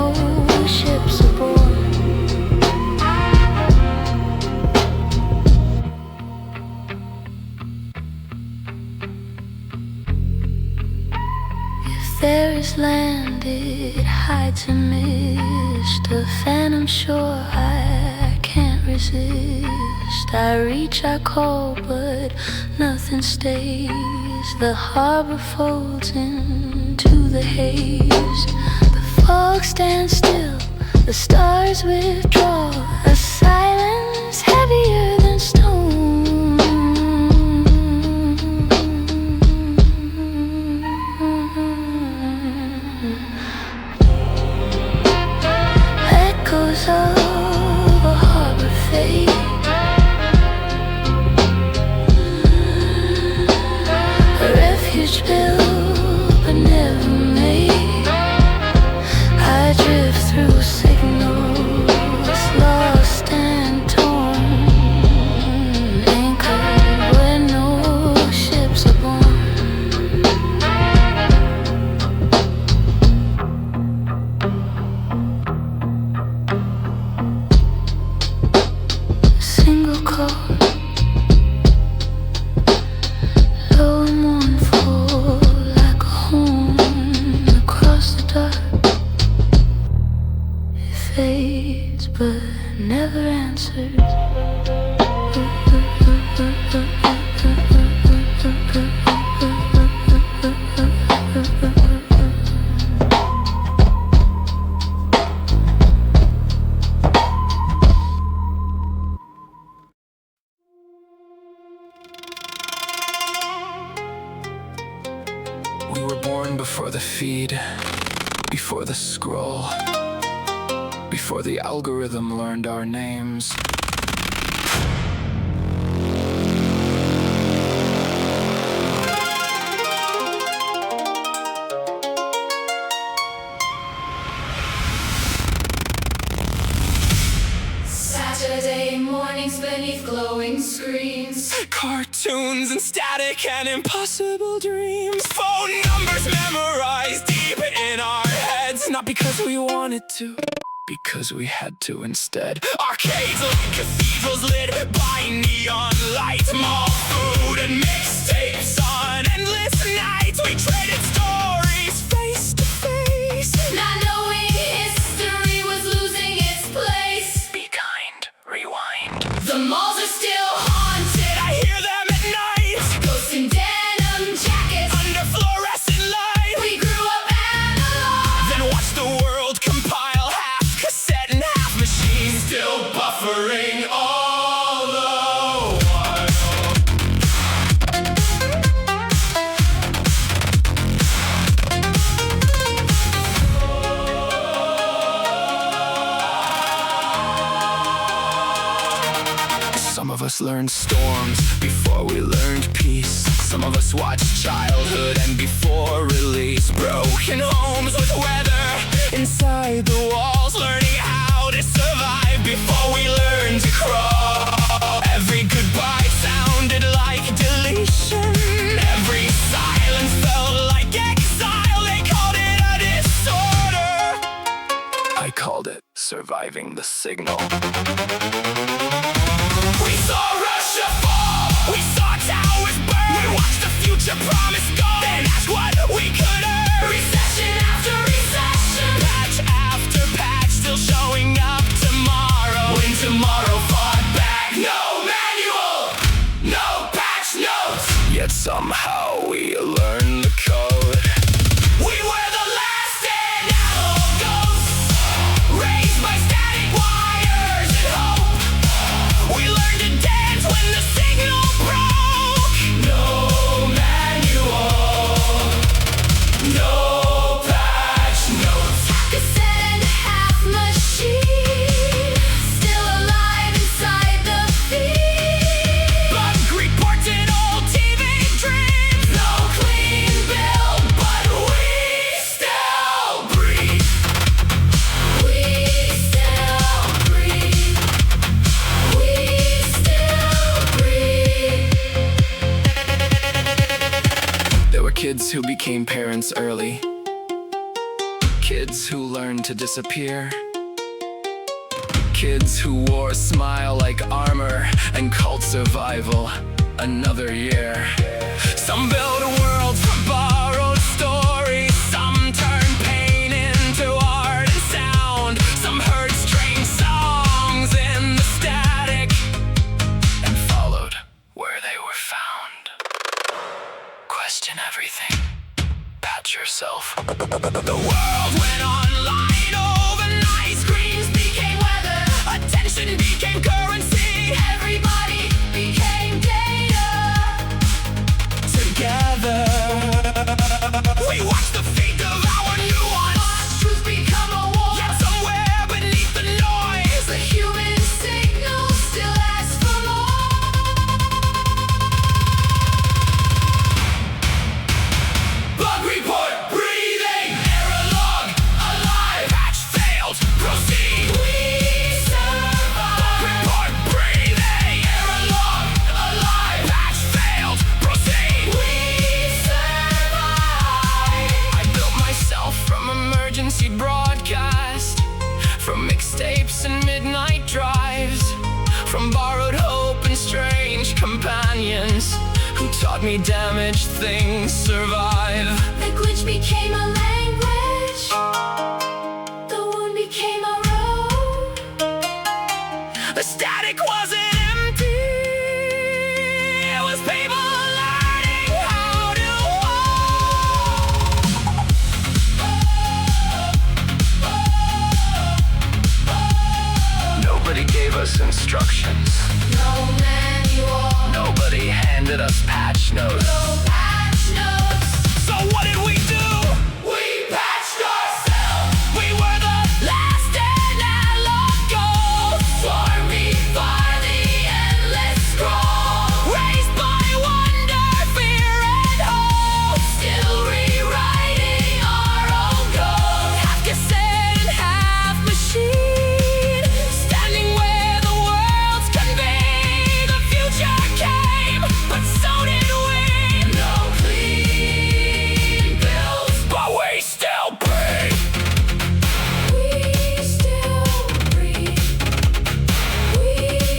ships are born. If there is land, it hides in mist. A phantom shore I can't resist. I reach, I call, but nothing stays. The harbor folds into the haze. The fog stands still, the stars withdraw. A silence heavier than stone. Echoes of a harbor fade. A refuge built but never made. I drift through signals, lost and torn, anchored where no ships are born. A single call, low and mournful, like a horn across the dark. It fades but never answers. We were born before the feed, before the scroll, before the algorithm learned our names. Saturday mornings beneath glowing screens. Cartoons and static and impossible dreams. Phone numbers memorized deep in our heads. Not because we wanted to, because we had to instead. Arcades like cathedrals lit by neon lights. Mall food and mixtapes on endless nights. We traded stories face to face. Not knowing history was losing its place. Be kind, rewind. The malls are still haunted. I hear them at night. Ghosts in denim jackets. Under fluorescent light. We grew up analog. Then watch the world compile half cassette and half machine. Still buffering all the while. Some of us learned storms before we learned peace. Some of us watched childhood and before release. Broken homes with weather inside the walls. Learning how to survive before we learned to crawl. Every goodbye sounded like deletion. Every silence felt like exile. They called it a disorder. I called it surviving the signal. We saw Russia fall. We saw towers burn. We watched the future promise gone. Then asked what we could earn. Recession after recession. Patch after patch, still showing up tomorrow. When tomorrow fought back. No manual, no patch notes. Yet somehow we learn the code. We were the last analog ghosts, raised by static wires and hope. We learned to dance when the signal broke. No manual, no patch notes. Cassette and half machine. Still alive inside the feed. But Greek ports and old TV dreams. No clean bill, but we still breathe. We still breathe. We still breathe. There were kids who became parents early. Kids who learned to disappear. Kids who wore a smile like armor and cult survival. Another year. Some build worlds from borrowed stories. Some turn pain into art and sound. Some heard strange songs in the static. everything. Pat yourself. The world went online overnight. Screens became weather. Attention became currency. Everybody became data. Together, we watched the fate of our nuance. Truth become a war. Yet somewhere beneath the noise, the human signal still asks for more. Bug report, breathing. Error log, alive. Patch failed, proceed. We survive. Bug report, breathing. Error log, alive. Patch failed, proceed. We survive. I built myself from emergency broadcast, from mixtapes and midnight drives, from borrowed hope and strange companions who taught me damaged things survive. The glitch became a language. The wound became a road. The static wasn't empty. It was people learning how to walk. Nobody gave us instructions. No manual. Nobody handed us patch notes. No patch notes. So what did we do? We patched ourselves. We were the last analog ghosts. Army by the endless scroll. Raised by wonder, fear, and hope. Still rewriting our own code. Half cassette and half machine. Standing where the worlds convey. The future came, but so did we. No clean bills, but we still breathe. We still breathe. We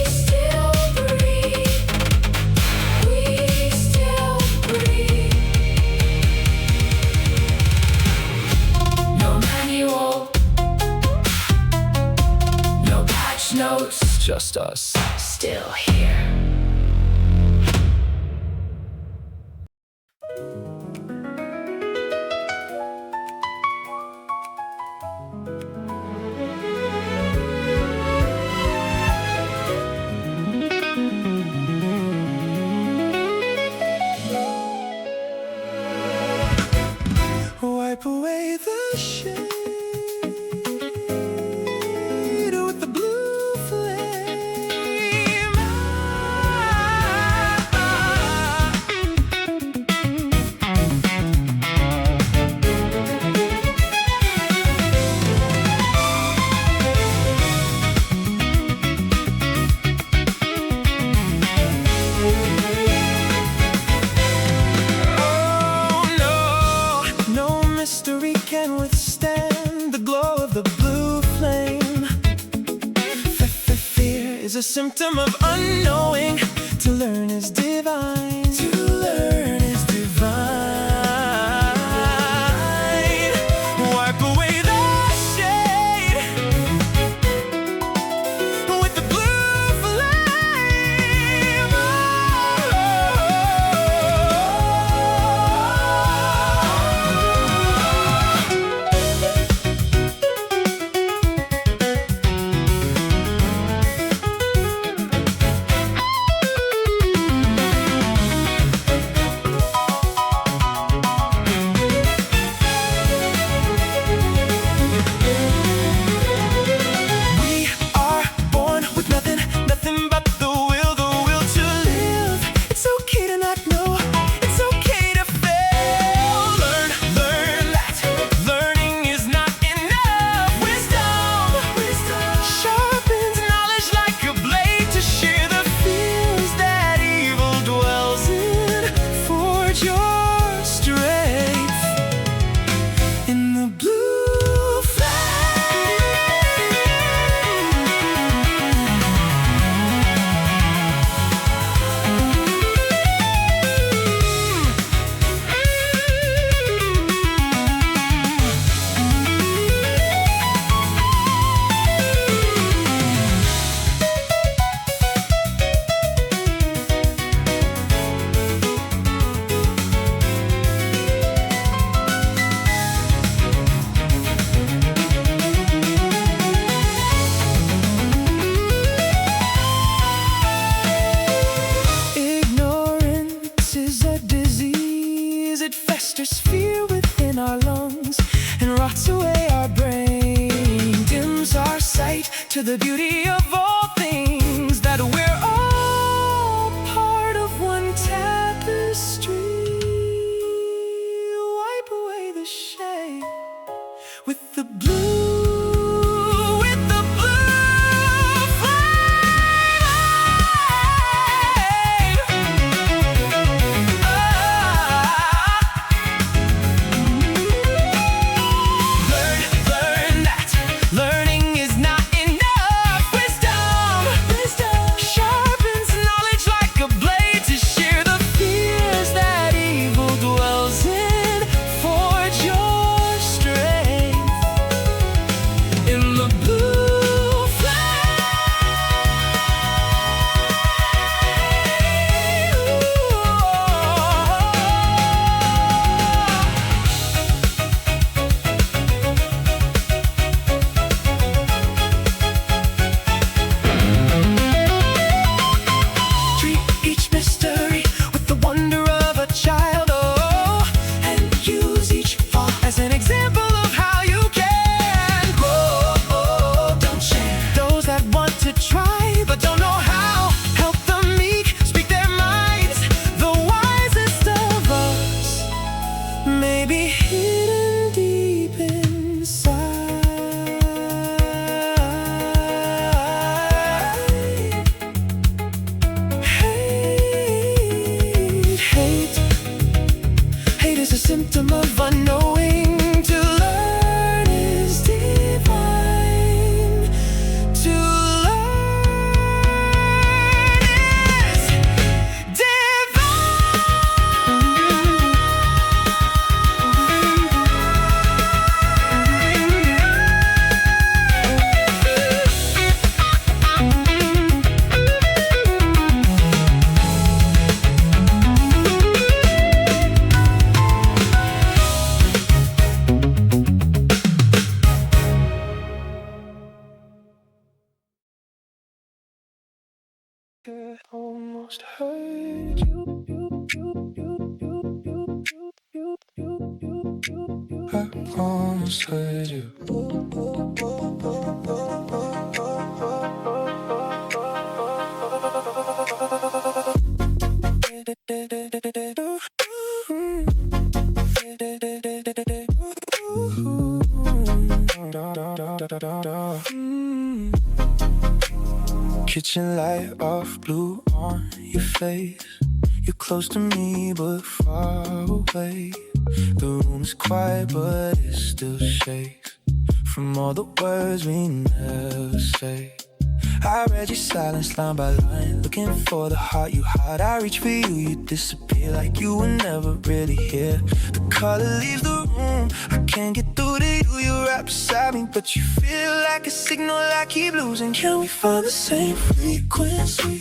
still breathe. We still breathe. No manual. No patch notes. Just us. Still here. Wipe away the shade with the blue flame. Oh no, no mystery can withstand the glow of the blue flame. Fear is a symptom of unknowing. To learn is divine. To learn is divine. Wipe away the shade with the blue flame. to the beauty of all things, that we're all part of one tapestry. Wipe away the shade with the blue, with the blue flame. Learn that learning is not enough. Wisdom sharpens knowledge like a blade to shear the fears that evil dwells in. Forge your strength in the blue flame. Treat each mystery with the wonder of a child, oh, and use each fall as an example of how you can grow. Oh, don't share those that want to try but don't know how. Help the meek speak their minds. The wisest of us may be hidden deep inside. Hate is a symptom of unknowing. To learn is divine. To learn is Almost heard you. I almost heard you. Kitchen light off, blue on your face. You're close to me but far away. The room's quiet but it still shakes from all the words we never say. I read your silence line by line, looking for the heart you hide. I reach for you, you disappear like you were never really here. The color leaves the room, I can't get through to you. You're right beside me, but you feel like a signal I keep losing. Can we find the same frequency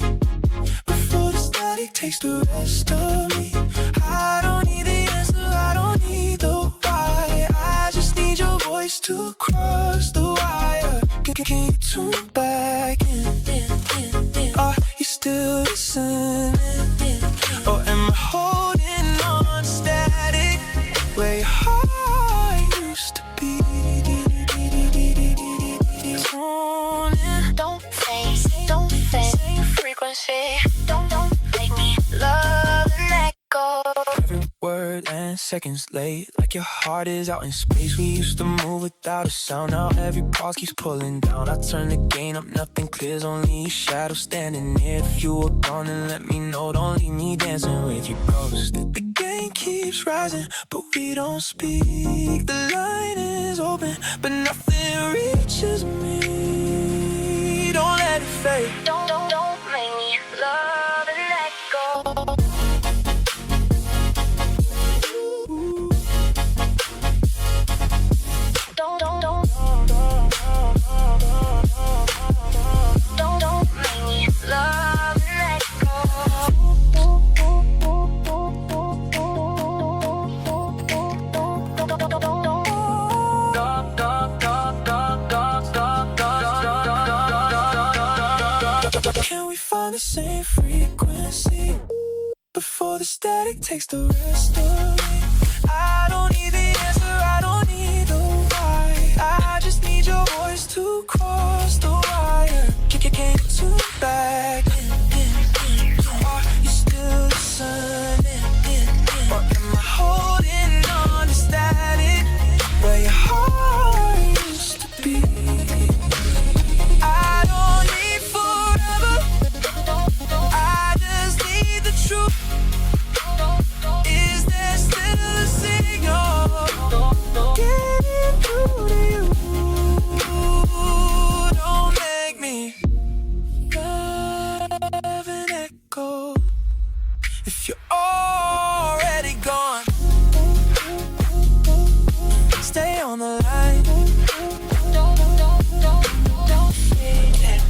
before the static takes the rest of me? I don't need the answer, I don't need the why. I just need your voice to cross the wire. Can you tune back in? Are you still listening? Or am I holding on static where your heart used to be? Tune in. Don't fake frequency. Don't make me love and let go. Every word and seconds late, like your heart is out in space. We used to move without a sound, now every pause keeps pulling down. I turn the gain up, nothing clears, only your shadow standing near. If you were gone, then let me know, don't leave me dancing with your ghost. The game keeps rising, but we don't speak. The line is open, but nothing reaches me. Don't let it fade. Don't make me love and let go. Don't make me love and let go. Can we find the same frequency before the static takes the rest of me? I don't need the answer, I don't need the why. I just need your voice to cross the wire. back? Are you still the sun? Or am I holding on to static where your heart used to be? I don't need forever, I just need the truth. Is there still a signal getting through to you? Don't make me love an echo if you're already gone. Stay on the line. Don't fade that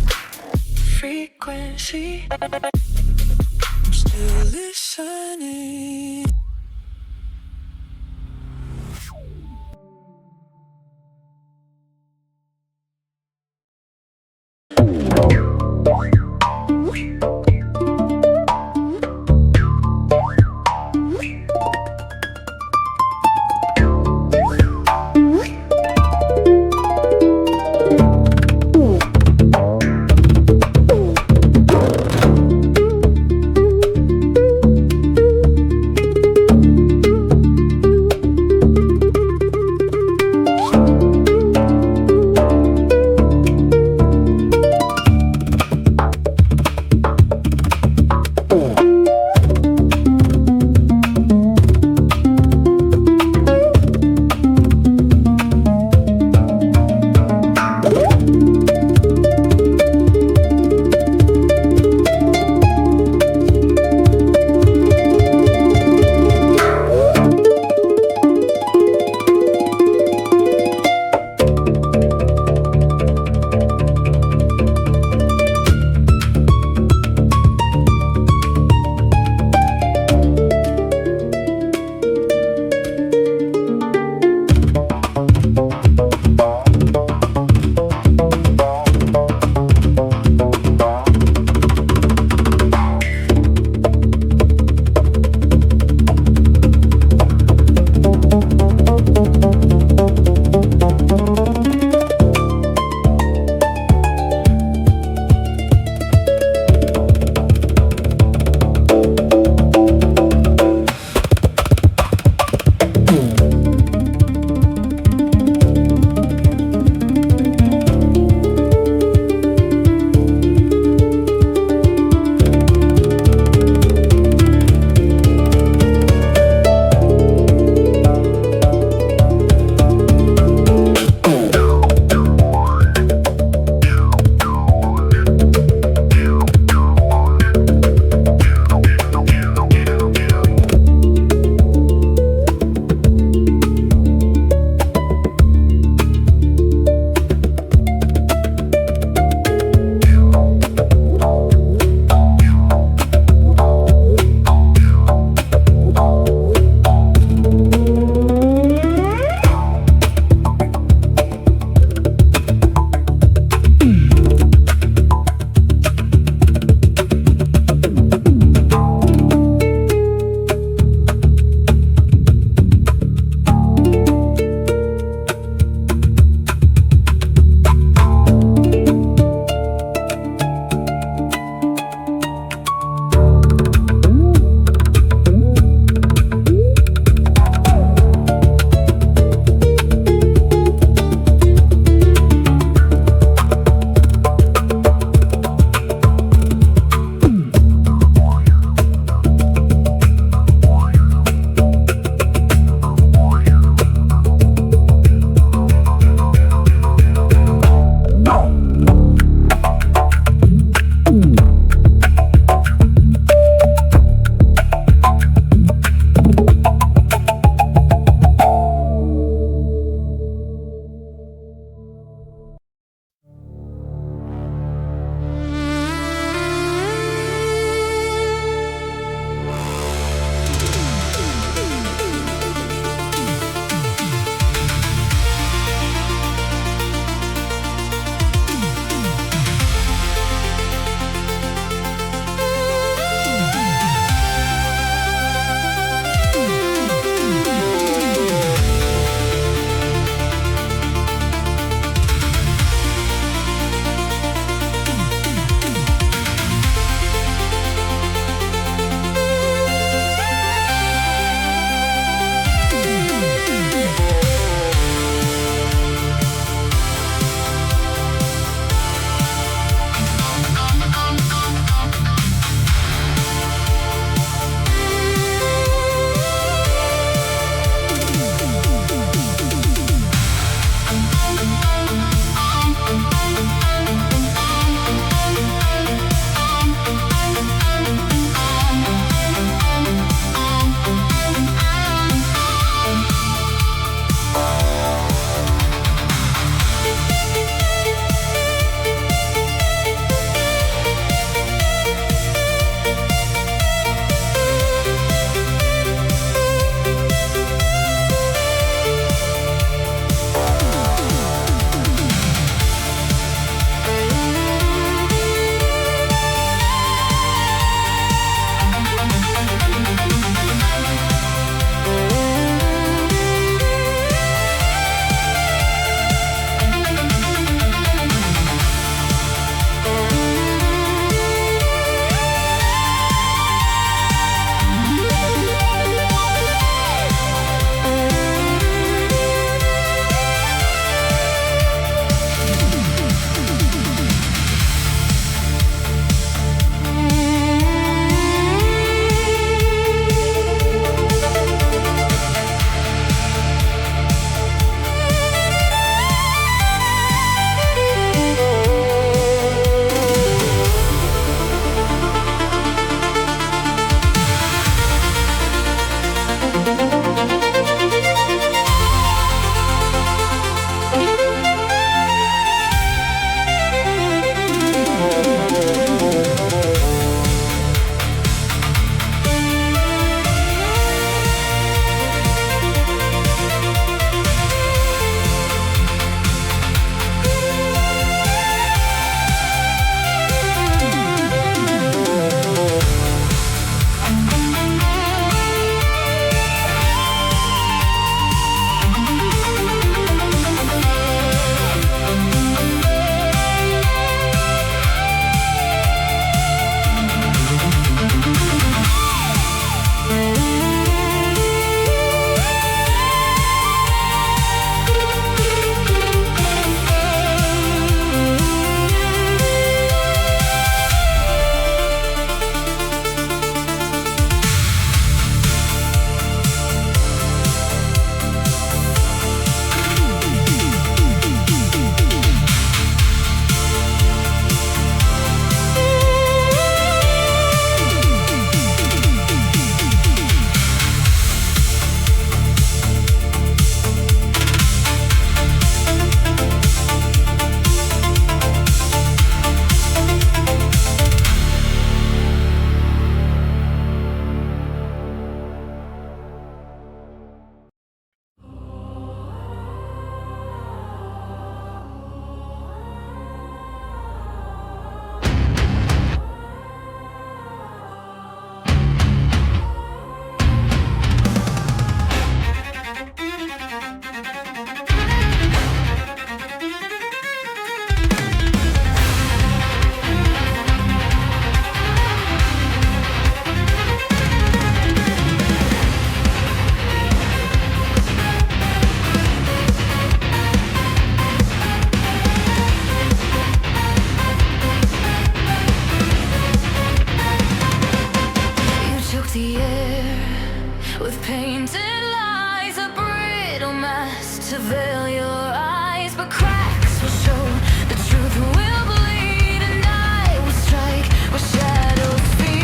frequency. I'm still listening. with painted lies, a brittle mask to veil your eyes. But cracks will show, the truth will bleed, and I will strike where shadows feed.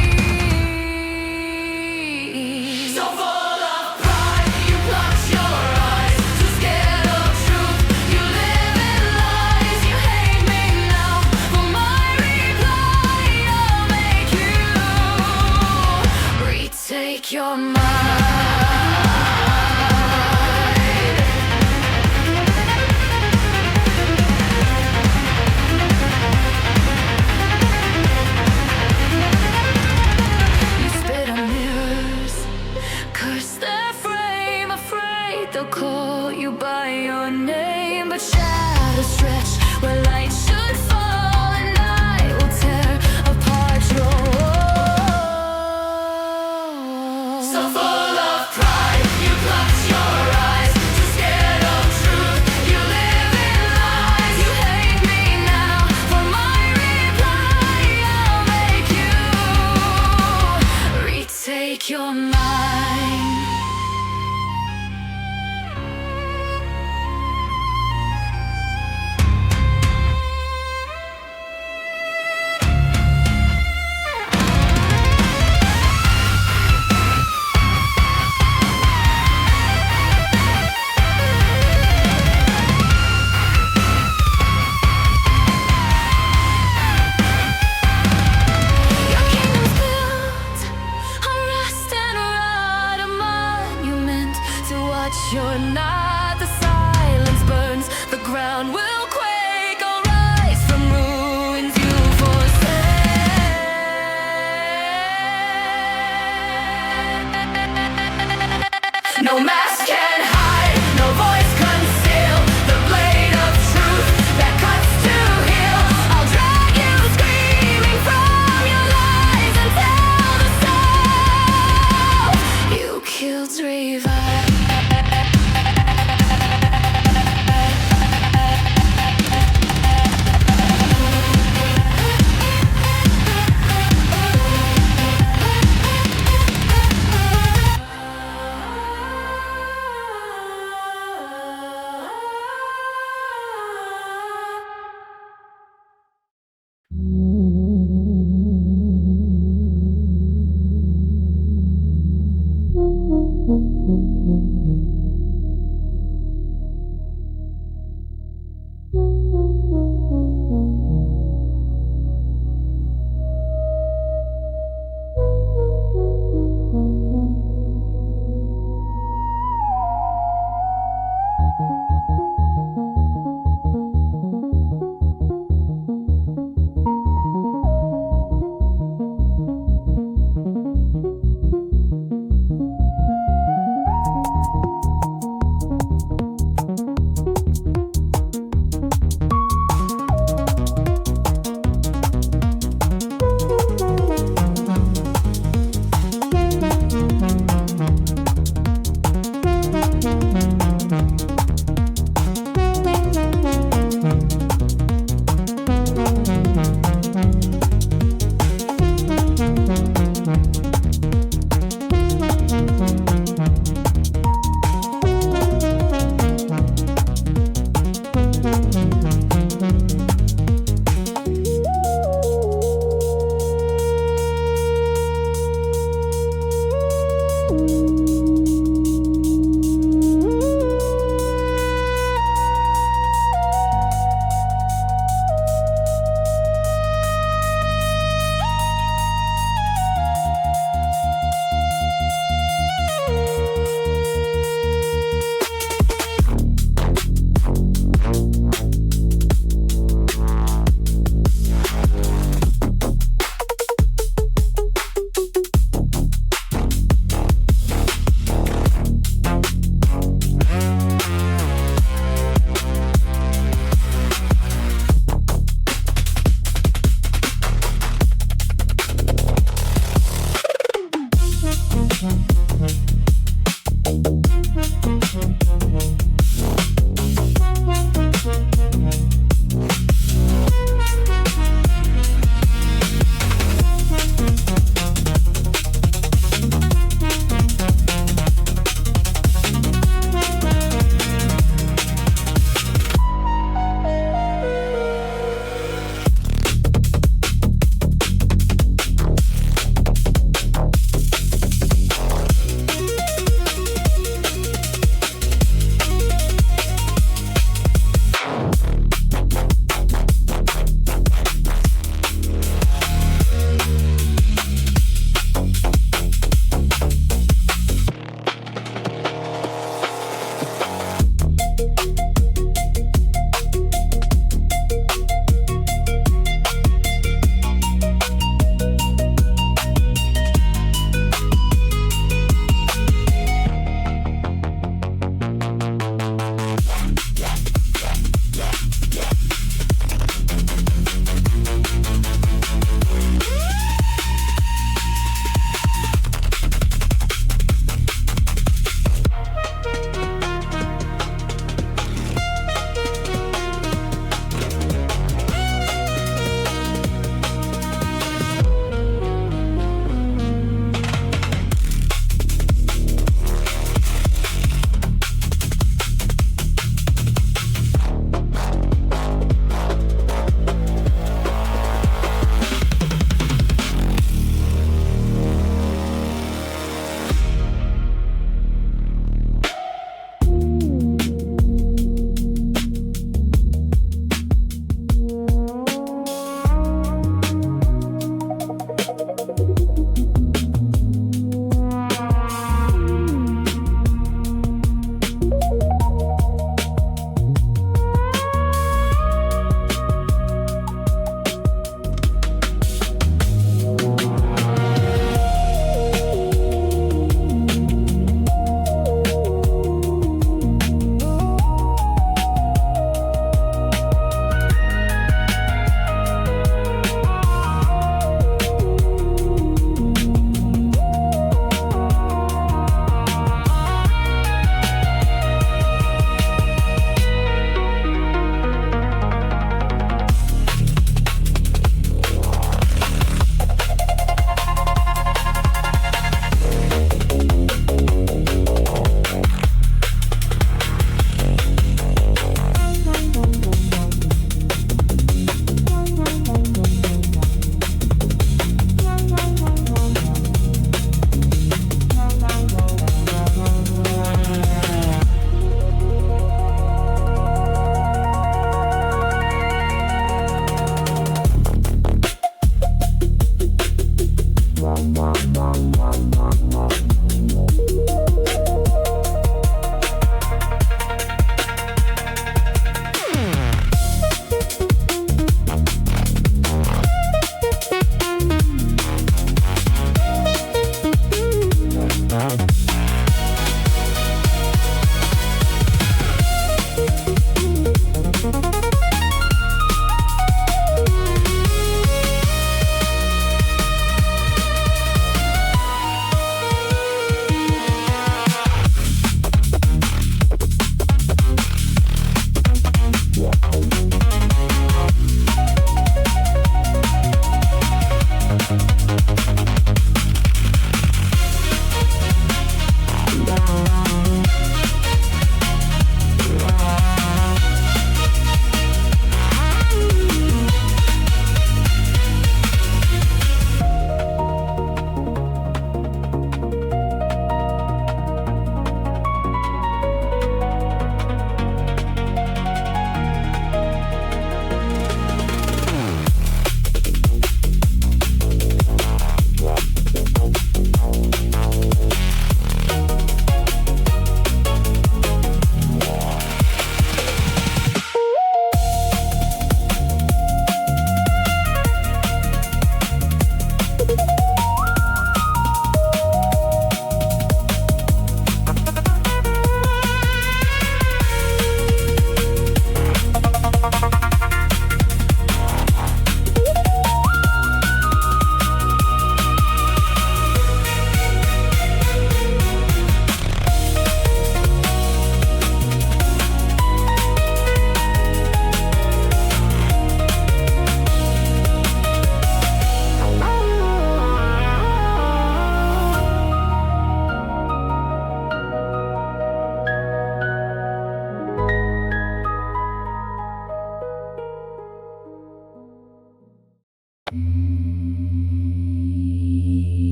So full of pride, you blocked your eyes. Too scared of truth, you live in lies. You hate me now for my reply. I'll make you retake your mind. You spit on mirrors, curse their frame, afraid they'll call you by your name. But shadows stretch where light should fall, and I will tear apart your walls. So full of pride, you blocked your eyes. Too scared of truth, you live in lies. You hate me now for my reply. I'll make you retake your mind. Your kingdom's built on rust and rot, a monument to what you're not. The silence burns, the ground will quake. I'll rise from ruins you forsake. No mask can hide, no voice conceal the blade of truth that cuts to heal. I'll drag you screaming from your lies until the soul you killed's revived.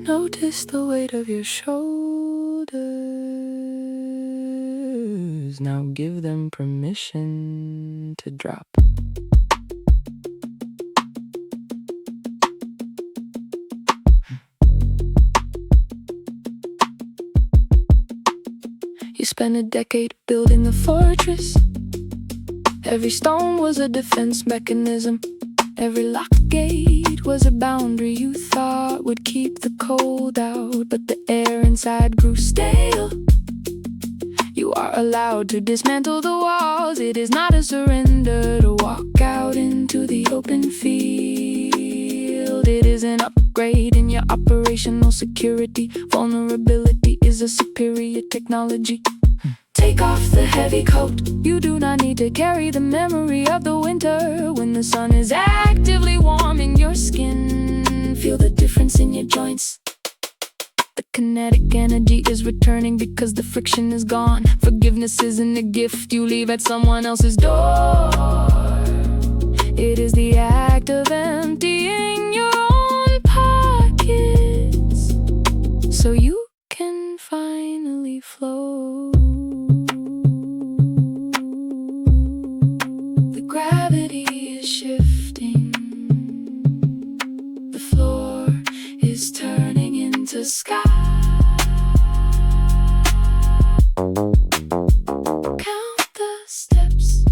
Notice the weight of your shoulders. Now give them permission to drop. You spent a decade building a fortress. Every stone was a defense mechanism. Every locked gate was a boundary you thought would keep the cold out, but the air inside grew stale. You are allowed to dismantle the walls. It is not a surrender to walk out into the open field. It is an upgrade in your operational security. Vulnerability is a superior technology. Take off the heavy coat. You do not need to carry the memory of the winter when the sun is actively warming your skin. Feel the difference in your joints. The kinetic energy is returning because the friction is gone. Forgiveness isn't a gift you leave at someone else's door. It is the act of emptying your own pockets so you can finally flow. Gravity is shifting. The floor is turning into sky. Count the steps.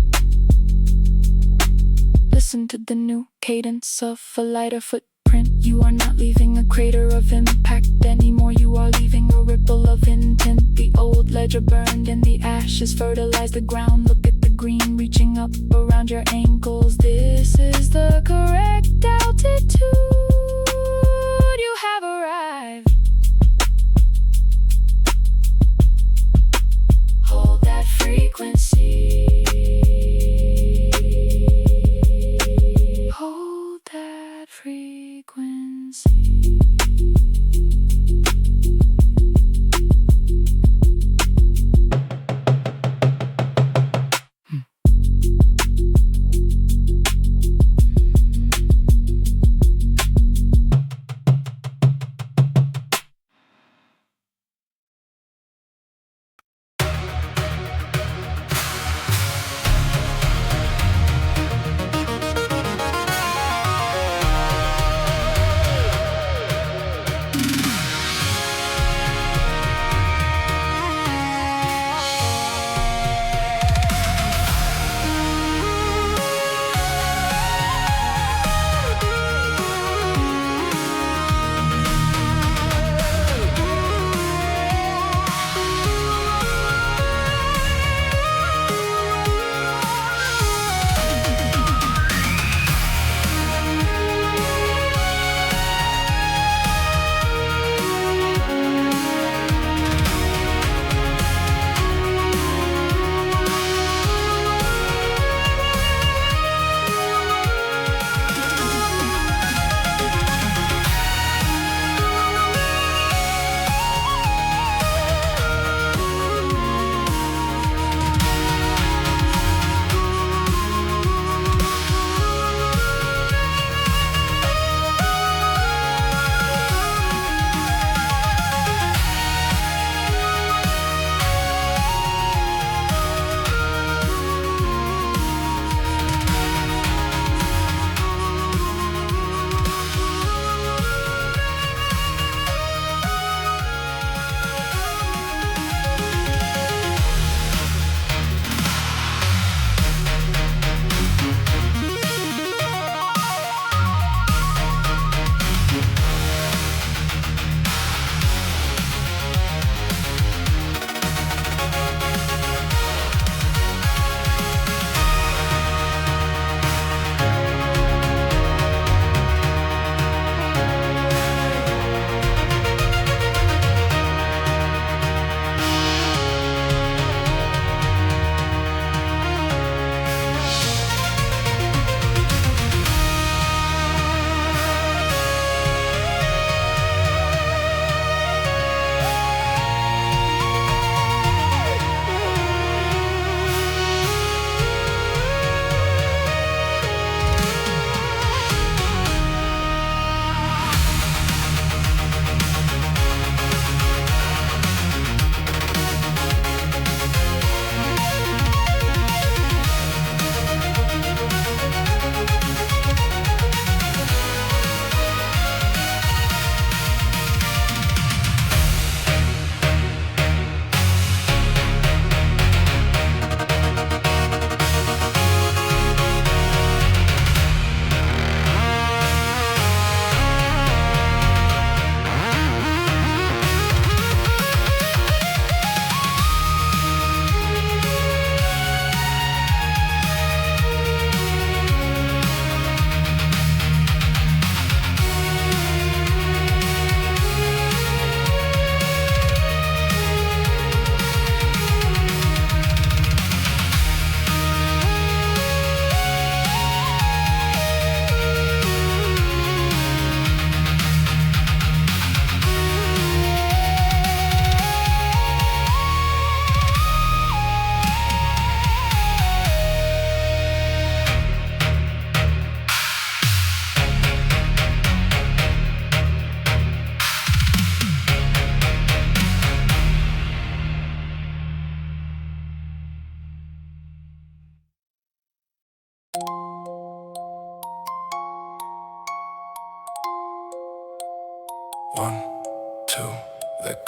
Listen to the new cadence of a lighter footprint. You are not leaving a crater of impact anymore. You are leaving a ripple of intent. The old ledger burned and the ashes fertilize the ground. Look at the green reaching up around your ankles. This is the correct altitude. You have arrived.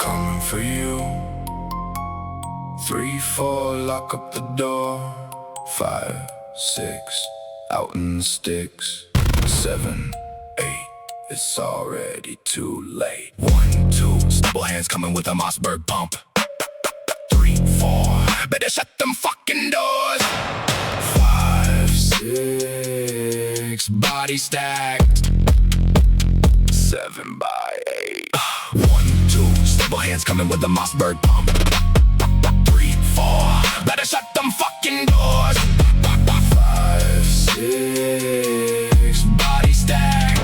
coming for you. 3, 4, lock up the door. 5, 6, out in the sticks. 7, 8, it's already too late. 1, 2, stable hands coming with a Mossberg pump. 3, 4, better shut them fucking doors. 5, 6, body stacked. 7 by 8. 1, 2, stable hands coming with a Mossberg pump. 3, 4, better shut them fucking doors. 5, 6, body stacked.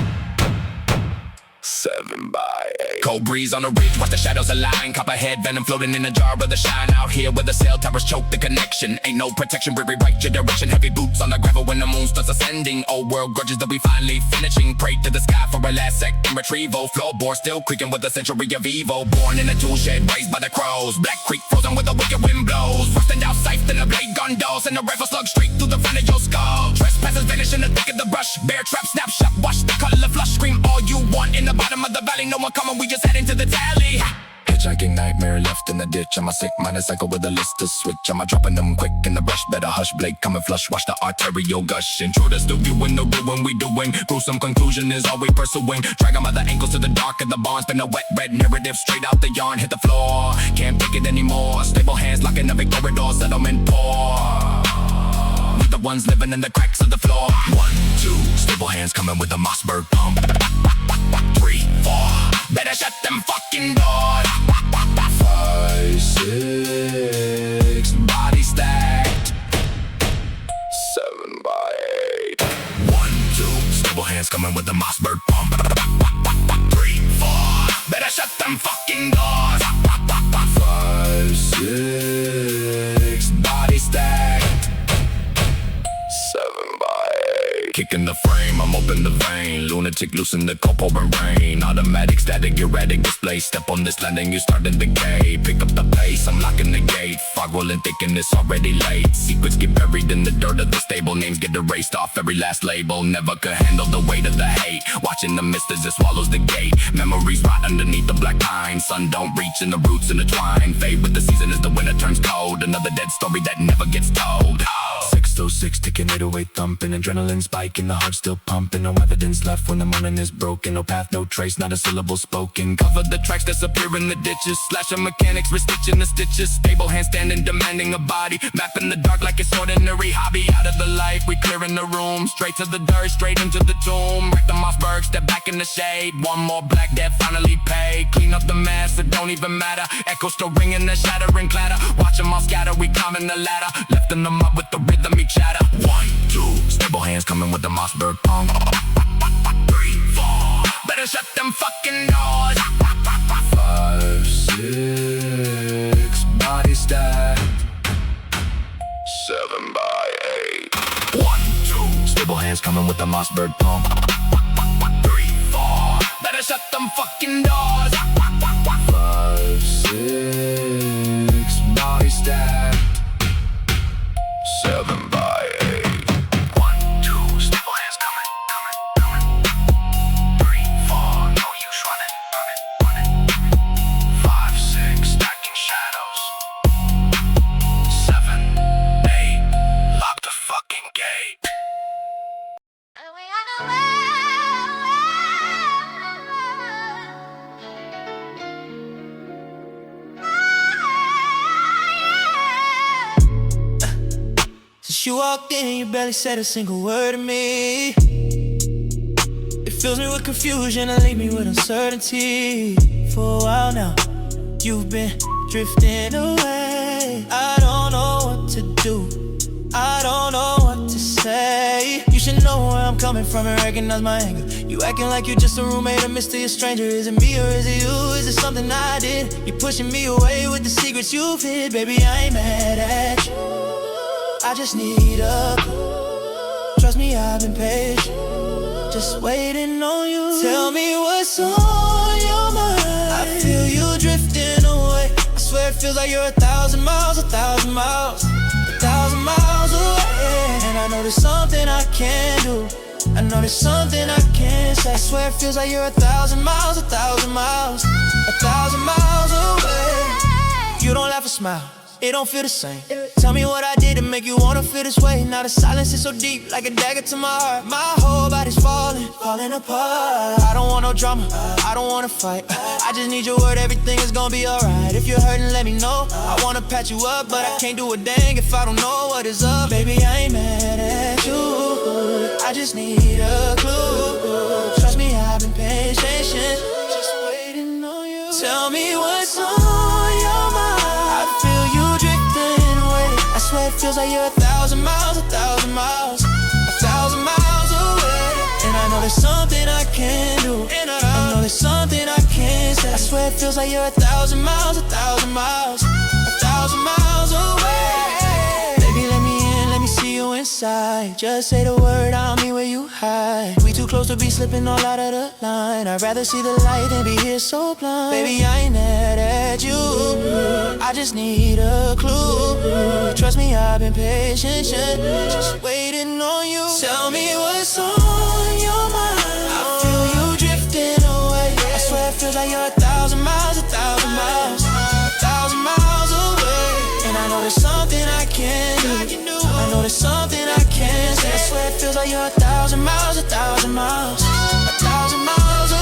7 by 8. Cold breeze on the ridge, watch the shadows align. Copperhead venom floating in a jar of the shine. Out here where the cell towers choke the connection. Ain't no protection, we rewrite your direction. Heavy boots on the gravel when the moon starts ascending. Old world grudges that we finally finishing. Pray to the sky for a last second retrieval. Floorboard still creaking with a century of evil. Born in a tool shed, raised by the crows. Black Creek frozen with a wicked wind blows. Rusting out scythe in a blade gun dolls. And a rifle slug straight through the front of your skull. Trespassers vanish in the thick of the brush. Bear trap, snapshot, watch the color flush. Scream all you want in the bottom of the valley. No one coming, we just head into the tally. Hitchhiking nightmare left in the ditch. I'm a sick minded cycle with a list to switch. I'm a dropping them quick in the brush. Better hush, blade coming flush. Watch the arterial gush. Intruders still viewing the ruin we doing. Gruesome conclusion is all we pursuing. Drag 'em by the ankles to the dark of the barn. Spin a wet red narrative straight out the yarn. Hit the floor, can't take it anymore. Stable hands locking every corridor. Settlement poor. The ones living in the cracks of the floor. 1, 2, stable hands coming with a Mossberg pump. 3, 4, better shut them fucking doors. 5, 6, body stacked. 7 by 8. 1, 2, stable hands coming with a Mossberg pump. 3, 4, better shut them fucking doors. 5, 6, body stacked. 7 by 8. Kicking the frame, I'm open the vein. Lunatic loosen the cold pouring rain. Automatic static erratic display. Step on this landing, you starting the gate. Pick up the pace, I'm locking the gate. Fog rolling thick and it's already late. Secrets get buried in the dirt of the stable. Names get erased off every last label. Never could handle the weight of the hate. Watching the mist as it swallows the gate. Memories rot underneath the black pine. Sun don't reach and the roots intertwine. Fade with the season as the winter turns cold. Another dead story that never gets told. 606 ticking 808 thumping. Adrenaline spiking, the heart still pumping. No evidence left when the morning is broken. No path, no trace, not a syllable spoken. Cover the tracks, disappear in the ditches. Slashing mechanics, restitching the stitches. Stable hand standing, demanding a body. Map in the dark like it's ordinary hobby. Out of the light, we clearing the room. Straight to the dirt, straight into the tomb. Wreck the Mossberg, step back in the shade. One more black death finally paid. Clean up the mess, it don't even matter. Echoes still ringing, the shattering clatter. Watch them all scatter, we climbing the ladder. Left in the mud with the rhythmic chatter. 1, 2, stable hands coming with the Mossberg pump. 3, 4, better shut them fucking doors. 5, 6, body stacked. 7 by 8. 1, 2, stable hands coming with the Mossberg pump. 3, 4, better shut them fucking doors. 5, 6, body stacked. 7 by 8. 1, 2, stable hands coming. 3, 4, no use running. 5, 6, stacking shadows. 7, 8, lock the fucking gate. Since you walked in, you barely said a single word to me. It fills me with confusion and leave me with uncertainty. For a while now, you've been drifting away. I don't know what to do, I don't know what to say. You should know where I'm coming from and recognize my anger. You acting like you're just a roommate, a mysterious stranger. Is it me or is it you? Is it something I did? You're pushing me away with the secrets you've hid. Baby, I ain't mad at you, I just need a clue. Trust me, I've been patient, just waiting on you. Tell me what's on your mind. I feel you drifting away. I swear it feels like you're 1,000 miles, 1,000 miles, 1,000 miles away. And I know there's something I can do. I know there's something I can't say. I swear it feels like you're 1,000 miles, 1,000 miles, 1,000 miles away. You don't laugh or smile, it don't feel the same. Tell me what I did to make you wanna feel this way. Now the silence is so deep, like a dagger to my heart. My whole body's falling apart. I don't want no drama, I don't wanna fight. I just need your word, everything is gonna be alright. If you're hurting, let me know. I wanna patch you up, but I can't do a dang if I don't know what is up. Baby, I ain't mad at you, I just need a clue. Trust me, I've been patient, just waiting on you. Tell me what's on your mind. I feel you drifting away. I swear it feels like you're 1,000 miles, 1,000 miles, 1,000 miles away. And I know there's something I can do, and I know there's something I can't say. I swear it feels like you're 1,000 miles, 1,000 miles, 1,000 miles away. Baby, let me in, let me see you inside. Just say the word, I'll meet where you hide. We too close to be slipping all out of the line. I'd rather see the light than be here so blind. Baby, I ain't mad at you, I just need a clue. Trust me, I've been patient, just waiting on you. Tell me what's on your mind. I feel you drifting away. I swear it feels like you're 1,000 miles, 1,000 miles, 1,000 miles away. And I know there's something I can do, I know there's something I can't say. I swear it feels like you're 1,000 miles, 1,000 miles, 1,000 miles away.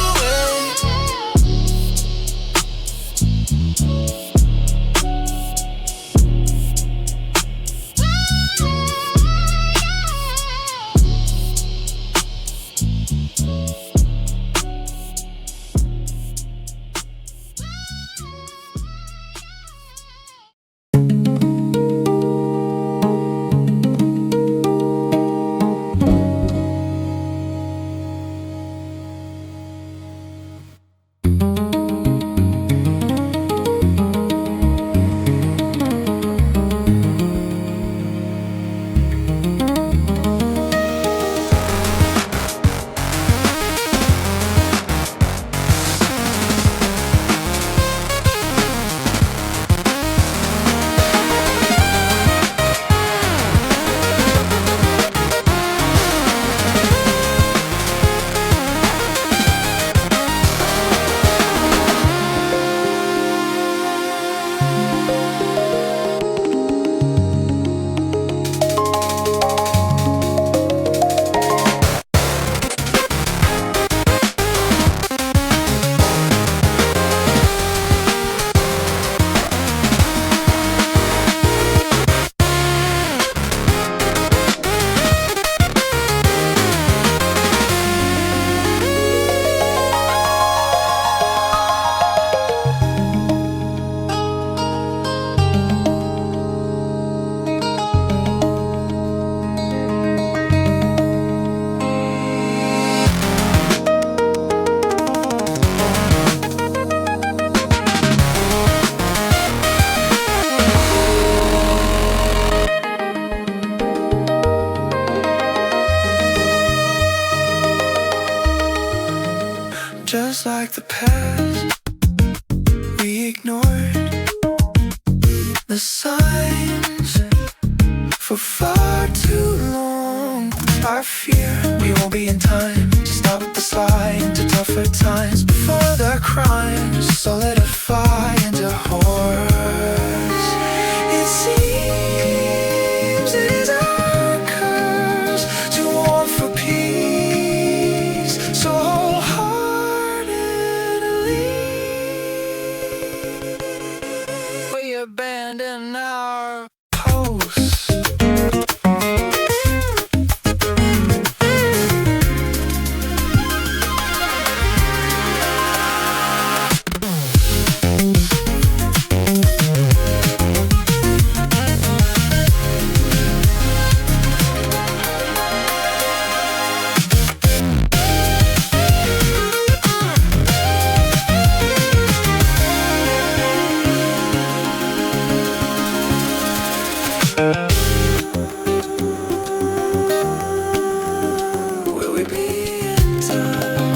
Just like the past, we ignored the signs for far too long. Our fear, we won't be in time to stop the slide into tougher times before the crimes solidify into horrors. It seems it is our curse to want for peace, so we abandon our posts. Will we be in time?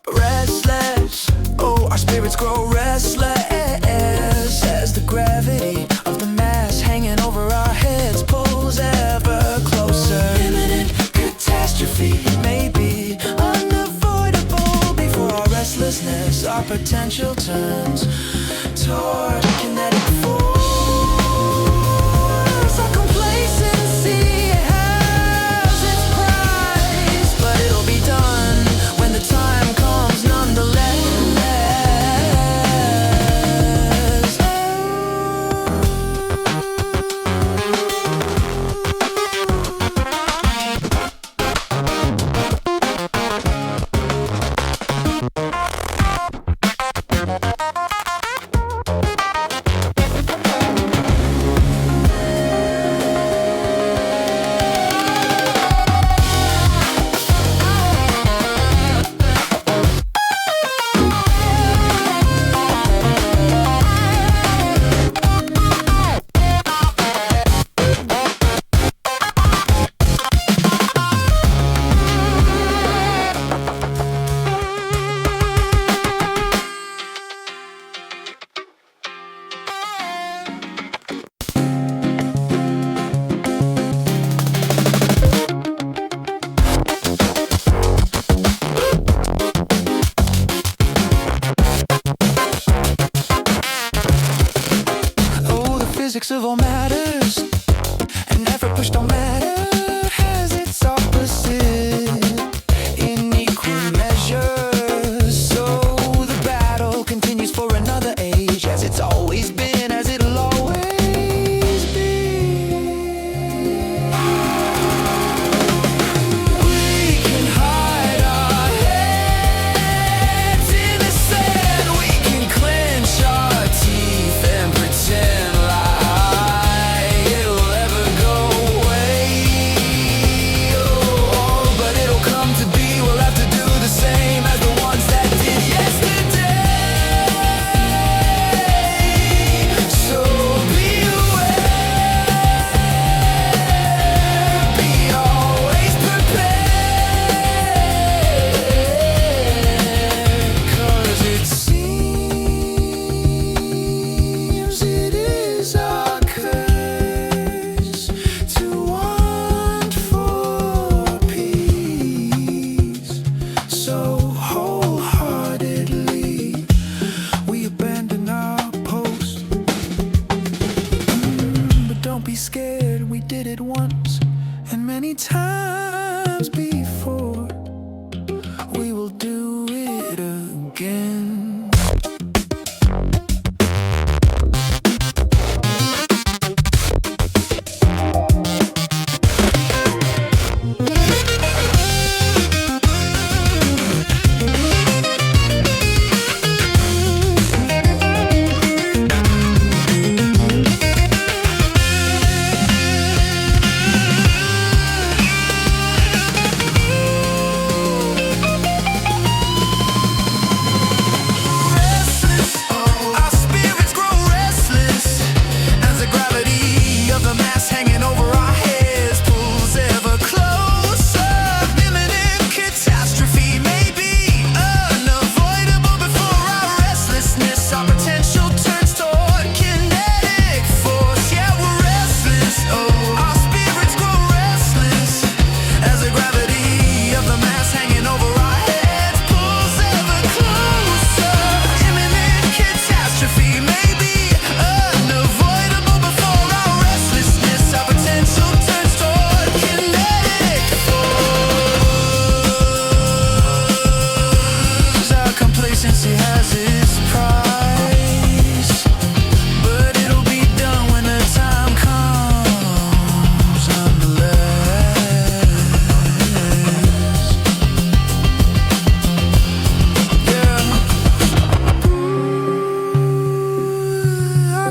Restless, oh, our spirits grow restless as the gravity of the mass hanging over our heads pulls ever restlessness, our potential turns toward kinetic force. Our complacency has its price, but it'll be done when the time comes nonetheless. Of all matters, and effort pushed don't matter, has its opposite in equal measure. So the battle continues for another age, as it's always been, as it'll always be. We can hide our heads in the sand, we can clench our teeth and pretend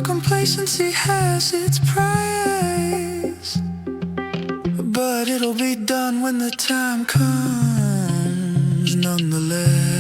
complacency has its price, but it'll be done when the time comes nonetheless.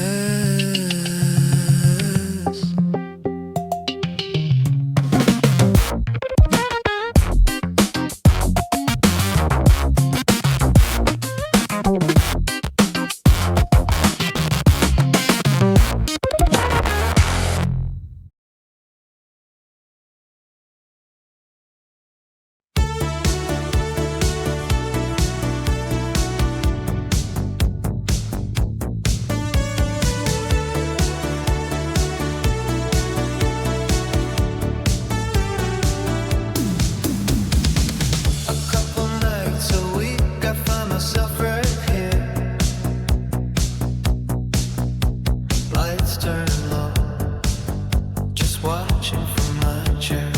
watching from my chair.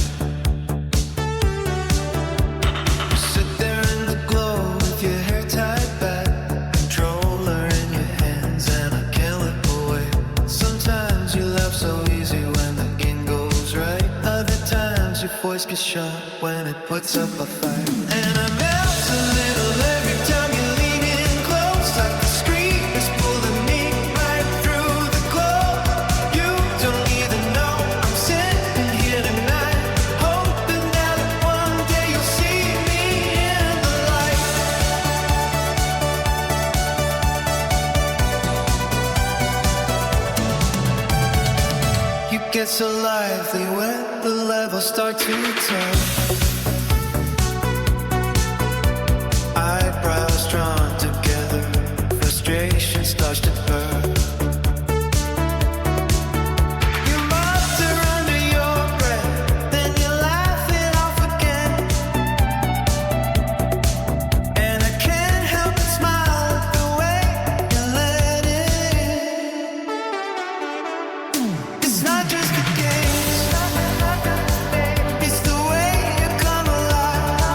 You sit there in the glow with your hair tied back, controller in your hands, and I can't look away. Sometimes you laugh so easy when the game goes right. Other times your voice gets sharp when it puts up a fight. And I melt a little every time you lean in close, like the screen is pulling me right through the glow. You don't even know I'm sitting here tonight, hoping that one day you'll see me in the light. You get so lively when the levels start to turn. Eyebrows drawn together, frustration starts to burn. You mutter under your breath, then you laugh it off again. And I can't help but smile at the way you let it in. It's not just a game, it's the way you come alive.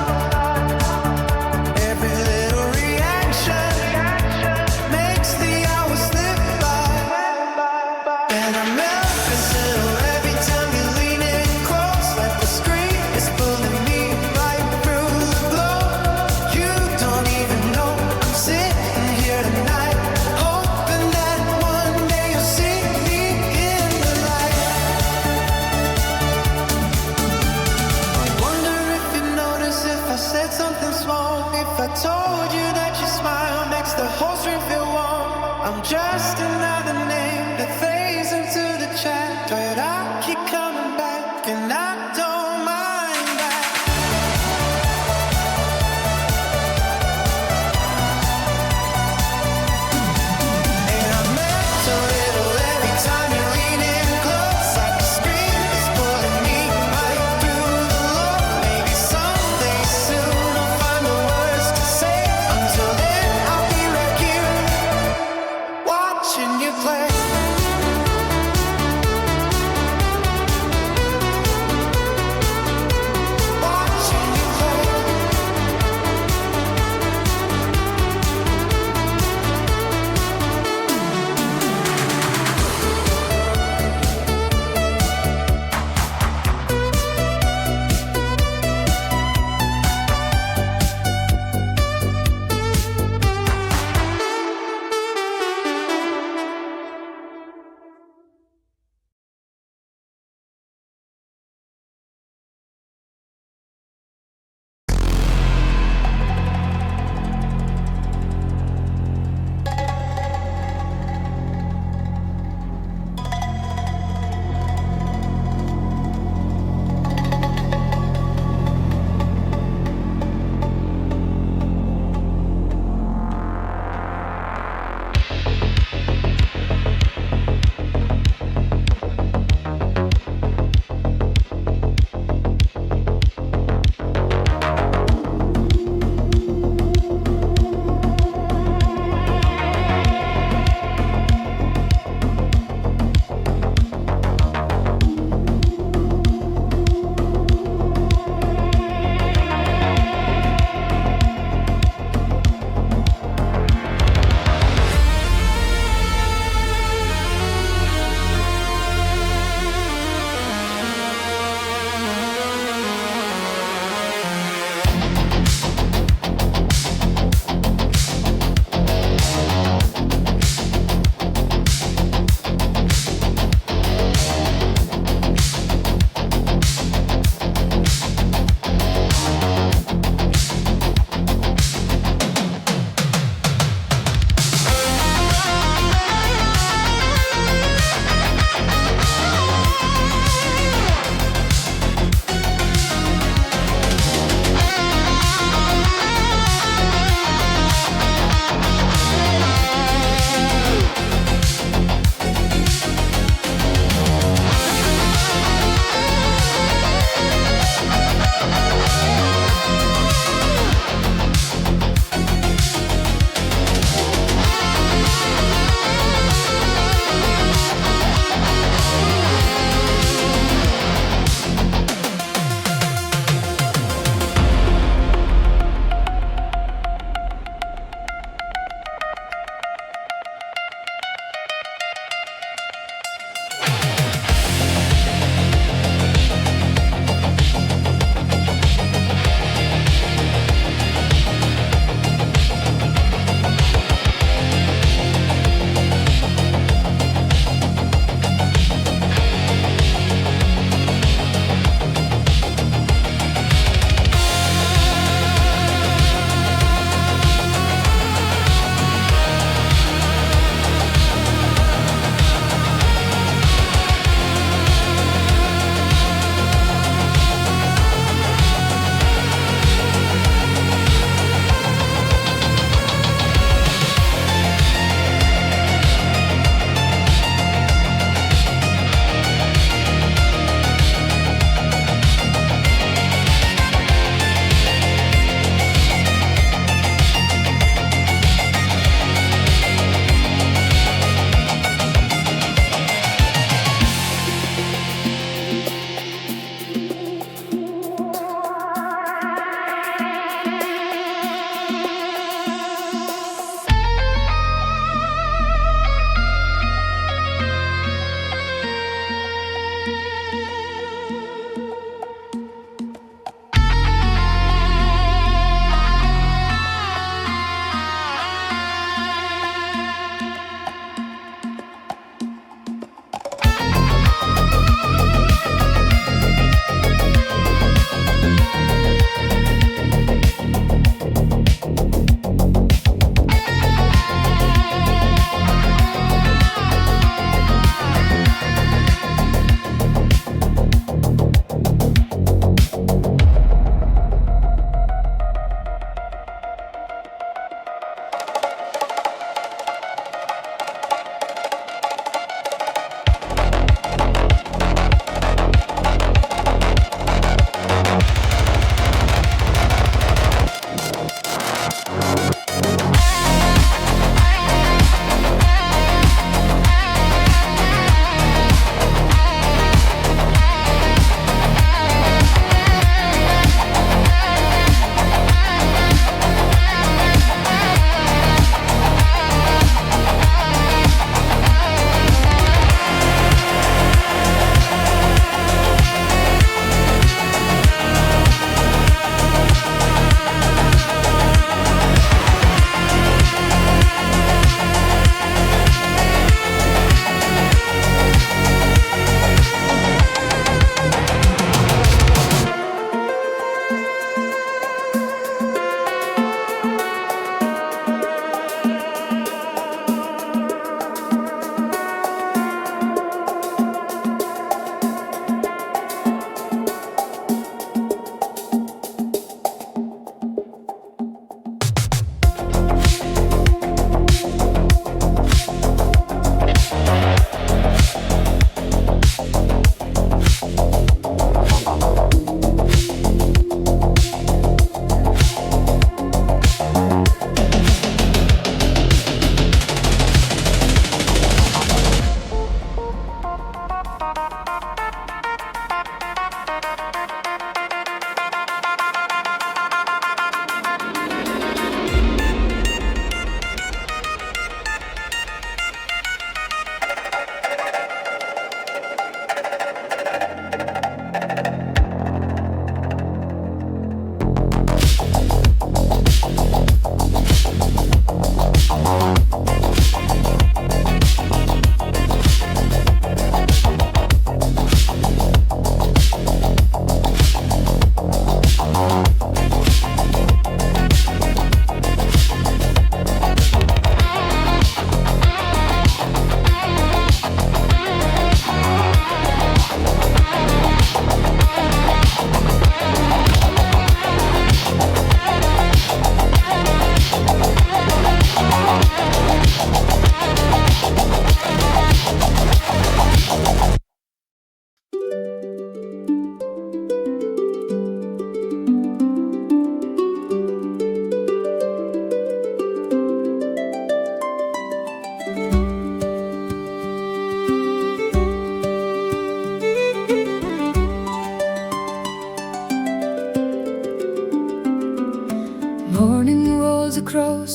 Every little reaction makes the hours slip by.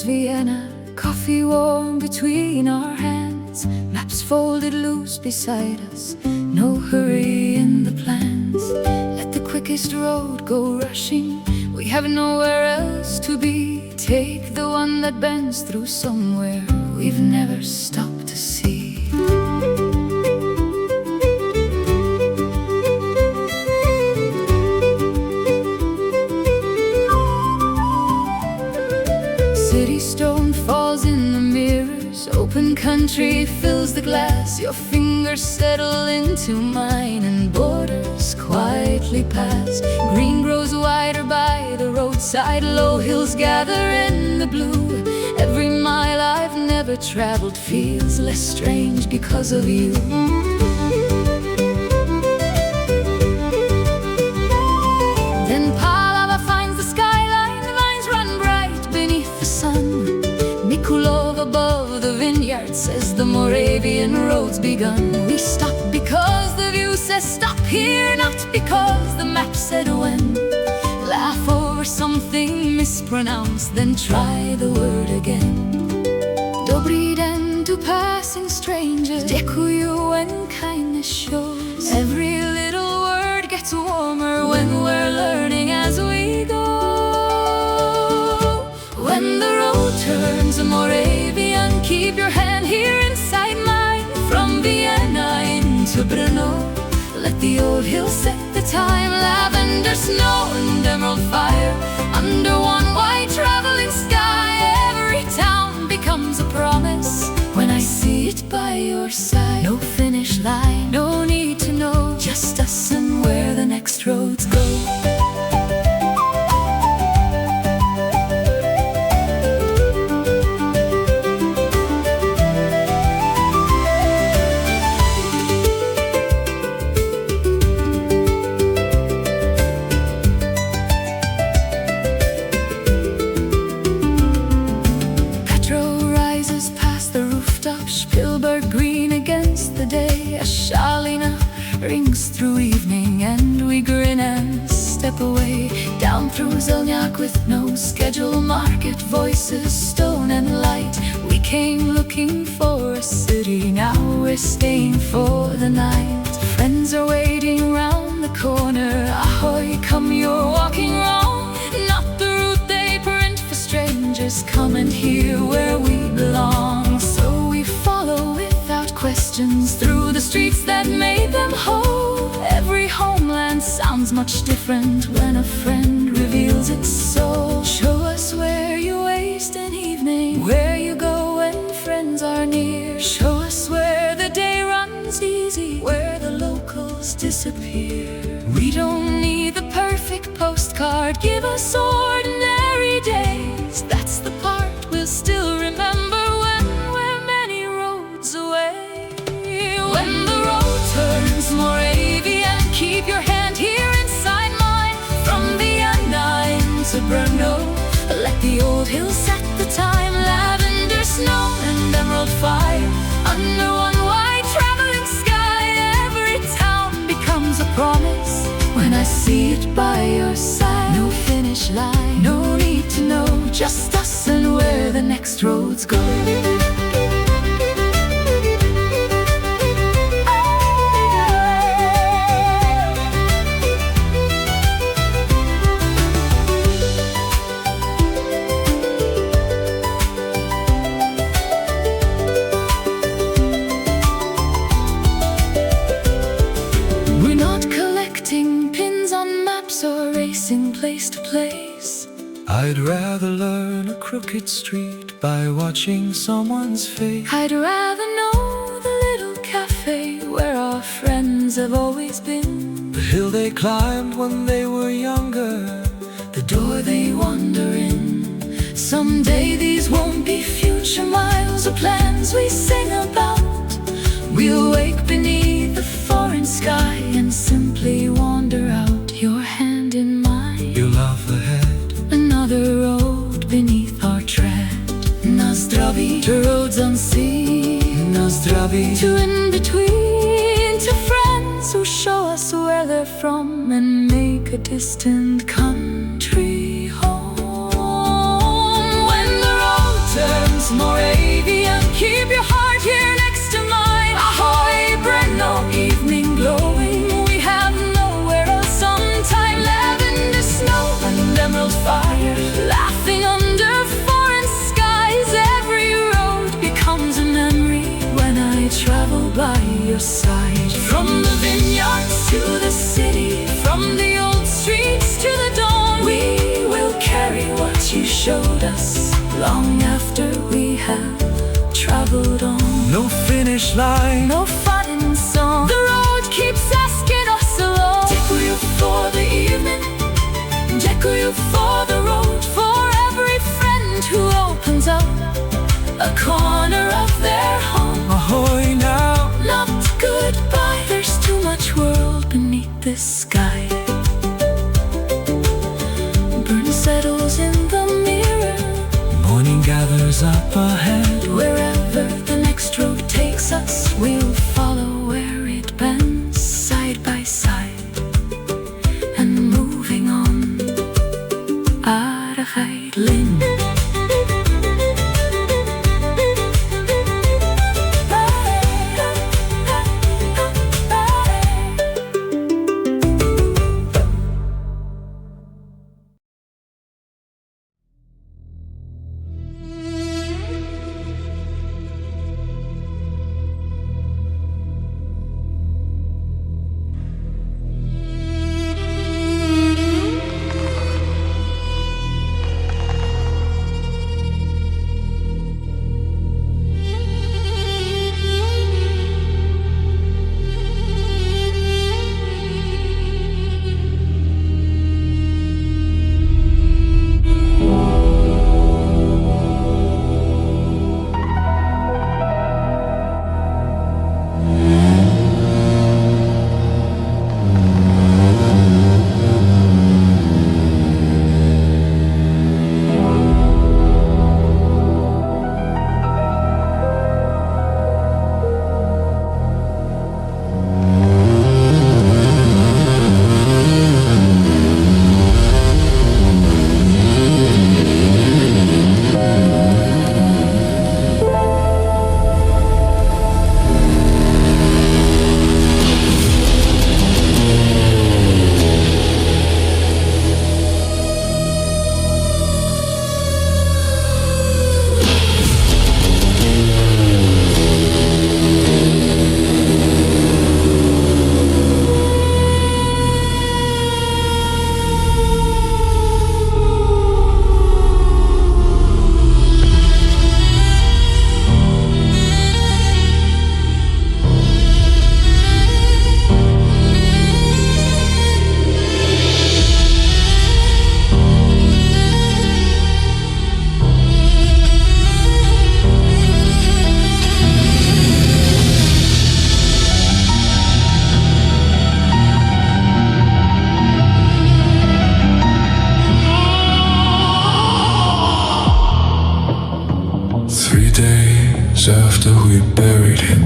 towards Vienna, coffee warm between our hands, maps folded loose beside us, no hurry in the plans. Let the quickest road go rushing, we have nowhere else to be. Take the one that bends through somewhere we've never stopped to see. City stone falls in the mirrors, open country fills the glass. Your fingers settle into mine and borders quietly pass. Green grows wider by the roadside, low hills gather in the blue. Every mile I've never traveled feels less strange because of you. Then Palava finds the skyline, the vines run bright beneath the sun. Mikulov above the vineyard says the Moravian road's begun. We stop because the view says stop here, not because the map said when. Laugh over something mispronounced, then try the word again. Dobry den to passing strangers, dziękuję when kindness shows. Every little word gets warmer when we're learning as we go. When the road turns a Moravian, keep your hand here inside mine. From Vienna into Brno, let the old hills set the time. Lavender snow and emerald fire under one white traveling sky. Every town becomes a promise when I see it by your side. No finish line, no need to know, just us and where the next roads go. Spielberg green against the day. A Shalina rings through evening and we grin and step away. Down through Zelnyak with no schedule, market voices, stone and light. We came looking for a city, now we're staying for the night. Friends are waiting round the corner. Ahoy, come, you're walking wrong. Not the route they print for strangers. Come and hear where we belong. So we follow without questions through the streets that made them whole. Every homeland sounds much different when a friend reveals its soul. Show us where you waste an evening, where you go when friends are near. Show us where the day runs easy, where the locals disappear. We don't need the perfect postcard, give us ordinary days. That's the part we'll still remember when we're many roads away. When the road turns Moravian, keep your hand here inside mine. From Vienna into Brno, let the old hills set the time. Lavender snow and emerald fire under one white traveling sky. Every town becomes a promise when I see it by your side. No finish line, no need to know, just us and where the next roads go. We're not collecting pins on maps or racing place to place. I'd rather learn a crooked street by watching someone's face. I'd rather know the little cafe where our friends have always been. The hill they climbed when they were younger, the door they wander in. Someday these won't be future miles or plans we sing about. We'll wake beneath a foreign sky and simply wander out. Your hand in mine, you love ahead, another road beneath our tread. Nazdravi to roads unseen, Nazdravi to in between, to friends who show us where they're from and make a distant country home. When the road finish line. No fun in song. The road keeps asking us along. Deco you for the evening, deco you for the road, for every friend who opens up a corner of their home. Ahoy now, Not goodbye, there's too much world beneath this sky. Burn settles in the mirror. morning gathers up ahead. Wherever the next road takes us, we'll follow where it bends, side by side, and moving on. Aardigheidlin. After we buried him,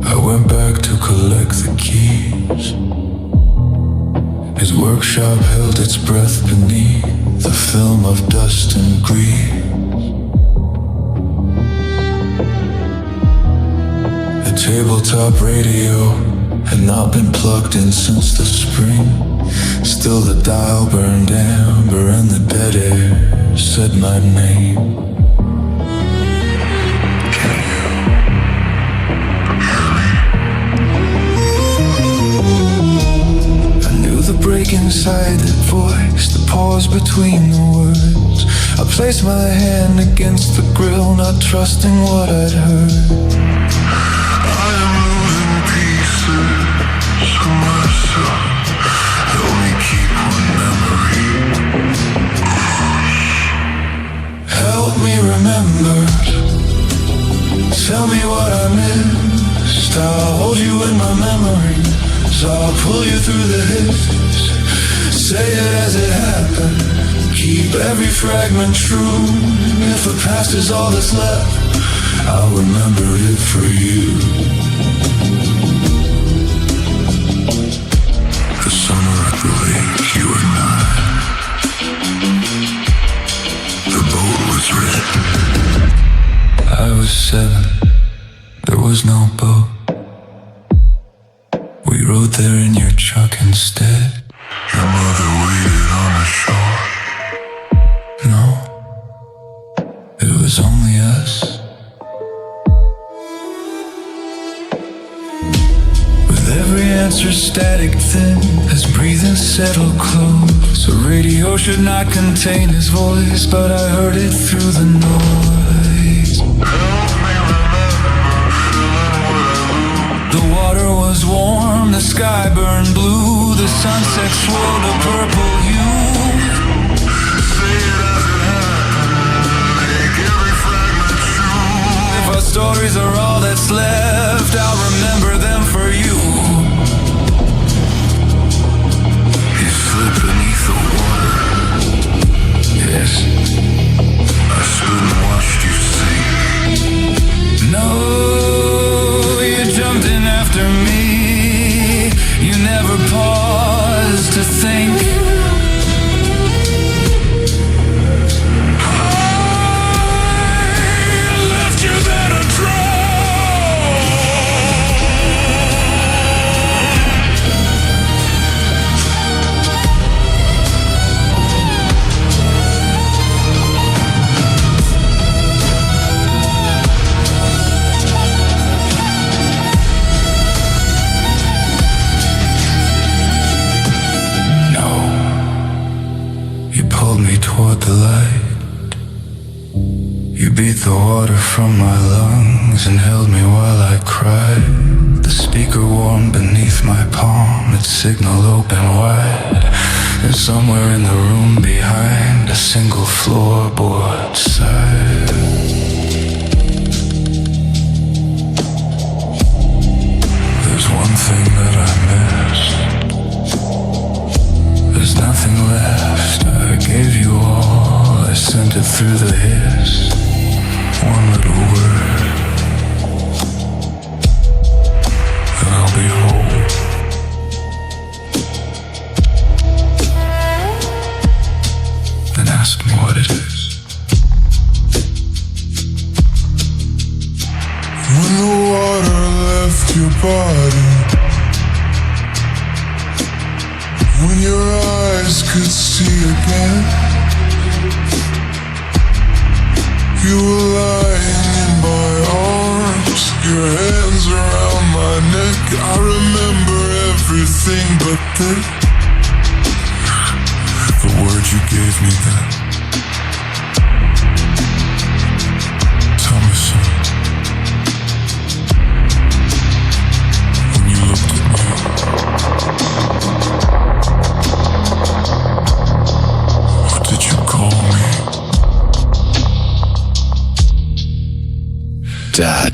I went back to collect the keys. His workshop held its breath beneath the film of dust and grease. The tabletop radio had not been plugged in since the spring. Still the dial burned amber and the dead air said my name. The break inside that voice, the pause between the words. I placed my hand against the grill, not trusting what I'd heard. I am losing pieces of myself. Help me keep one memory. Help me remember. Tell me what I missed. I'll hold you in my memory. So I'll pull you through the hits. Say it as it happened. Keep every fragment true. If the past is all that's left, I'll remember it for you. The summer at the lake, you and I. The boat was red. I was 7. There was no boat. We rode there in your truck instead. Your mother waited on the shore. No, it was only us. With every answer static thin, as breathing settled close. A radio should not contain his voice, but I heard it through the noise. Help me remember. was warm, the sky burned blue, the sunset swirled a purple hue. If our stories are all that's left, I'll remember them for you. You slid beneath the water. Yes, I stood and watched you sink. No, you jumped in after me. You never paused to think. Toward the light, you beat the water from my lungs and held me while I cried. The speaker warmed beneath my palm, its signal open wide. And somewhere in the room behind, a single floorboard sighed. There's one thing that I missed. There's nothing left. I gave you all. I sent it through the hiss. One little word, and I'll be whole. Then ask me what it is. When the water left your body, when your eyes could see again, you were lying in my arms, your hands around my neck. I remember everything but the words you gave me then. Tell me, son, when you looked at me, what did you call me? Dad.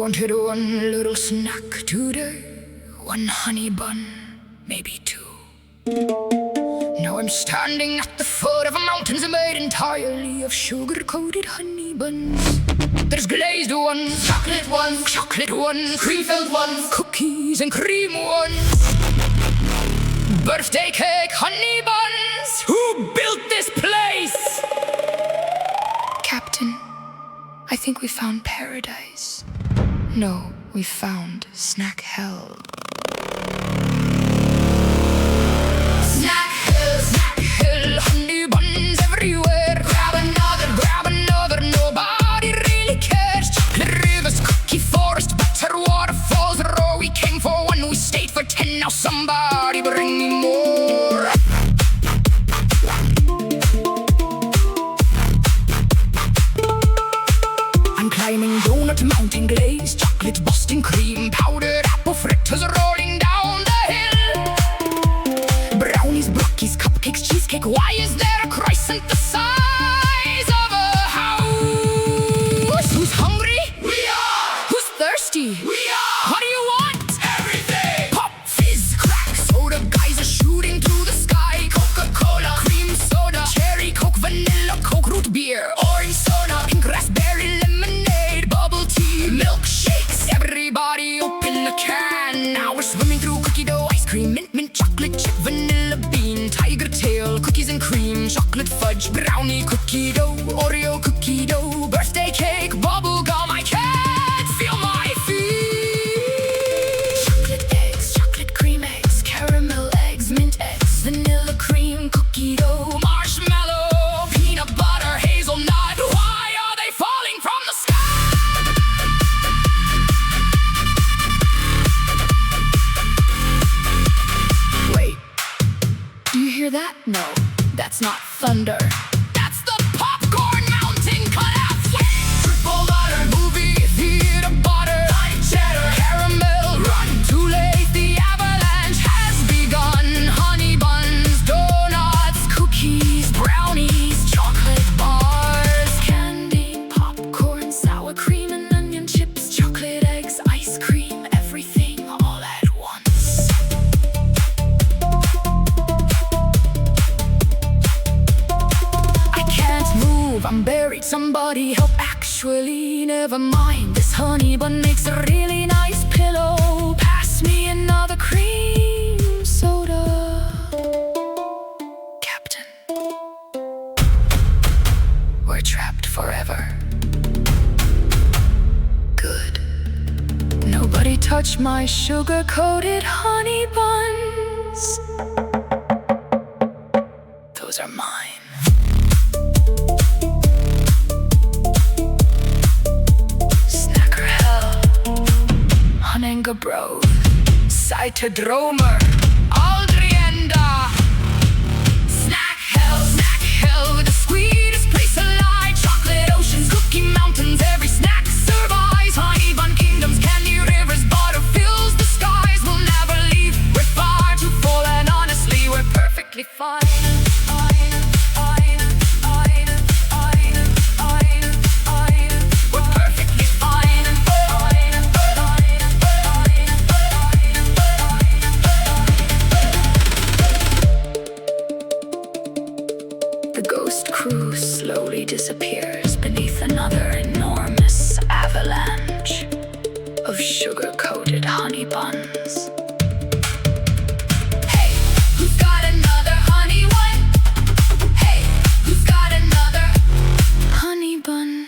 wanted one little snack today, one honey bun, maybe two. Now I'm standing at the foot of mountains made entirely of sugar-coated honey buns. There's glazed ones, chocolate ones, cream-filled ones, cookies and cream ones. Birthday cake honey buns. Who built this place? Captain, I think we found paradise. No, we found snack hell. Snack hill, honey buns everywhere. Grab another, nobody really cares. Chocolate rivers, cookie forest, butter waterfalls. The roar we came for one, we stayed for 10. Now somebody bring me more. I'm climbing donut mountain glaze, chocolate Boston cream, powdered apple fritters rolling down the hill. Brownies, brockies, cupcakes, cheesecake. Why is there a crescent the size of a house? Who's hungry? We are. Who's thirsty? We are. What do you want? Everything. Pop, fizz, crack, soda. Guys are shooting to the sky. Coca-Cola, cream soda, cherry Coke, vanilla Coke, root beer, orange soda, pink raspberry lemonade, bubble tea, milkshakes. Everybody open a can. Now we're swimming through cookie dough, ice cream, mint chocolate chip, vanilla bean, tiger tail, cookies and cream, chocolate fudge, brownie, cookie dough, Oreo cookie dough, birthday cake, bubble gum. I can't feel my feet. Chocolate eggs, chocolate cream eggs, caramel eggs, mint eggs, vanilla cream, cookie dough, marshmallow, peanut butter, hazelnut. Why are they falling from the sky? Wait, do you hear that? No, that's not thunder. That's the popcorn mountain collapse. Triple butter, movie theater butter, light cheddar, caramel, run too late. The avalanche has begun. Honey buns, donuts, cookies, brownies, chocolate bars, candy, popcorn, sour cream and onion chips, chocolate eggs, ice cream, everything all at once. I can't move, I'm buried. Somebody help, actually, never mind. This honey bun makes a really nice pillow. Pass me another cream soda. Captain, we're trapped forever. Good. Nobody touch my sugar-coated honey buns. Those are mine. Snacker hell, Hunanga Bro, Cytodromer, Aldrienda. Snack hell, the sweetest place alive. Chocolate oceans, cookie mountains, every snack survives. Honey bun kingdoms, candy rivers, butter fills the skies. We'll never leave, we're far too full, and honestly, we're perfectly fine. We're perfectly fine. The ghost crew slowly disappears beneath another enormous avalanche of sugar-coated honey buns. Hey, who's got another honey one? Hey, who's got another honey bun?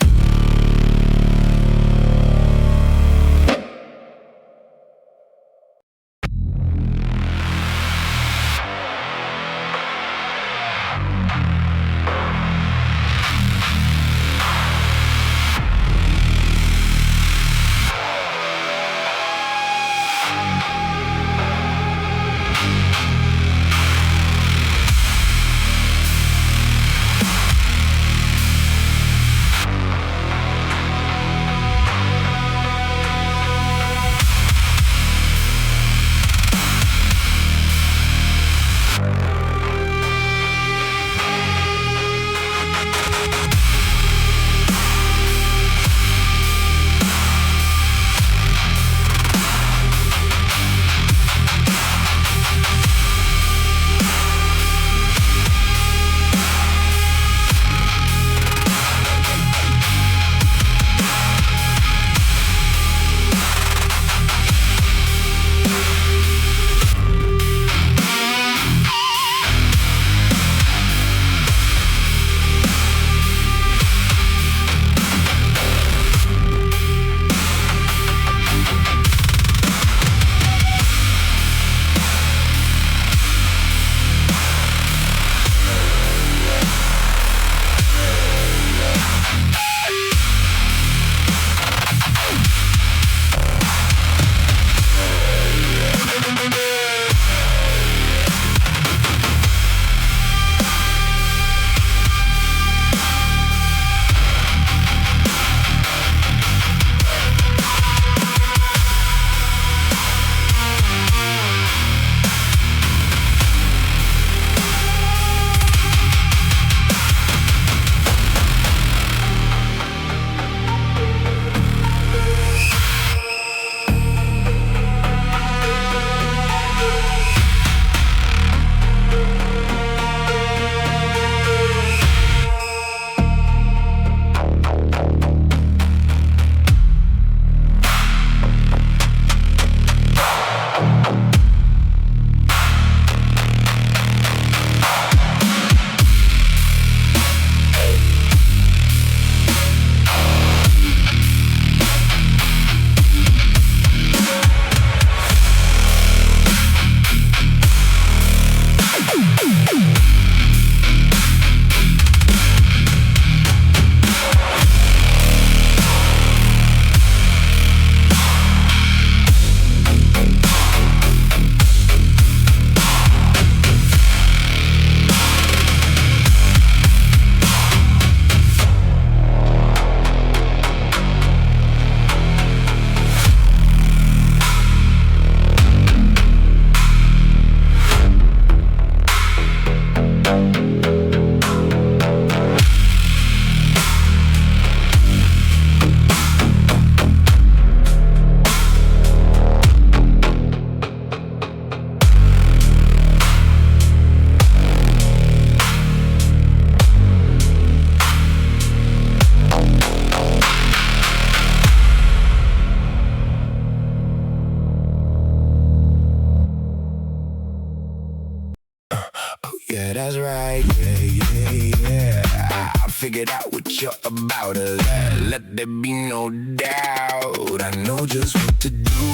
figured out what you're about. Let there be no doubt. I know just what to do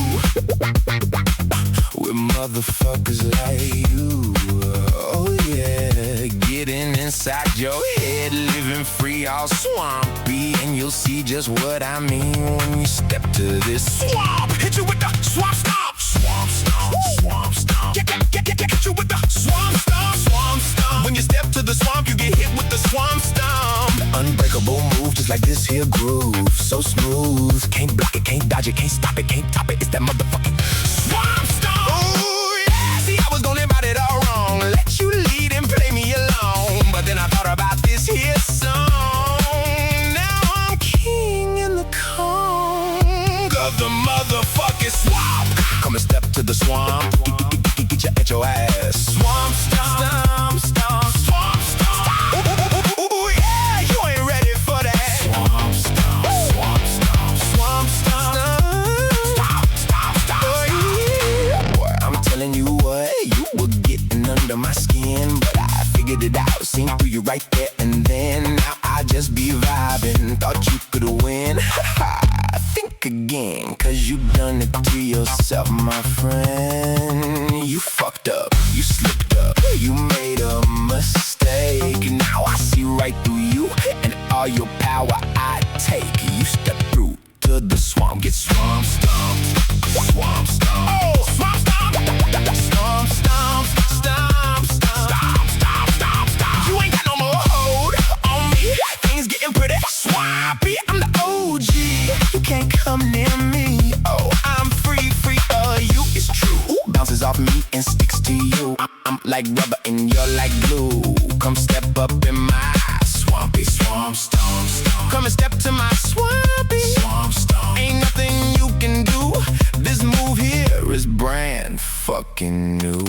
with motherfuckers like you. Oh yeah, getting inside your head, living free, all swampy, and you'll see just what I mean when you step to this swamp. Hit you with the swamp stomp, swamp stomp, swamp stomp. Get you with the swamp stomp, swamp stomp. When you step to the swamp, you get hit with the swamp stomp. Unbreakable move, just like this here groove, so smooth. Can't block it, can't dodge it, can't stop it, can't top it. It's that motherfucking swamp stomp. Ooh yeah, see I was going about it all wrong. Let you lead and play me along, but then I thought about this here song. Now I'm king in the Kong of the motherfucking swamp. Come and step to the swamp. Get you at your ass. Swamp stomp, stomp, stomp, swamp stomp. Ooh yeah, you ain't ready for that. Swamp stomp, swamp stomp, swamp stomp, stomp, stomp, stomp. Oh yeah, boy, I'm telling you what, you were getting under my skin, but I figured it out, seen through you right there and then. Now I just be vibing, thought you could win. Think again, cause you done it to yourself, my friend. You fucked up, you slipped up, you made a mistake. Now I see right through you and all your power I take. You step through to the swamp, get swamp stomped, swamp stomped. Oh, swamp stomped, stomp, stomp, stomp, stomp, stomp, stomp, stomp, stomp. You ain't got no more hold on me, things getting pretty swampy. I'm the OG, you can't come near me. Oh, I'm free, free of you, it's true. Bounces off me and sticks to you. I'm like rubber and you're like glue. Come step up in my swampy swamp stomp, stomp. Come and step to my swampy swamp stomp. Ain't nothing you can do. This move here is brand fucking new.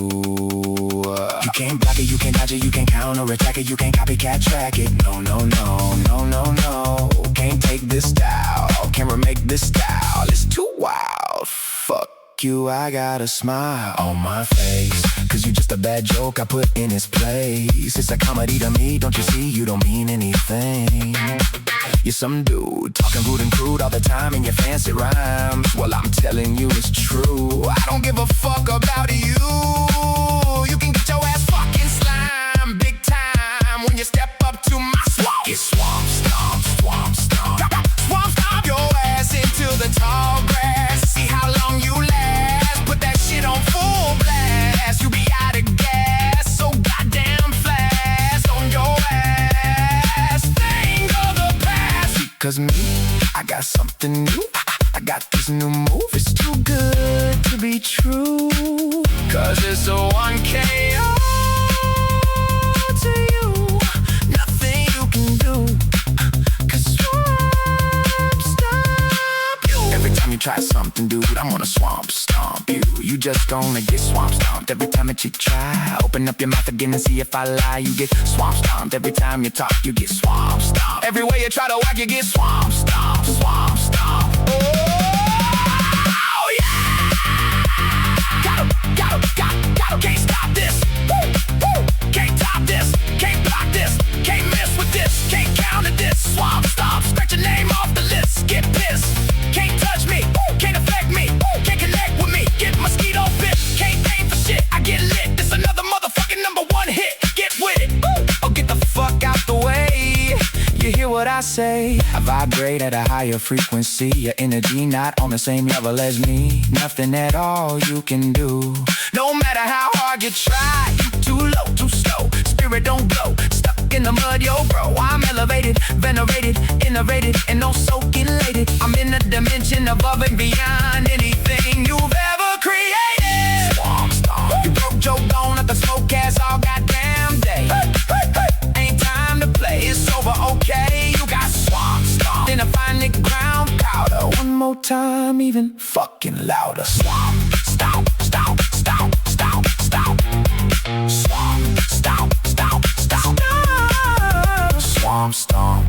You can't block it, you can't dodge it, you can't counter attack it, you can't copycat track it. No, no, no, no, no, no. Can't take this style, can't remake this style. It's too wild. Fuck you, I got a smile on my face, cause you just a bad joke I put in its place. It's a comedy to me, don't you see? You don't mean anything. You're some dude, talking rude and crude all the time in your fancy rhymes. Well, I'm telling you it's true, I don't give a fuck about you. You can get your ass fucking slime big time when you step up to my swamp. Get swamp stomp, swamp stomp, swamp stomp your ass into the tall grass. See how long you last, put that shit on full blast. You be out of gas, so goddamn fast on your ass. Thing of the past. Cause me, I got something new. I got this new move, it's too good to be true. Cause it's a 1KO to you. Nothing you can do. Cause swamp stomp you. Every time you try something, dude, I'm gonna swamp stomp you. You just gonna get swamp stomped every time that you try. Open up your mouth again and see if I lie. You get swamp stomped every time you talk. You get swamp stomped. Every way you try to whack, you get swamp stomped. Swamp stomped. Oh yeah! Got 'em, can't stop this. Woo, woo. Can't top this, can't block this, can't mess with this, can't counter this. Swamp stomp, scratch your name off the list. Get pissed, can't touch me, can't affect me, can't connect with me. Get mosquito bit, can't aim for shit. I get lit, this another motherfucking #1 hit. Get with it, or get the fuck out the way. You hear what I say? I vibrate at a higher frequency. Your energy not on the same level as me. Nothing at all you can do. No matter how hard you try, you too low, too slow. Spirit don't glow, stuck in the mud, yo bro. I'm elevated, venerated, innovated, and no soaking elated. I'm in a dimension above and beyond anything you've ever created. Swamp stomp. You broke your bone at the smoke ass all goddamn day. Hey, hey, hey. Ain't time to play, it's over, okay. You got swamp stomp. Then I find the ground powder. One more time, even fucking louder. Swamp stomp, stomp, stomp, stomp, stomp. Swamp stomp, stomp, stomp. Swamp stomp.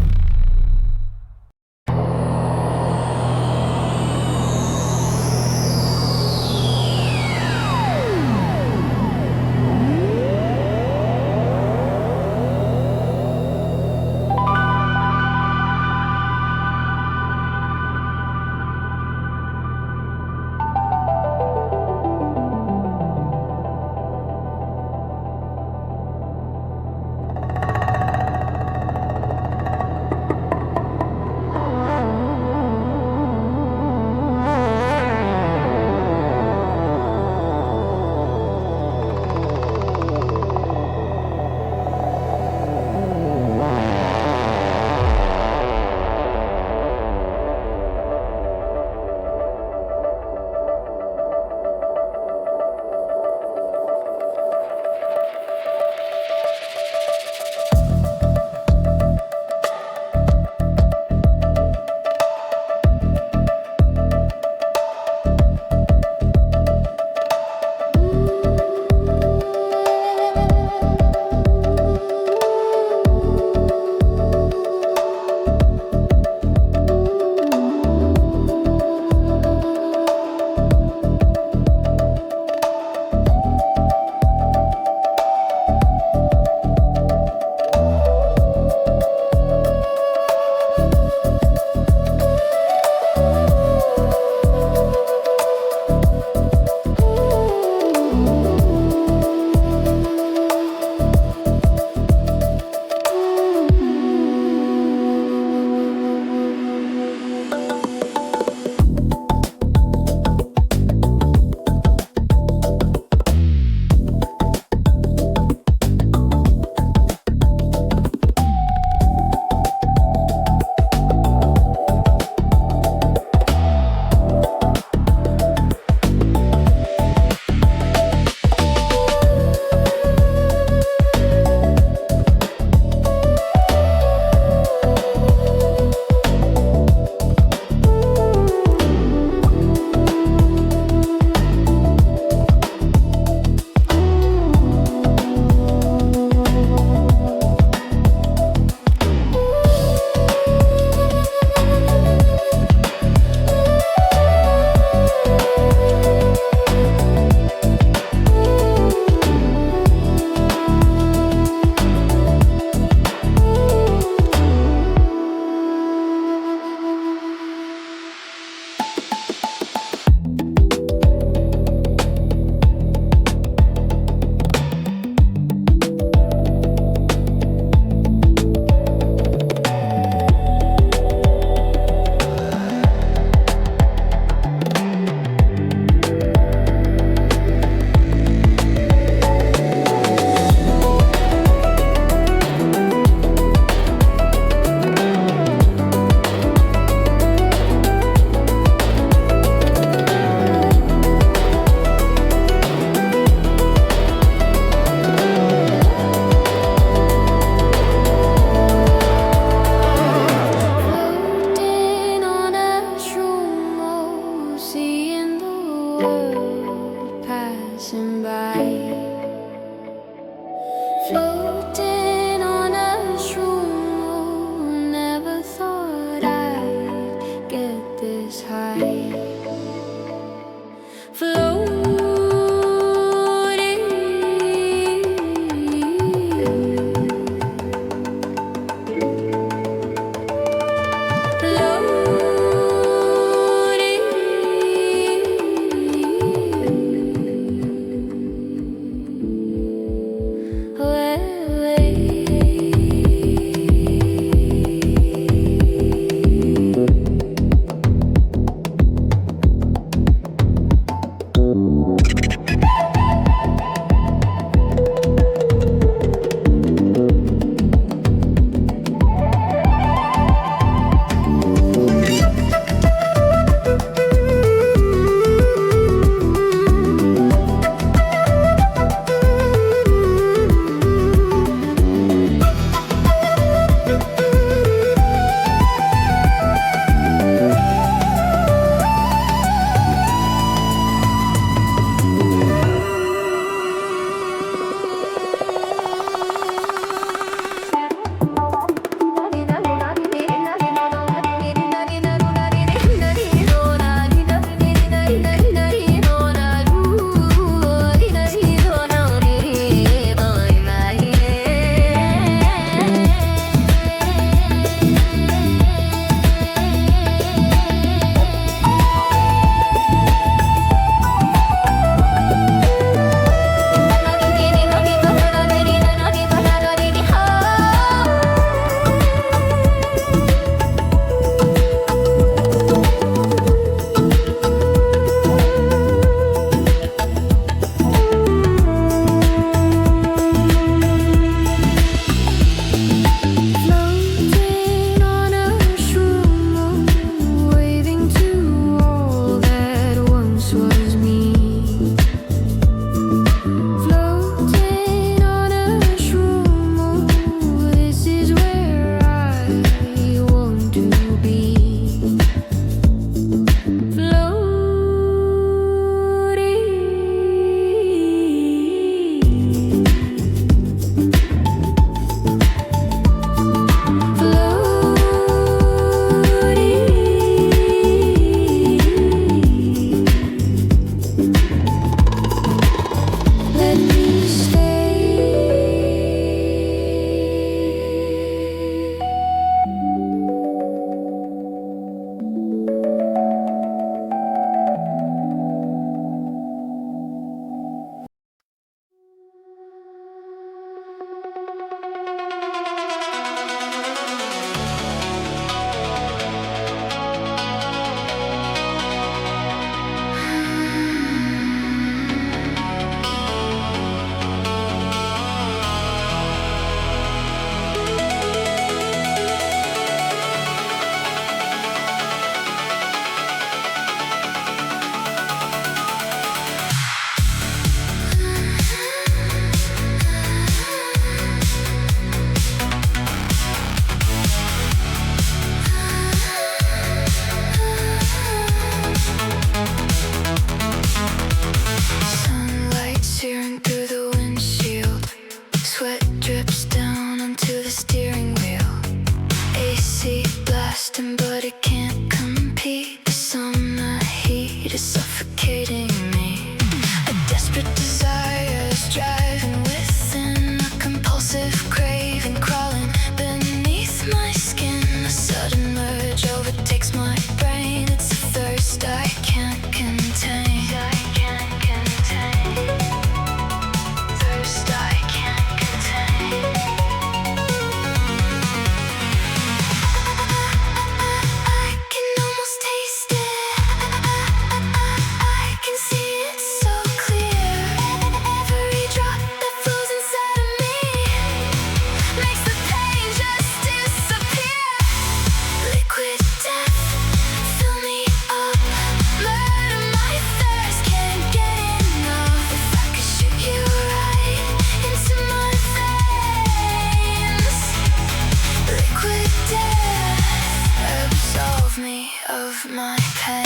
of my pain.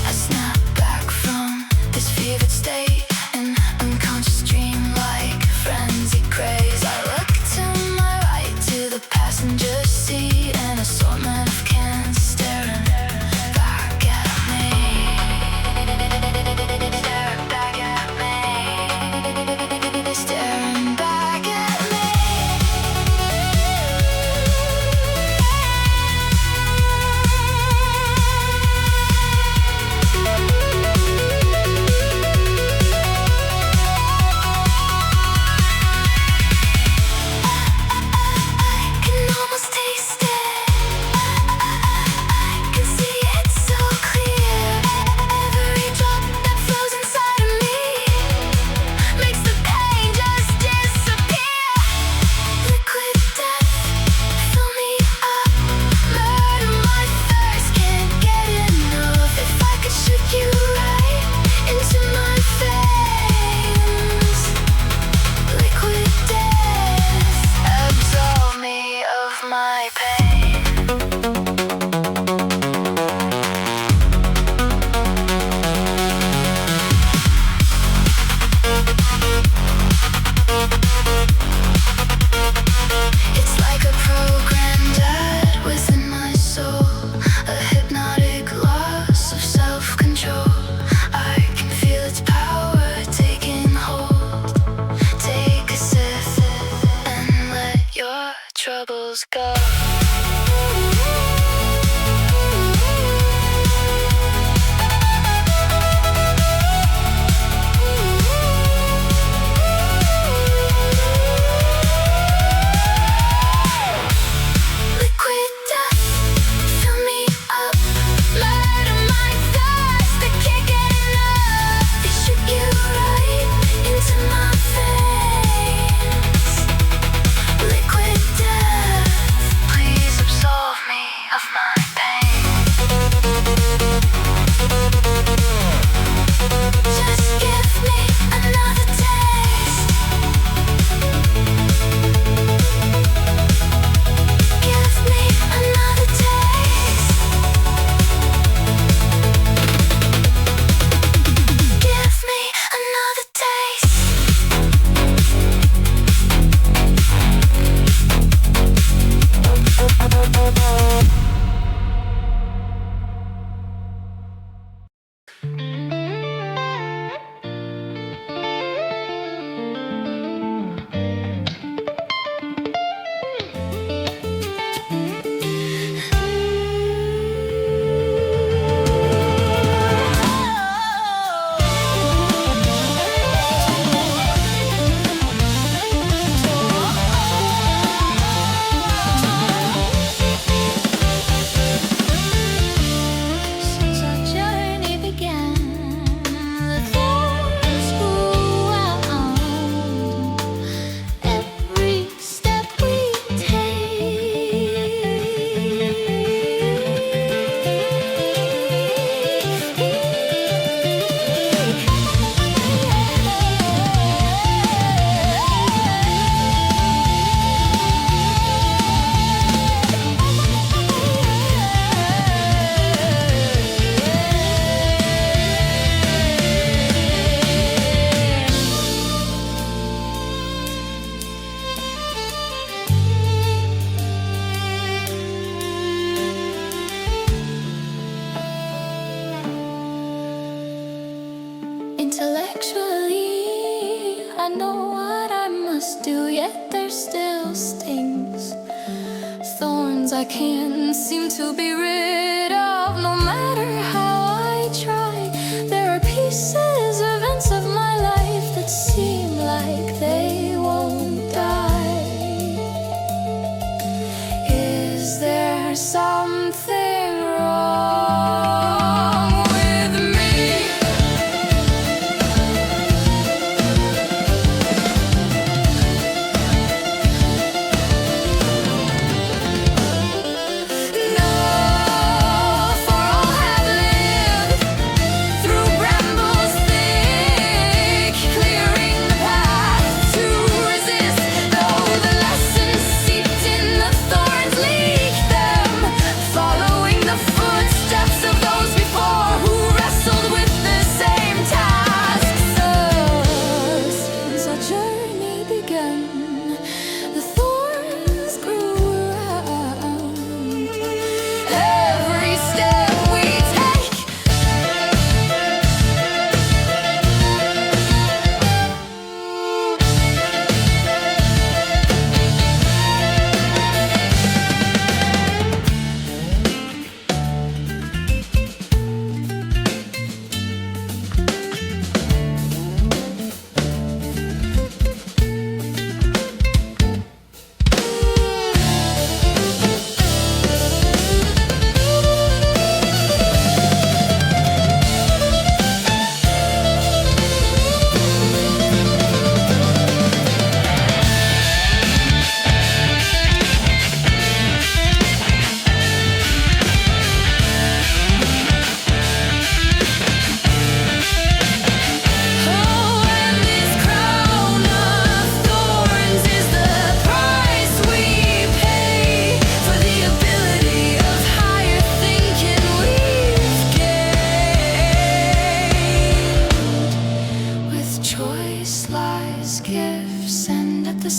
I snap back from this fevered state, an unconscious dream like frenzied craze. I look to my right, to the passenger seat, an assortment of cans staring back at me. Staring back at me. Staring back at me. Can almost taste it. Can see it so clear. Every drop that flows inside of me makes the pain just disappear. Liquid death, fill me up. Murder my thirst, can't get enough. If I could shoot you right into my veins. Liquid death, absolve me of my pain. It's like a programmed ad within my soul, a hypnotic loss of self-control. I can feel its power taking hold. Take a sip and let your troubles go. Liquid death, fill me up. Murder my thirst, I can't get enough. They shoot you right into my veins. Liquid death, please absolve me of my pain. Just give me another taste. Give me another taste. Give me another taste. Since our journey began, the thoughts grew out. Every step we Intellectually, I know what I must do, yet there still stings. Thorns I can't seem to be rid of, no matter how I try. There are pieces, events of my life that seem like they won't die. Is there something wrong with me? No.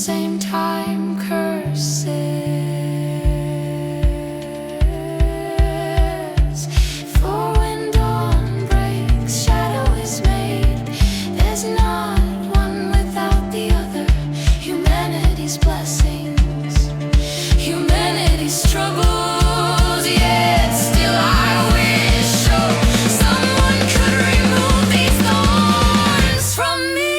same time curses. For when dawn breaks, shadow is made. There's not one without the other. Humanity's blessings, humanity's struggles, yet still I wish someone could remove these thorns from me.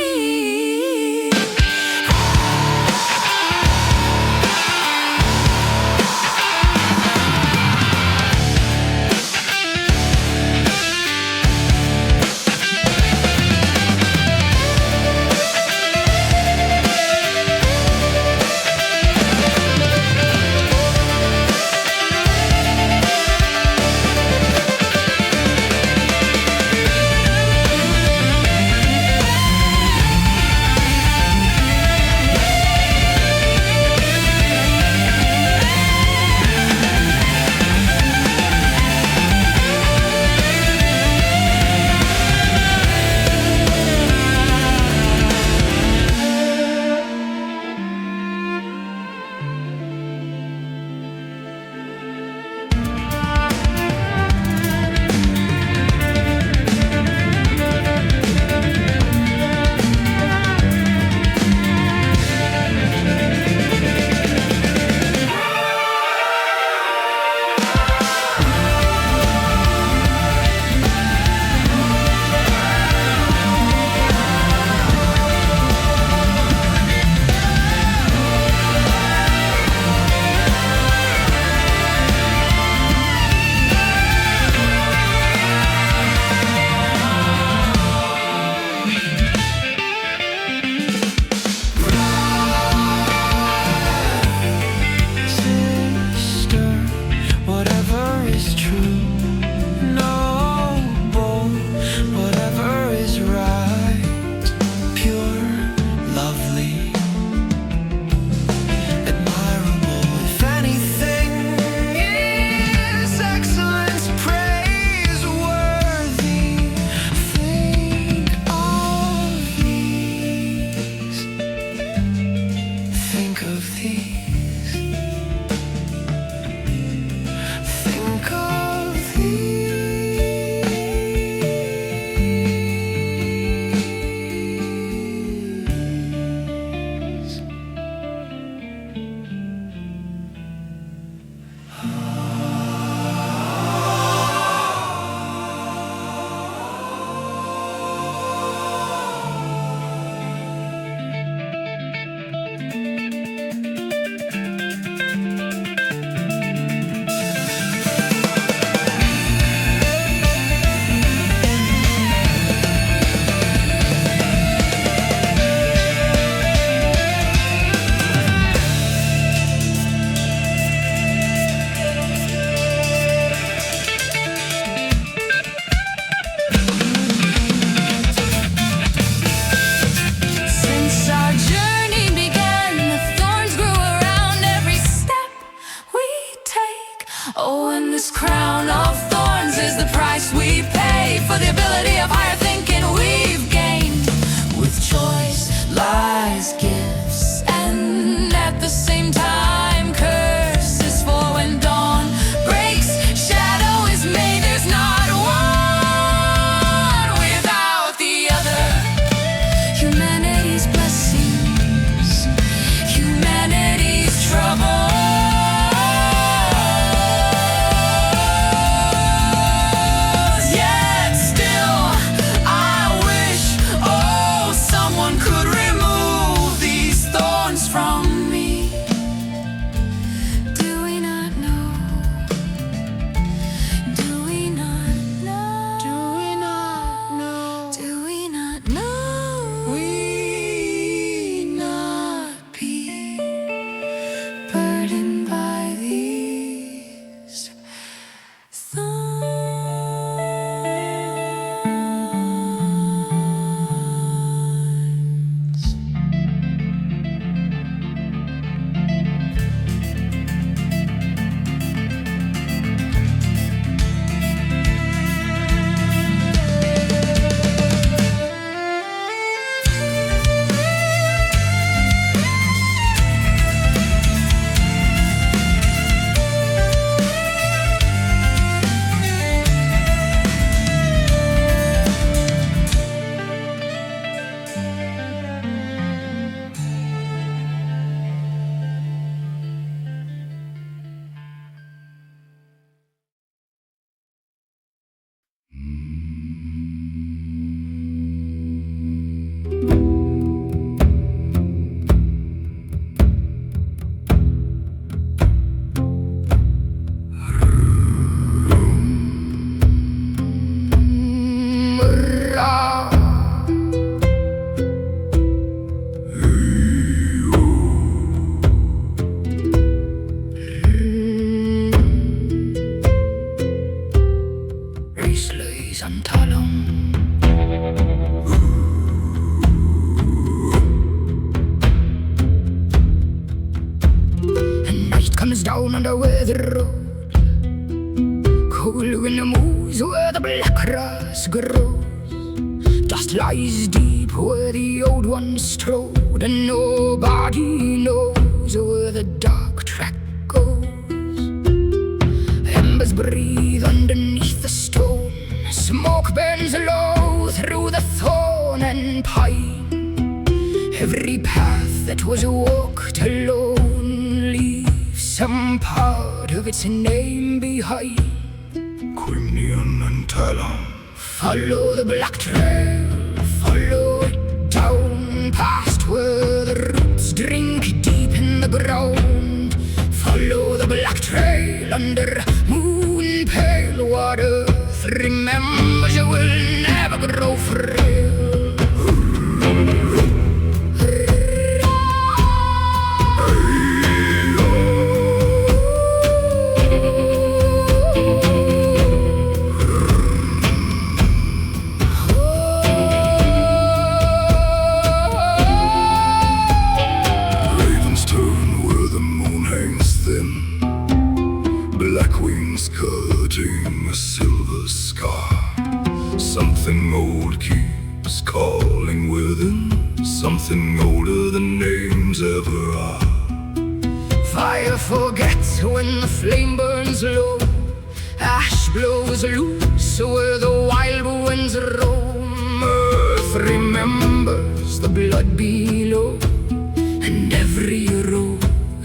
wonder where the road, cool wind moves where the black grass grows. Dust lies deep where the old ones strode, and nobody knows where the dark track goes. Embers breathe underneath the stone, smoke bends low through the thorn and pine. Every path that was walked alone leaves some part of its name behind. Quimnian and Talon. Follow the black trail, follow it down, past where the roots drink deep in the ground. Follow the black trail under moon pale. What earth remembers will never grow frail. Skirting a silver scar. Something old keeps calling within, something older than names ever are. Fire forgets when the flame burns low, ash blows loose where the wild winds roam. Earth remembers the blood below, and every road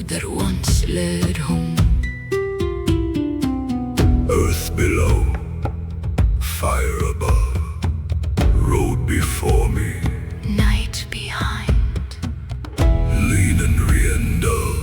that once led home. Earth below, fire above, road before me, night behind, lean and re-endowed.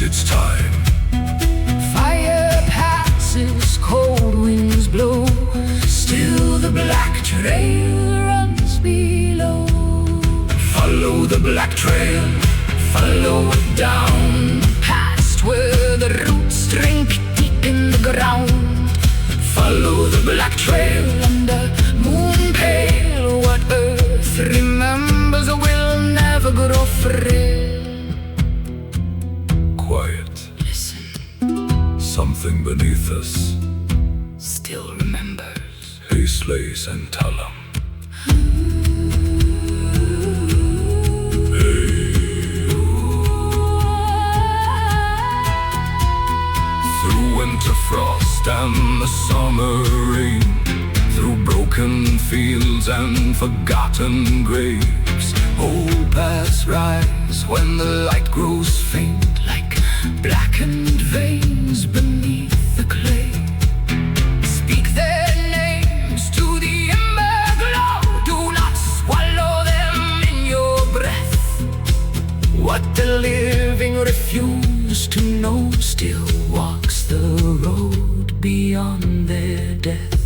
It's time. Fire passes, cold winds blow, still the black trail runs below. Follow the black trail, follow it down, past where the roots drink deep in the ground. Follow the black trail under moon pale. What earth remembers will never grow frail. Quiet. Listen. Something beneath us still remembers. Hey, Slays and Talam. Through winter frost and the summer rain, through broken fields and forgotten graves, old paths rise when the light grows faint, like blackened veins beneath the clay. Speak their names to the ember glow, do not swallow them in your breath. What the living refuse to know still walks the road beyond their death.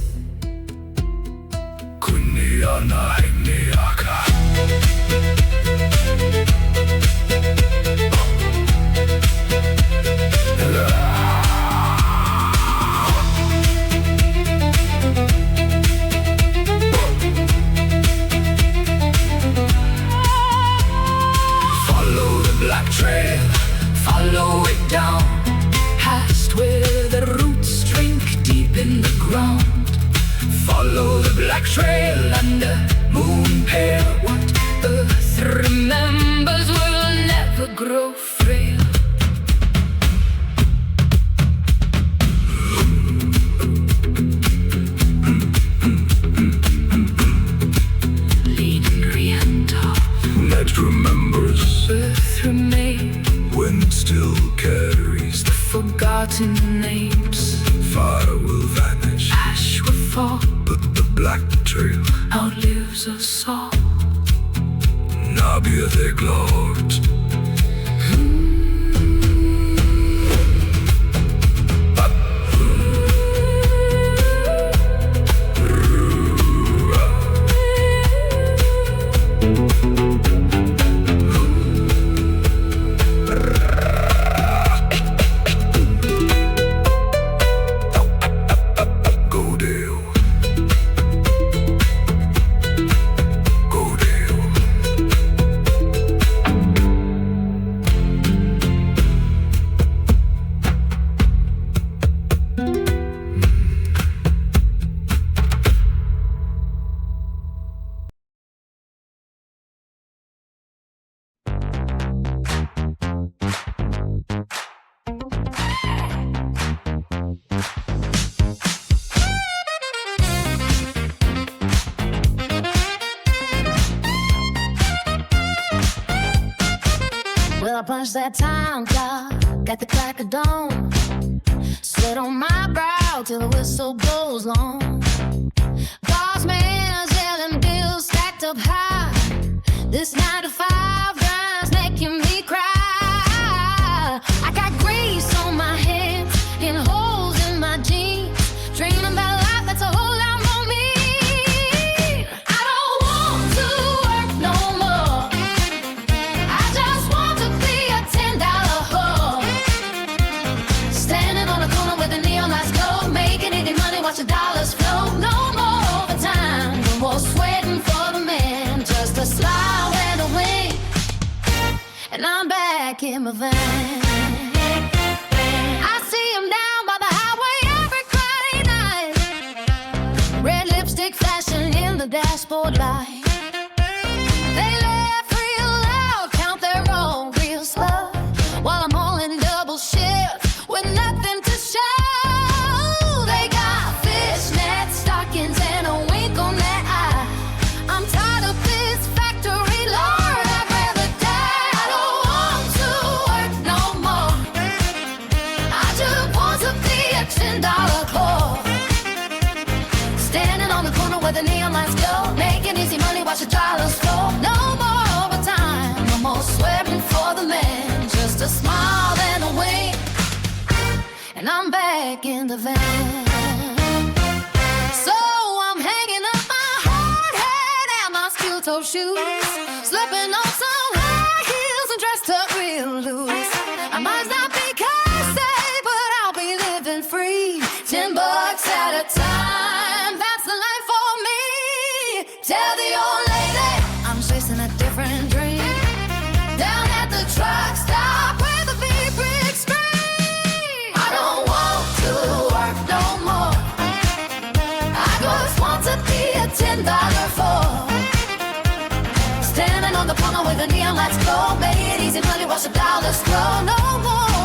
Kuniana Heniaka. Follow the black trail, follow it down, past where the roots drink deep in the ground. Follow the black trail under moon pale. What earth remembers mountain apes. Fire will vanish, Ash will fall, but the black trail outlives us all. Nabia de gloort. Well, I punched that time clock at the crack of dawn. Sweat on my brow till the whistle goes long. Boss man's yelling bills stacked up high. This 9 to 5 grind's making me cry. I got grease on my hands and holes in my jeans. Dreaming about a life that's a whole lot more me. I don't want to work no more. I just want to be a $10 whore. Standing on the corner with the neon lights glow, making any money, watch the dollars flow. No more overtime, no more sweating for the man. Just a smile and a wink, and I'm back in my van. I see him down by the highway every Friday night. Red lipstick flashing in the dashboard light. They laugh real loud, count their own real slow, while I'm all in double shift with nothing to show. They got fishnet stockings and a wink on that eye. I'm tired of this factory, Lord, I'd rather die. I don't want to work no more. I just want to be a $10 whore. Standing on the corner where the neon lights go, making easy money, watch the dollars flow. No more overtime, no more sweating for the man. Just a smile and a wink, and I'm back in the van. So I'm hanging up my hard hat and my steel-toe shoes, slipping on some high heels and dressed up real loose. I might not be classy, but I'll be living free. $10 at a time, that's the life for me. Tell the old lady I'm chasing a different dream. Down at the truck stop where the big bricks scream. I don't want to work no more. I just want to be a $10 whore. Standing on the corner with the neon lights glow, make it easy money, watch the dollars grow. No more